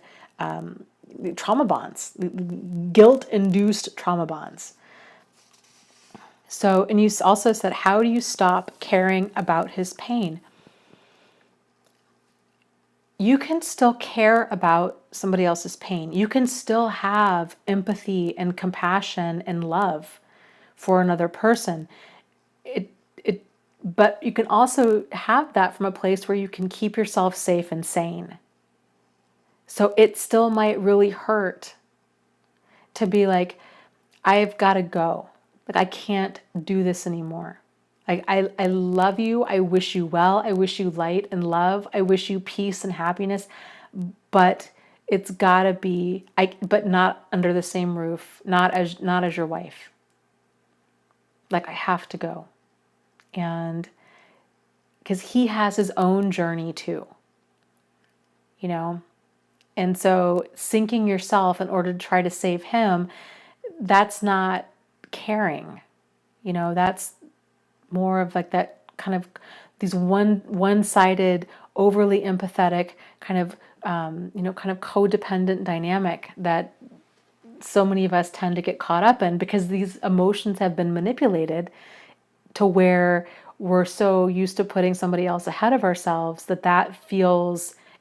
trauma bonds, guilt-induced trauma bonds. So, and you also said, how do you stop caring about his pain? You can still care about somebody else's pain. You can still have empathy and compassion and love for another person. But you can also have that from a place where you can keep yourself safe and sane. So it still might really hurt to be like, I've got to go. Like, I can't do this anymore. I love you. I wish you well. I wish you light and love. I wish you peace and happiness. But it's got to be, but not under the same roof, not as your wife. Like, I have to go. And because he has his own journey too, And so sinking yourself in order to try to save him, that's not caring. You know, that's more of like that kind of these one-sided, overly empathetic kind of, kind of codependent dynamic that so many of us tend to get caught up in because these emotions have been manipulated to where we're so used to putting somebody else ahead of ourselves that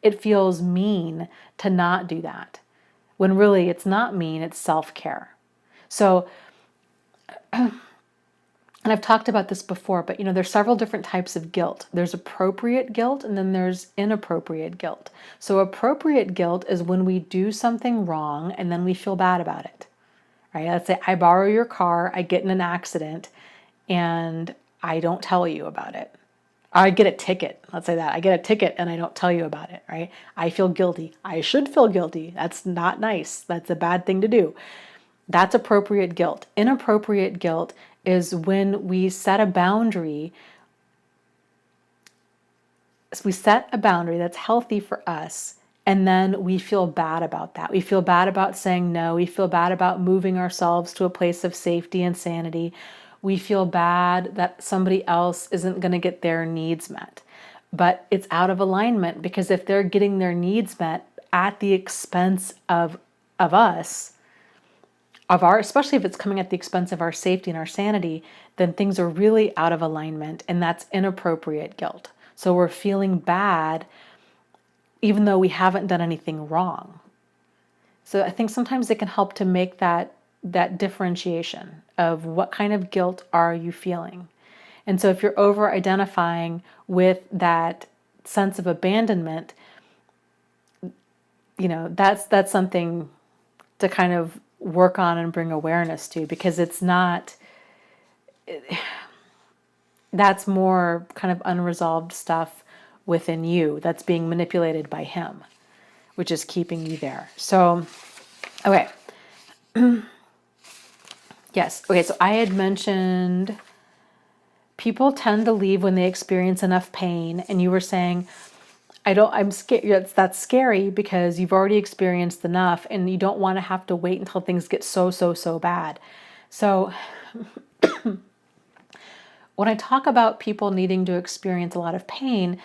it feels mean to not do that. When really it's not mean, it's self-care. So, and I've talked about this before, but there's several different types of guilt. There's appropriate guilt and then there's inappropriate guilt. So appropriate guilt is when we do something wrong and then we feel bad about it. Right? Let's say I borrow your car, I get in an accident, and I don't tell you about it. Or I get a ticket. Let's say that. I get a ticket and I don't tell you about it, right? I feel guilty. I should feel guilty. That's not nice. That's a bad thing to do. That's appropriate guilt. Inappropriate guilt is when we set a boundary. So we set a boundary that's healthy for us, and then we feel bad about that. We feel bad about saying no. We feel bad about moving ourselves to a place of safety and sanity. We feel bad that somebody else isn't going to get their needs met. But it's out of alignment because if they're getting their needs met at the expense of us, especially if it's coming at the expense of our safety and our sanity, then things are really out of alignment, and that's inappropriate guilt. So we're feeling bad even though we haven't done anything wrong. So I think sometimes it can help to make that differentiation of what kind of guilt are you feeling. And so if you're over identifying with that sense of abandonment, that's something to kind of work on and bring awareness to, because that's more kind of unresolved stuff within you that's being manipulated by him, which is keeping you there. So, okay. Yes. Okay. So I had mentioned people tend to leave when they experience enough pain. And you were saying, I'm scared. That's scary because you've already experienced enough and you don't want to have to wait until things get so bad. So when I talk about people needing to experience a lot of pain,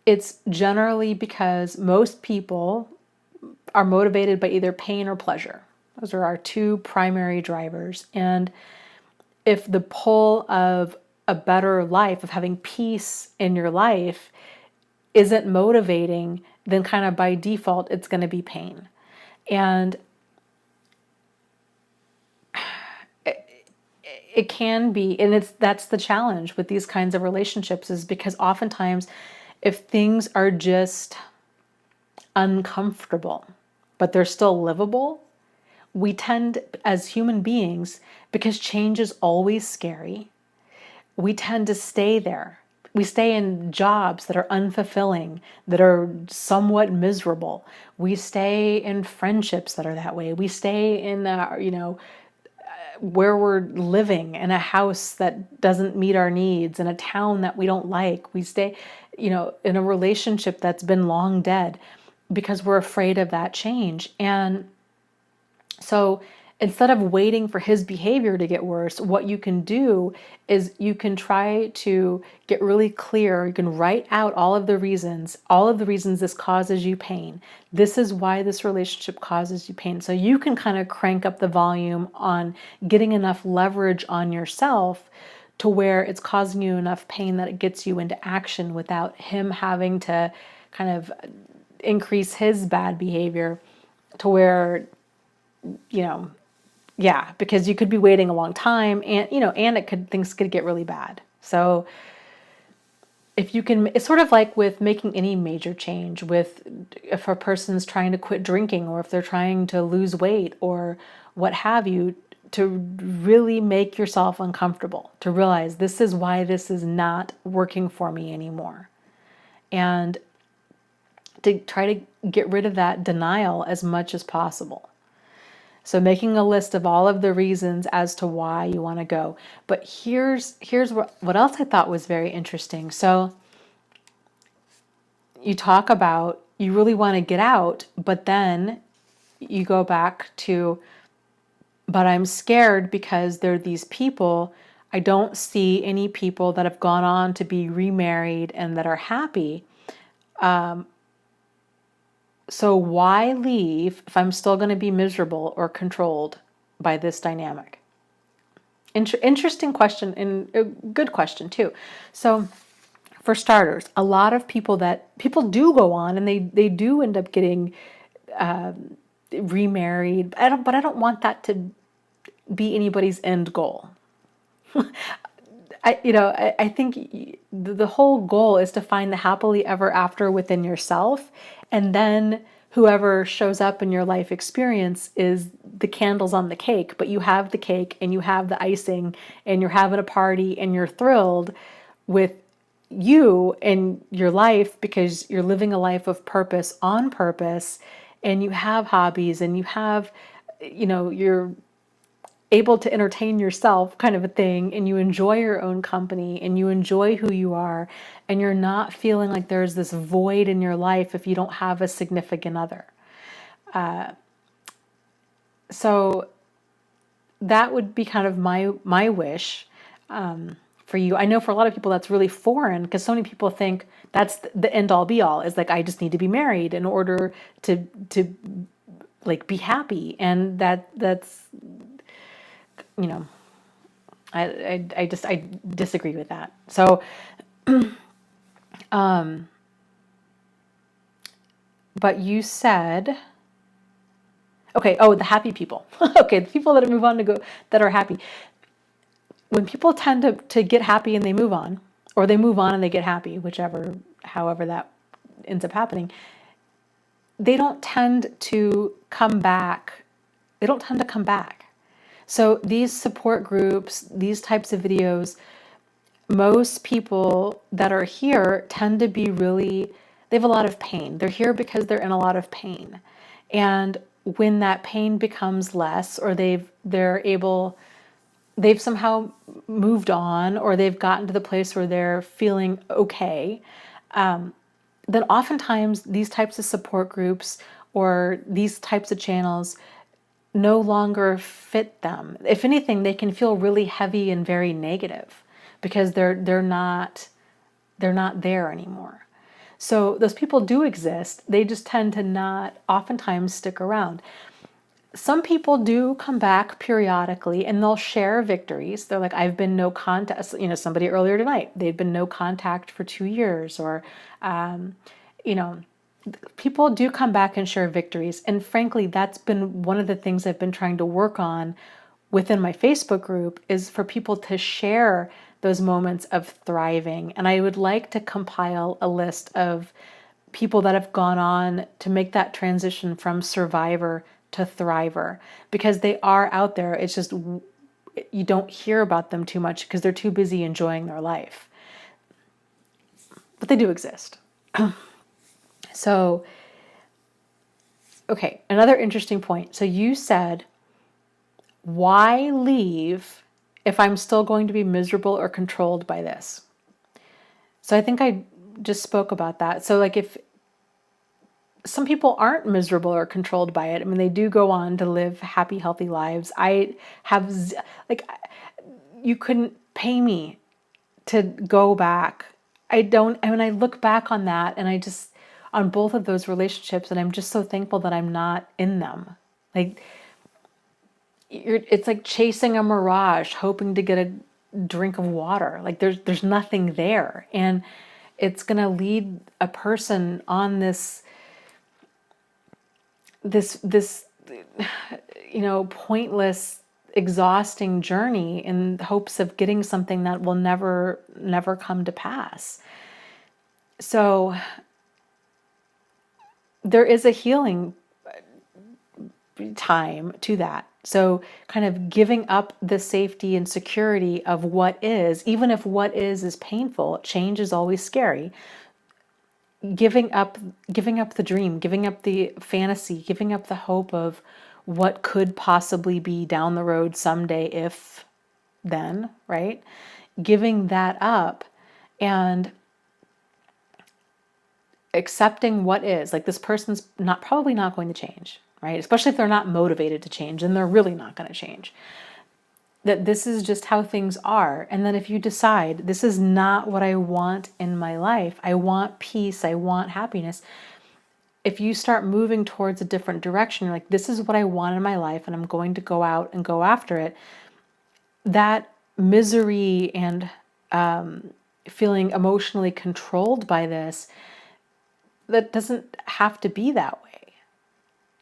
it's generally because most people are motivated by either pain or pleasure. Those are our two primary drivers. And if the pull of a better life, of having peace in your life, isn't motivating, then kind of by default, it's going to be pain. And it can be, and that's the challenge with these kinds of relationships, is because oftentimes if things are just uncomfortable, but they're still livable, we tend as human beings, because change is always scary, we tend to stay there. We stay in jobs that are unfulfilling, that are somewhat miserable. We stay in friendships that are that way. We stay in, where we're living in a house that doesn't meet our needs, in a town that we don't like. We stay, in a relationship that's been long dead because we're afraid of that change. And so instead of waiting for his behavior to get worse, what you can do is you can try to get really clear. You can write out all of the reasons this causes you pain. This is why this relationship causes you pain. So you can kind of crank up the volume on getting enough leverage on yourself to where it's causing you enough pain that it gets you into action without him having to kind of increase his bad behavior to where, because you could be waiting a long time, and things could get really bad. So if you can, it's sort of like with making any major change, if a person's trying to quit drinking, or if they're trying to lose weight or what have you, to really make yourself uncomfortable, to realize this is why this is not working for me anymore. And to try to get rid of that denial as much as possible. So making a list of all of the reasons as to why you want to go. But here's what else I thought was very interesting. So you talk about you really want to get out, but then you go back to But I'm scared because there are these people. I don't see any people that have gone on to be remarried and that are happy. So why leave if I'm still going to be miserable or controlled by this dynamic? Interesting question, and a good question too. So for starters, a lot of people do go on and they do end up getting remarried. But I don't want that to be anybody's end goal. I think the whole goal is to find the happily ever after within yourself, and then whoever shows up in your life experience is the candles on the cake. But you have the cake and you have the icing and you're having a party and you're thrilled with you and your life because you're living a life of purpose on purpose, and you have hobbies and you have, you're able to entertain yourself, kind of a thing, and you enjoy your own company and you enjoy who you are, and you're not feeling like there's this void in your life if you don't have a significant other. So that would be kind of my wish for you. I know for a lot of people that's really foreign, because so many people think that's the end all be all, is like, I just need to be married in order to like be happy, and that's I disagree with that. So, but you said, okay, oh, the happy people. Okay, the people that move on to go, that are happy. When people tend to get happy and they move on, or they move on and they get happy, however that ends up happening, they don't tend to come back. They don't tend to come back. So these support groups, these types of videos, most people that are here tend to be they have a lot of pain. They're here because they're in a lot of pain. And when that pain becomes less, or they've somehow moved on, or they've gotten to the place where they're feeling okay, then oftentimes these types of support groups or these types of channels no longer fit them. If anything, they can feel really heavy and very negative because they're not there anymore. So those people do exist. They just tend to not oftentimes stick around. Some people do come back periodically and they'll share victories. They're like, I've been no contact. Somebody earlier tonight, they've been no contact for 2 years, or people do come back and share victories. And frankly, that's been one of the things I've been trying to work on within my Facebook group, is for people to share those moments of thriving. And I would like to compile a list of people that have gone on to make that transition from survivor to thriver, because they are out there. It's just you don't hear about them too much because they're too busy enjoying their life. But they do exist. So, okay, another interesting point. So you said, why leave if I'm still going to be miserable or controlled by this? So I think I just spoke about that. So like, if some people aren't miserable or controlled by it, I mean, they do go on to live happy, healthy lives. You couldn't pay me to go back. I look back on that, and on both of those relationships, and I'm just so thankful that I'm not in them. Like, it's like chasing a mirage, hoping to get a drink of water. Like there's nothing there, and it's gonna lead a person on this pointless, exhausting journey in hopes of getting something that will never come to pass. So there is a healing time to that. So kind of giving up the safety and security of what is, even if what is painful. Change is always scary. Giving up the dream, giving up the fantasy, giving up the hope of what could possibly be down the road someday, if then, right? Giving that up and accepting what is. Like, this person's probably not going to change. right? Especially if they're not motivated to change, then they're really not going to change. That this is just how things are. And then if you decide this is not what I want in my life, I want peace, I want happiness. If you start moving towards a different direction, you're like, this is what I want in my life, and I'm going to go out and go after it. That misery and feeling emotionally controlled by this, that doesn't have to be that way.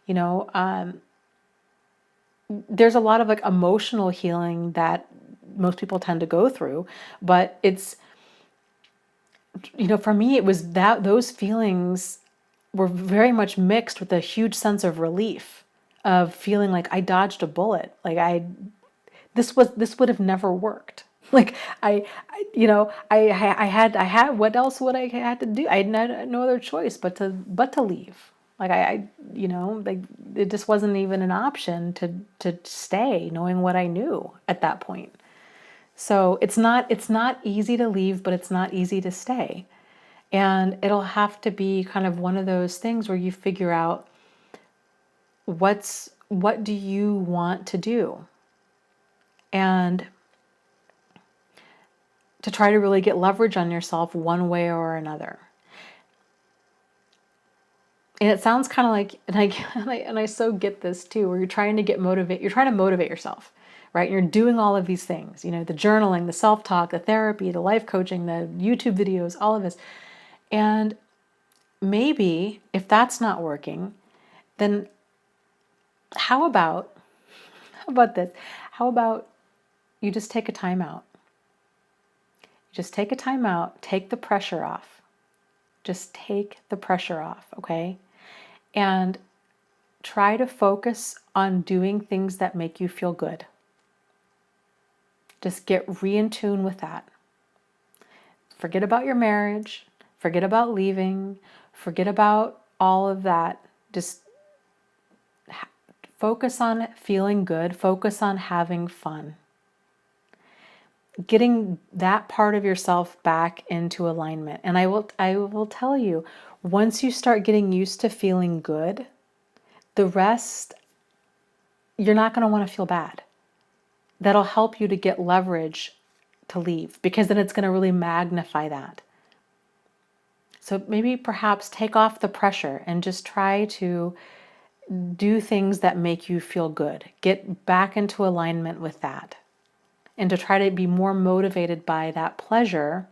You know, there's a lot of like emotional healing that most people tend to go through, but it's, you know, for me, it was that those feelings were very much mixed with a huge sense of relief, of feeling like I dodged a bullet. Like this would have never worked. Like I had, what else would I had to do? I had no other choice but to leave. Like like it just wasn't even an option to stay, knowing what I knew at that point. So it's not easy to leave, but it's not easy to stay. And it'll have to be kind of one of those things where you figure out what do you want to do? And to try to really get leverage on yourself one way or another. And it sounds kind of like, and I so get this too, where you're trying to motivate yourself, right? You're doing all of these things, you know, the journaling, the self-talk, the therapy, the life coaching, the YouTube videos, all of this. And maybe if that's not working, then how about this? How about you just take a time out? Just take a time out, take the pressure off. Just take the pressure off, okay? And try to focus on doing things that make you feel good. Just get in tune with that. Forget about your marriage, forget about leaving, forget about all of that. Just focus on feeling good, focus on having fun. Getting that part of yourself back into alignment. And I will tell you, once you start getting used to feeling good, the rest, you're not going to want to feel bad. That'll help you to get leverage to leave, because then it's going to really magnify that. So maybe perhaps take off the pressure and just try to do things that make you feel good. Get back into alignment with that. And to try to be more motivated by that pleasure,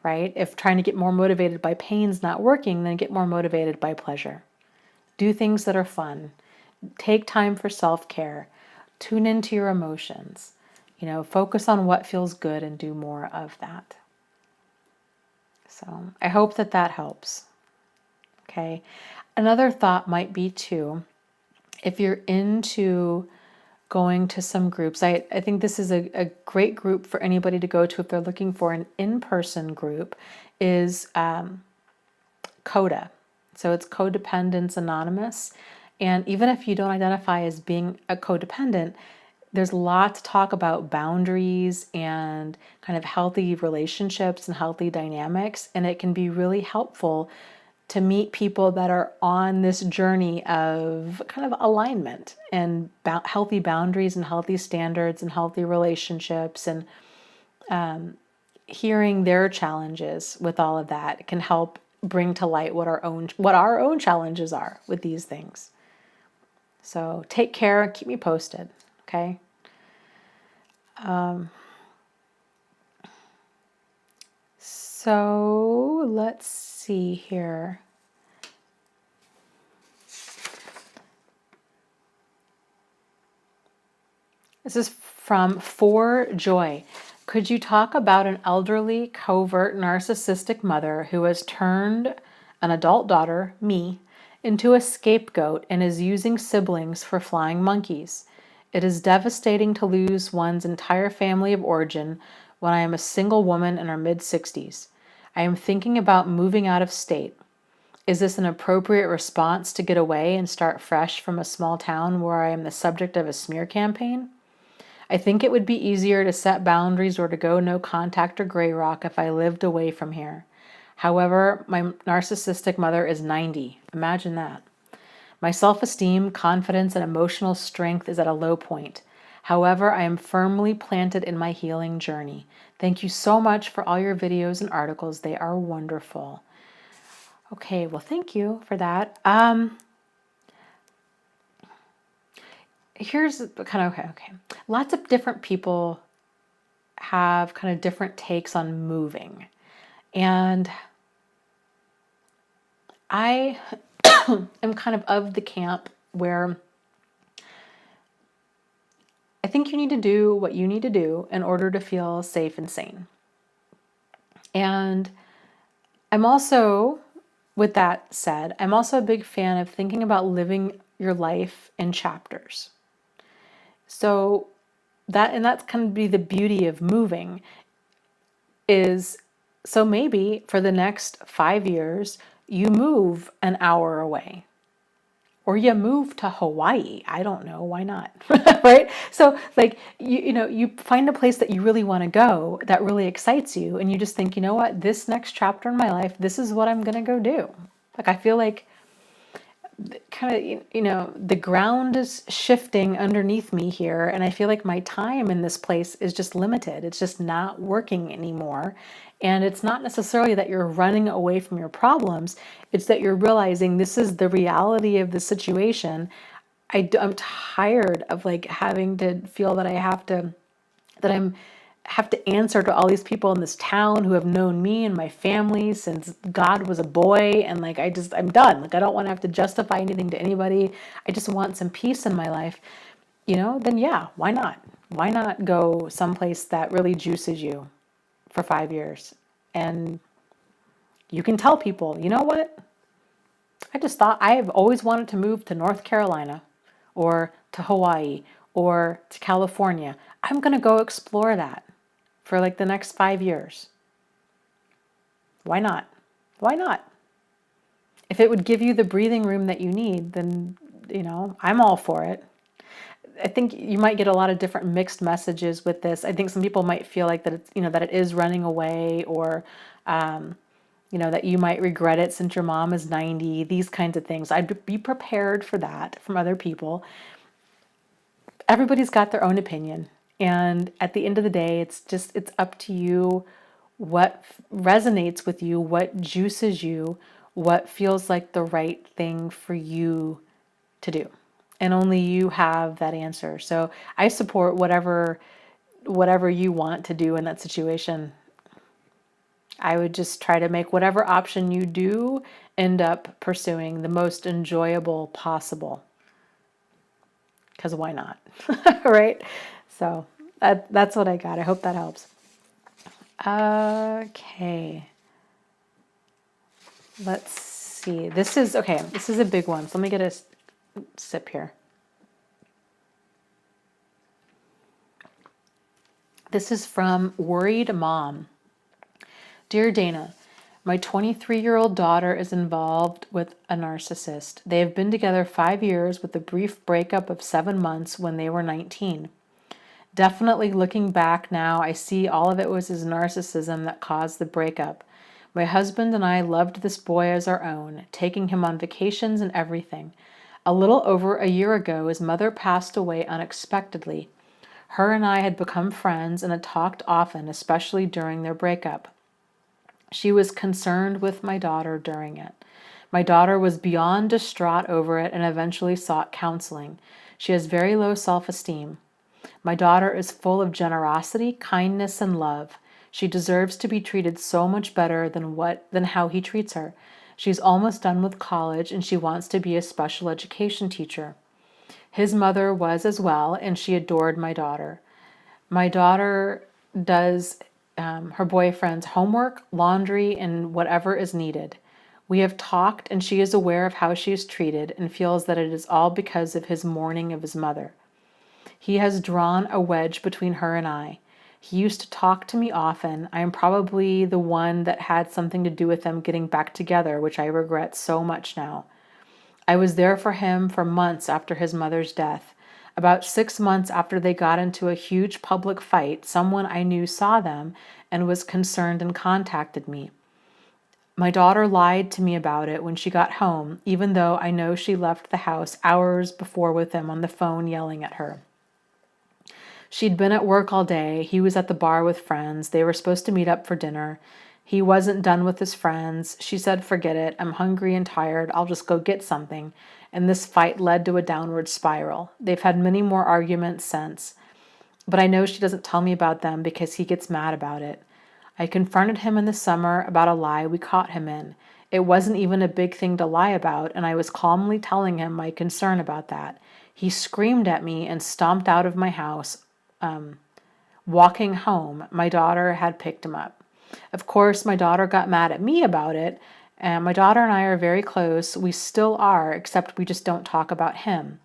right? If trying to get more motivated by pain's not working, then get more motivated by pleasure. Do things that are fun. Take time for self-care. Tune into your emotions. You know, focus on what feels good and do more of that. So I hope that helps. Okay. Another thought might be too, if you're into going to some groups. I think this is a great group for anybody to go to if they're looking for an in-person group, is CODA. So it's Codependence Anonymous. And even if you don't identify as being a codependent, there's lots to talk about boundaries and kind of healthy relationships and healthy dynamics. And it can be really helpful to meet people that are on this journey of kind of alignment and healthy boundaries and healthy standards and healthy relationships, and hearing their challenges with all of that can help bring to light what our own challenges are with these things. So take care, keep me posted, okay? So let's see here. This is from For Joy. Could you talk about an elderly, covert, narcissistic mother who has turned an adult daughter, me, into a scapegoat and is using siblings for flying monkeys? It is devastating to lose one's entire family of origin when I am a single woman in her mid-60s. I am thinking about moving out of state. Is this an appropriate response to get away and start fresh from a small town where I am the subject of a smear campaign? I think it would be easier to set boundaries or to go no contact or gray rock if I lived away from here. However, my narcissistic mother is 90. Imagine that. My self-esteem, confidence, and emotional strength is at a low point. However, I am firmly planted in my healing journey. Thank you so much for all your videos and articles. They are wonderful. Okay, well, thank you for that. Here's kind of, okay. Lots of different people have kind of different takes on moving. And I am kind of the camp where I think you need to do what you need to do in order to feel safe and sane. And I'm also, with that said, I'm also a big fan of thinking about living your life in chapters. So that's kind of be the beauty of moving is, so maybe for the next 5 years, you move an hour away. Or you move to Hawaii. I don't know. Why not? Right? So like, you find a place that you really want to go that really excites you. And you just think, you know what, this next chapter in my life, this is what I'm going to go do. Like, I feel like kind of, the ground is shifting underneath me here. And I feel like my time in this place is just limited. It's just not working anymore. And it's not necessarily that you're running away from your problems. It's that you're realizing this is the reality of the situation. I'm tired of like having to feel that have to answer to all these people in this town who have known me and my family since God was a boy. And like, I'm done. Like, I don't want to have to justify anything to anybody. I just want some peace in my life, then yeah, why not? Why not go someplace that really juices you for 5 years? And you can tell people, you know what? I just thought I have always wanted to move to North Carolina or to Hawaii or to California. I'm going to go explore that for like the next 5 years. Why not? Why not? If it would give you the breathing room that you need, then, I'm all for it. I think you might get a lot of different mixed messages with this. I think some people might feel like that it's, that it is running away, or, that you might regret it since your mom is 90, these kinds of things. I'd be prepared for that from other people. Everybody's got their own opinion. And at the end of the day, it's up to you what resonates with you, what juices you, what feels like the right thing for you to do. And only you have that answer. So I support whatever you want to do in that situation. I would just try to make whatever option you do end up pursuing the most enjoyable possible. Because why not? Right? So that's what I got. I hope that helps. Okay. Let's see. This is a big one. So let me get a sip here. This is from Worried Mom. Dear Dana, my 23-year-old daughter is involved with a narcissist. They have been together 5 years with a brief breakup of 7 months when they were 19. Definitely looking back now, I see all of it was his narcissism that caused the breakup. My husband and I loved this boy as our own, taking him on vacations and everything. A little over a year ago, his mother passed away unexpectedly. Her and I had become friends and had talked often, especially during their breakup. She was concerned with my daughter during it. My daughter was beyond distraught over it and eventually sought counseling. She has very low self-esteem. My daughter is full of generosity, kindness, and love. She deserves to be treated so much better than how he treats her. She's almost done with college and she wants to be a special education teacher. His mother was as well, and she adored my daughter. My daughter does her boyfriend's homework, laundry, and whatever is needed. We have talked, and she is aware of how she is treated and feels that it is all because of his mourning of his mother. He has drawn a wedge between her and I. He used to talk to me often. I am probably the one that had something to do with them getting back together, which I regret so much now. I was there for him for months after his mother's death. About 6 months after they got into a huge public fight, someone I knew saw them and was concerned and contacted me. My daughter lied to me about it when she got home, even though I know she left the house hours before with him on the phone yelling at her. She'd been at work all day. He was at the bar with friends. They were supposed to meet up for dinner. He wasn't done with his friends. She said, forget it. I'm hungry and tired. I'll just go get something. And this fight led to a downward spiral. They've had many more arguments since, but I know she doesn't tell me about them because he gets mad about it. I confronted him in the summer about a lie we caught him in. It wasn't even a big thing to lie about, and I was calmly telling him my concern about that. He screamed at me and stomped out of my house. Walking home, my daughter had picked him up. Of course, my daughter got mad at me about it, and my daughter and I are very close. We still are, except we just don't talk about him.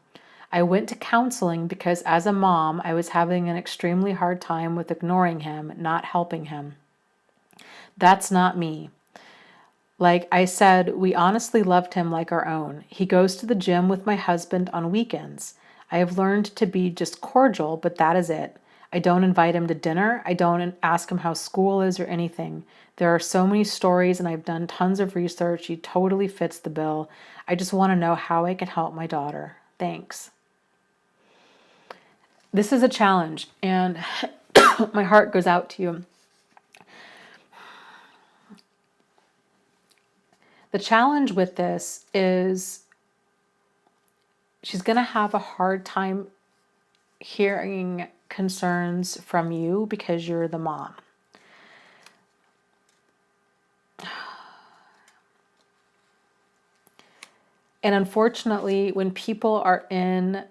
I went to counseling because as a mom, I was having an extremely hard time with ignoring him, not helping him. That's not me. Like I said, we honestly loved him like our own. He goes to the gym with my husband on weekends. I have learned to be just cordial, but that is it. I don't invite him to dinner. I don't ask him how school is or anything. There are so many stories and I've done tons of research. He totally fits the bill. I just want to know how I can help my daughter. Thanks. This is a challenge, and my heart goes out to you. The challenge with this is she's going to have a hard time hearing concerns from you because you're the mom. And unfortunately, when people are in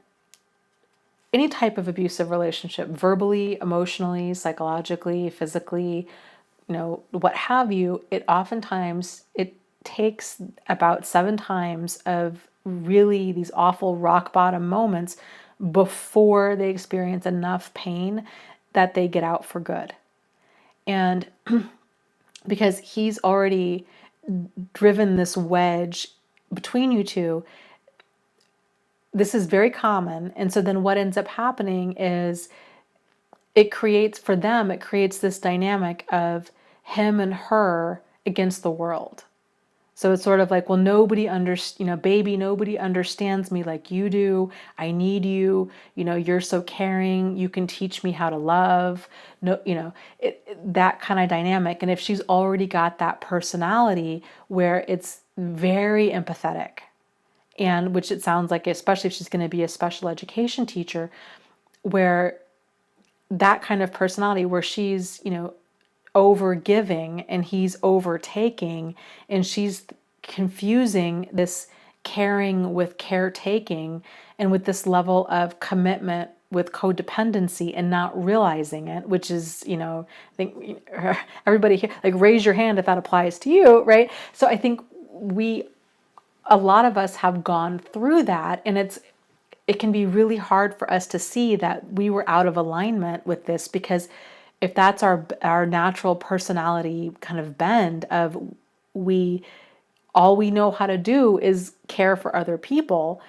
any type of abusive relationship, verbally, emotionally, psychologically, physically, what have you, it takes about 7 times of really these awful rock bottom moments before they experience enough pain that they get out for good. And because he's already driven this wedge between you two, this is very common. And so then what ends up happening is it creates this dynamic of him and her against the world. So it's sort of like, well, nobody understands me like you do. I need you. You're so caring. You can teach me how to love. That kind of dynamic. And if she's already got that personality where it's very empathetic, and which it sounds like, especially if she's going to be a special education teacher, where that kind of personality where she's, over giving and he's overtaking, and she's confusing this caring with caretaking and with this level of commitment with codependency and not realizing it, which is, I think everybody here, like, raise your hand if that applies to you, right? So I think a lot of us have gone through that, and it can be really hard for us to see that we were out of alignment with this, because if that's our natural personality kind of bend of all we know how to do is care for other people,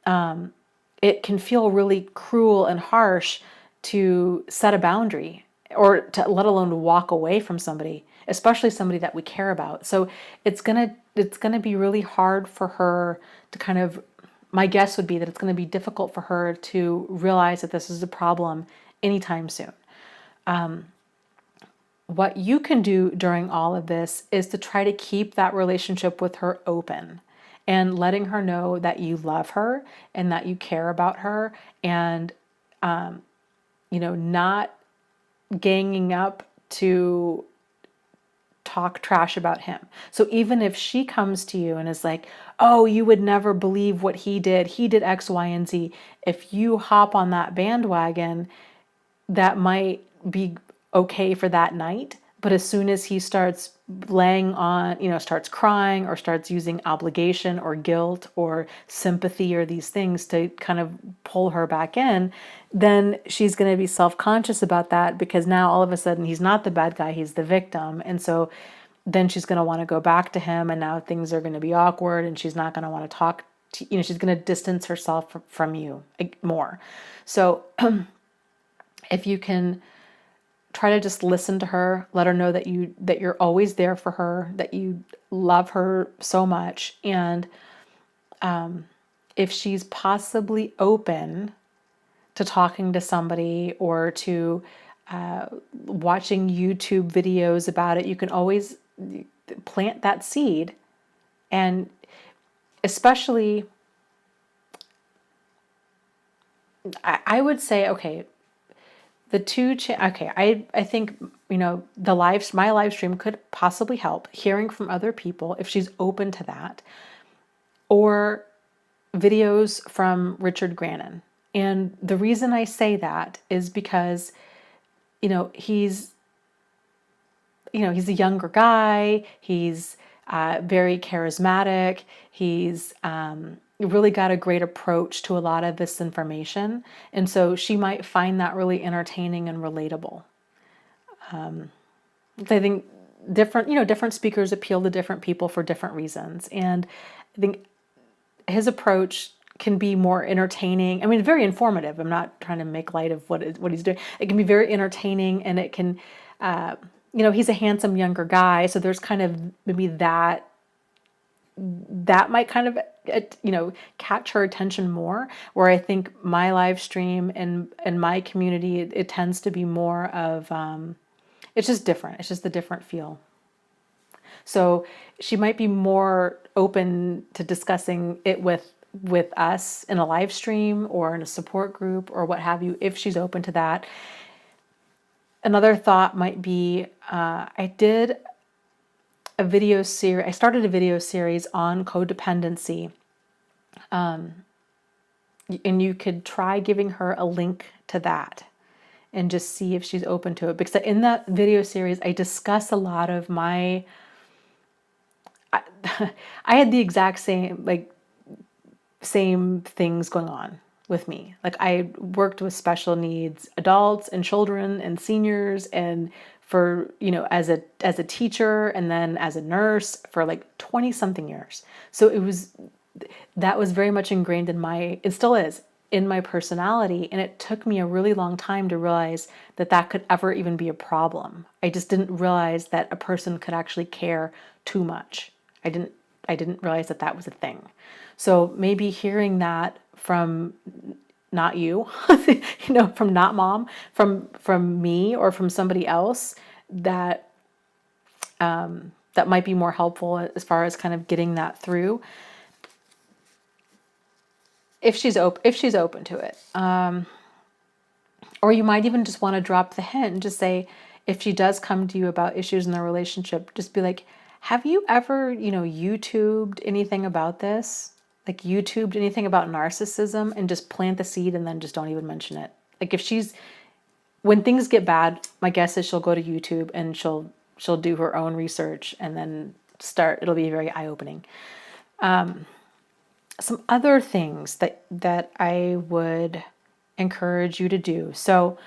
it can feel really cruel and harsh to set a boundary, or to let alone to walk away from somebody, especially somebody that we care about. So it's gonna be really hard for her to kind of, my guess would be that it's going to be difficult for her to realize that this is a problem anytime soon. What you can do during all of this is to try to keep that relationship with her open, and letting her know that you love her and that you care about her, and not ganging up to talk trash about him. So even if she comes to you and is like, oh, you would never believe what he did X, Y, and Z, if you hop on that bandwagon, that might be okay for that night. But as soon as he starts starts crying, or starts using obligation or guilt or sympathy or these things to kind of pull her back in, then she's going to be self-conscious about that, because now all of a sudden he's not the bad guy, he's the victim. And so then she's going to want to go back to him, and now things are going to be awkward, and she's not going to want to talk to, she's going to distance herself from you more. So if you can try to just listen to her, let her know that you're always there for her, that you love her so much. And if she's possibly open to talking to somebody or to watching YouTube videos about it, you can always plant that seed. And especially, I would say, okay, I think, my live stream could possibly help hearing from other people if she's open to that, or videos from Richard Grannon. And the reason I say that is because, he's a younger guy. He's very charismatic. He's really got a great approach to a lot of this information. And so she might find that really entertaining and relatable. I think different speakers appeal to different people for different reasons. And I think his approach can be more entertaining. I mean, very informative. I'm not trying to make light of what he's doing. It can be very entertaining, and it can, he's a handsome younger guy. So there's kind of maybe that might kind of, catch her attention more. Where I think my live stream and my community, it tends to be more of, it's just different. It's just a different feel. So she might be more open to discussing it with us in a live stream or in a support group or what have you, if she's open to that. Another thought might be, I started a video series on codependency. And you could try giving her a link to that and just see if she's open to it. Because in that video series, I discuss a lot of I had the exact same things going on with me. Like, I worked with special needs adults and children and seniors, and for, as a teacher and then as a nurse for 20 something years. So that was very much ingrained it still is, in my personality. And it took me a really long time to realize that could ever even be a problem. I just didn't realize that a person could actually care too much. I didn't realize that was a thing. So maybe hearing that from not you, from not mom, from me or from somebody else, that might be more helpful as far as kind of getting that through. If she's open to it. Or you might even just want to drop the hint and just say, if she does come to you about issues in the relationship, just be like, have you ever, YouTubed anything about this? Like, YouTubed anything about narcissism? And just plant the seed and then just don't even mention it. Like, when things get bad, my guess is she'll go to YouTube and she'll do her own research and then it'll be very eye-opening. Some other things that I would encourage you to do. So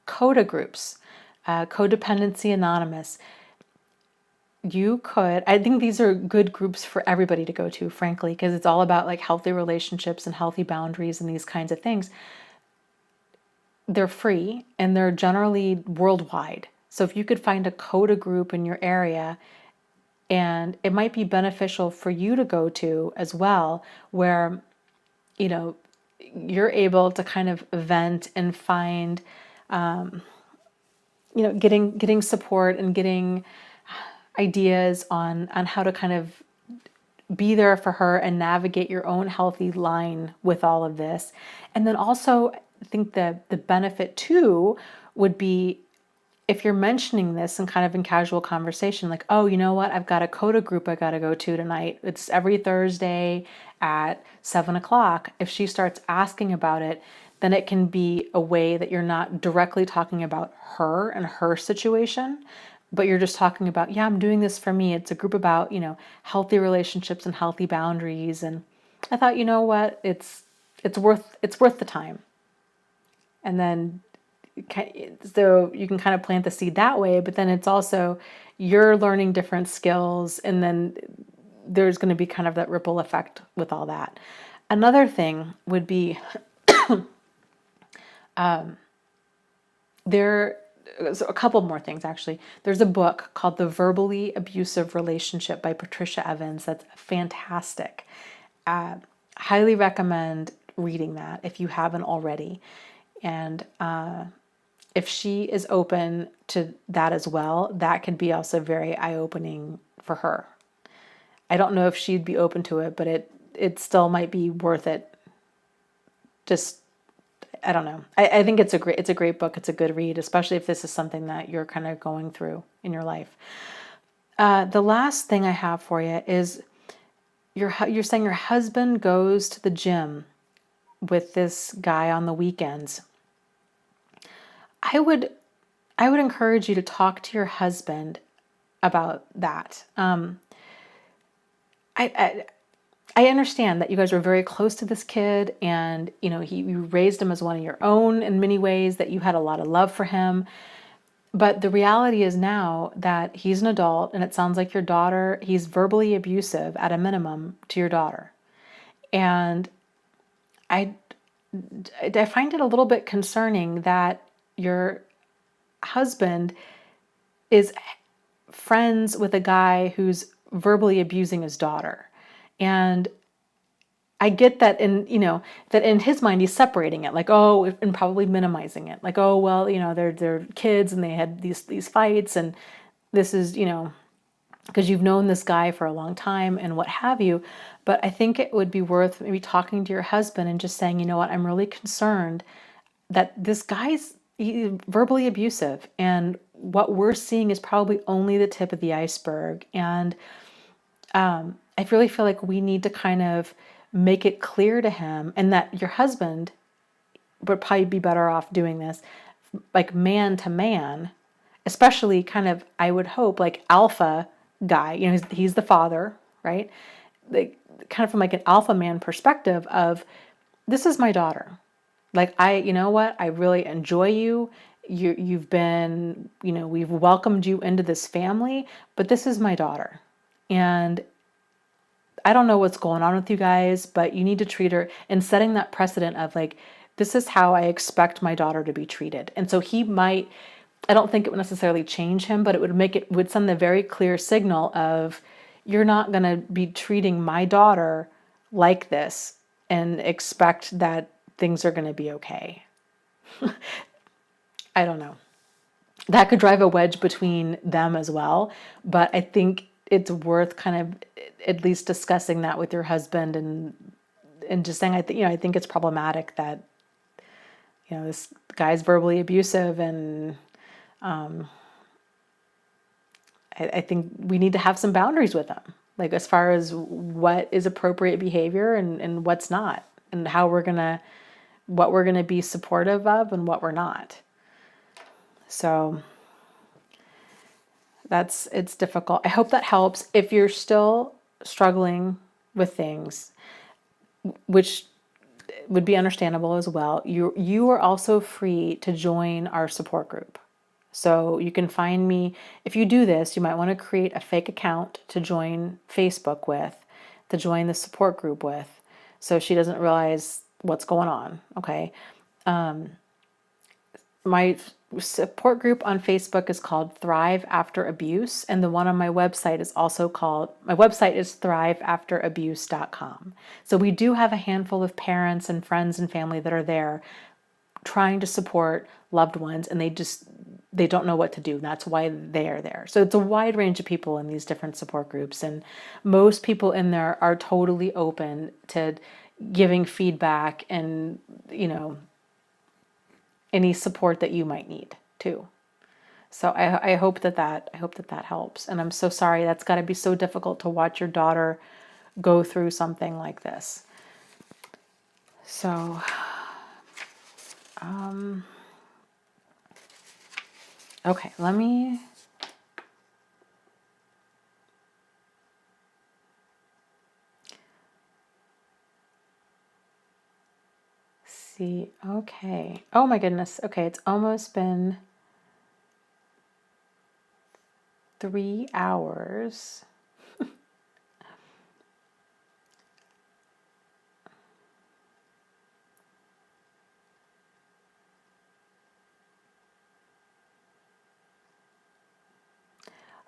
CODA groups, Codependency Anonymous. I think these are good groups for everybody to go to, frankly, because it's all about healthy relationships and healthy boundaries and these kinds of things. They're free and they're generally worldwide. So if you could find a CODA group in your area, and it might be beneficial for you to go to as well, where, you're able to kind of vent and find, getting support and getting ideas on how to kind of be there for her and navigate your own healthy line with all of this. And then also, I think the benefit too would be, if you're mentioning this and kind of in casual conversation, like, oh, you know what? I've got a CODA group I got to go to tonight. It's every Thursday at 7:00. If she starts asking about it, then it can be a way that you're not directly talking about her and her situation, but you're just talking about, yeah, I'm doing this for me. It's a group about, healthy relationships and healthy boundaries. And I thought, you know what? It's worth the time. And then, so you can kind of plant the seed that way, but then it's also, you're learning different skills, and then there's going to be kind of that ripple effect with all that. Another thing would be, So a couple more things actually. There's a book called The Verbally Abusive Relationship by Patricia Evans that's fantastic. Highly recommend reading that if you haven't already. And if she is open to that as well, that could be also very eye-opening for her. I don't know if she'd be open to it, but it still might be worth it. Just, I don't know. I think it's a great book. It's a good read, especially if this is something that you're kind of going through in your life. The last thing I have for you is you're saying your husband goes to the gym with this guy on the weekends. I would encourage you to talk to your husband about that. I understand that you guys were very close to this kid, and you raised him as one of your own in many ways, that you had a lot of love for him. But the reality is now that he's an adult, and it sounds like he's verbally abusive at a minimum to your daughter. And I find it a little bit concerning that your husband is friends with a guy who's verbally abusing his daughter. And I get that that in his mind he's separating it, like, oh, and probably minimizing it, like, oh, well, they're kids and they had these fights, and this is, because you've known this guy for a long time and what have you. But I think it would be worth maybe talking to your husband and just saying, you know what, I'm really concerned that this guy's verbally abusive, and what we're seeing is probably only the tip of the iceberg. And I really feel like we need to kind of make it clear to him, and that your husband would probably be better off doing this like man to man, especially kind of, I would hope, like alpha guy, he's the father, right? Like kind of from like an alpha man perspective of, this is my daughter. Like, you know what? I really enjoy you. You've been, we've welcomed you into this family, but this is my daughter. And I don't know what's going on with you guys, but you need to treat her, and setting that precedent of like, this is how I expect my daughter to be treated. And so I don't think it would necessarily change him, but it would send the very clear signal of, you're not going to be treating my daughter like this and expect that things are going to be okay. I don't know. That could drive a wedge between them as well, but I think it's worth kind of at least discussing that with your husband, and just saying, I think it's problematic that this guy's verbally abusive, and I think we need to have some boundaries with him, like as far as what is appropriate behavior and what's not, and what we're gonna be supportive of and what we're not. So it's difficult. I hope that helps. If you're still struggling with things, which would be understandable as well, you are also free to join our support group. So you can find me. If you do this, you might want to create a fake account to join Facebook with, to join the support group with, so she doesn't realize what's going on. Okay. My support group on Facebook is called Thrive After Abuse, and the one on my website is thriveafterabuse.com. So we do have a handful of parents and friends and family that are there trying to support loved ones, and they don't know what to do. That's why they are there. So it's a wide range of people in these different support groups, and most people in there are totally open to giving feedback and, any support that you might need too. So I hope that helps. And I'm so sorry. That's got to be so difficult to watch your daughter go through something like this. So, okay, let me see. Okay. Oh my goodness. Okay, it's almost been 3 hours.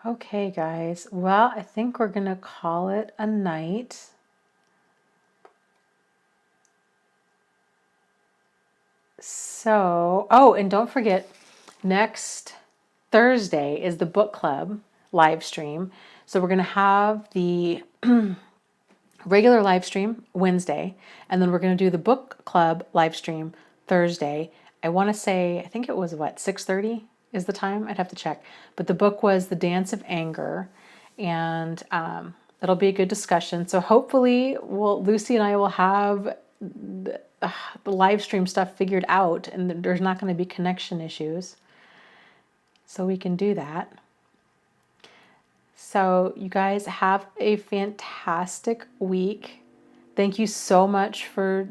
Okay, guys. Well, I think we're going to call it a night. So, oh, and don't forget, next Thursday is the book club live stream. So we're going to have the regular live stream Wednesday, and then we're going to do the book club live stream Thursday. I want to say, I think it was what, 6:30 is the time? I'd have to check. But the book was The Dance of Anger, and it'll be a good discussion. So hopefully, Lucy and I will have the live stream stuff figured out, and there's not going to be connection issues. So we can do that. So you guys have a fantastic week. Thank you so much for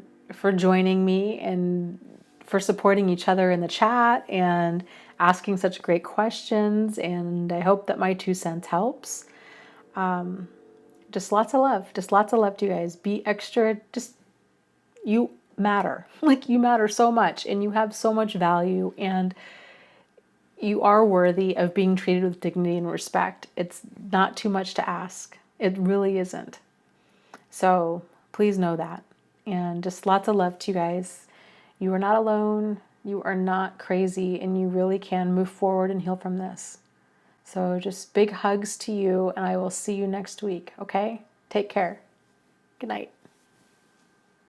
joining me and for supporting each other in the chat and asking such great questions. And I hope that my 2 cents helps. Just lots of love. Just lots of love to you guys. Be extra. Just, you matter. Like, you matter so much, and you have so much value, and you are worthy of being treated with dignity and respect. It's not too much to ask. It really isn't. So please know that. And just lots of love to you guys. You are not alone. You are not crazy, and you really can move forward and heal from this. So just big hugs to you, and I will see you next week, okay? Take care. Good night.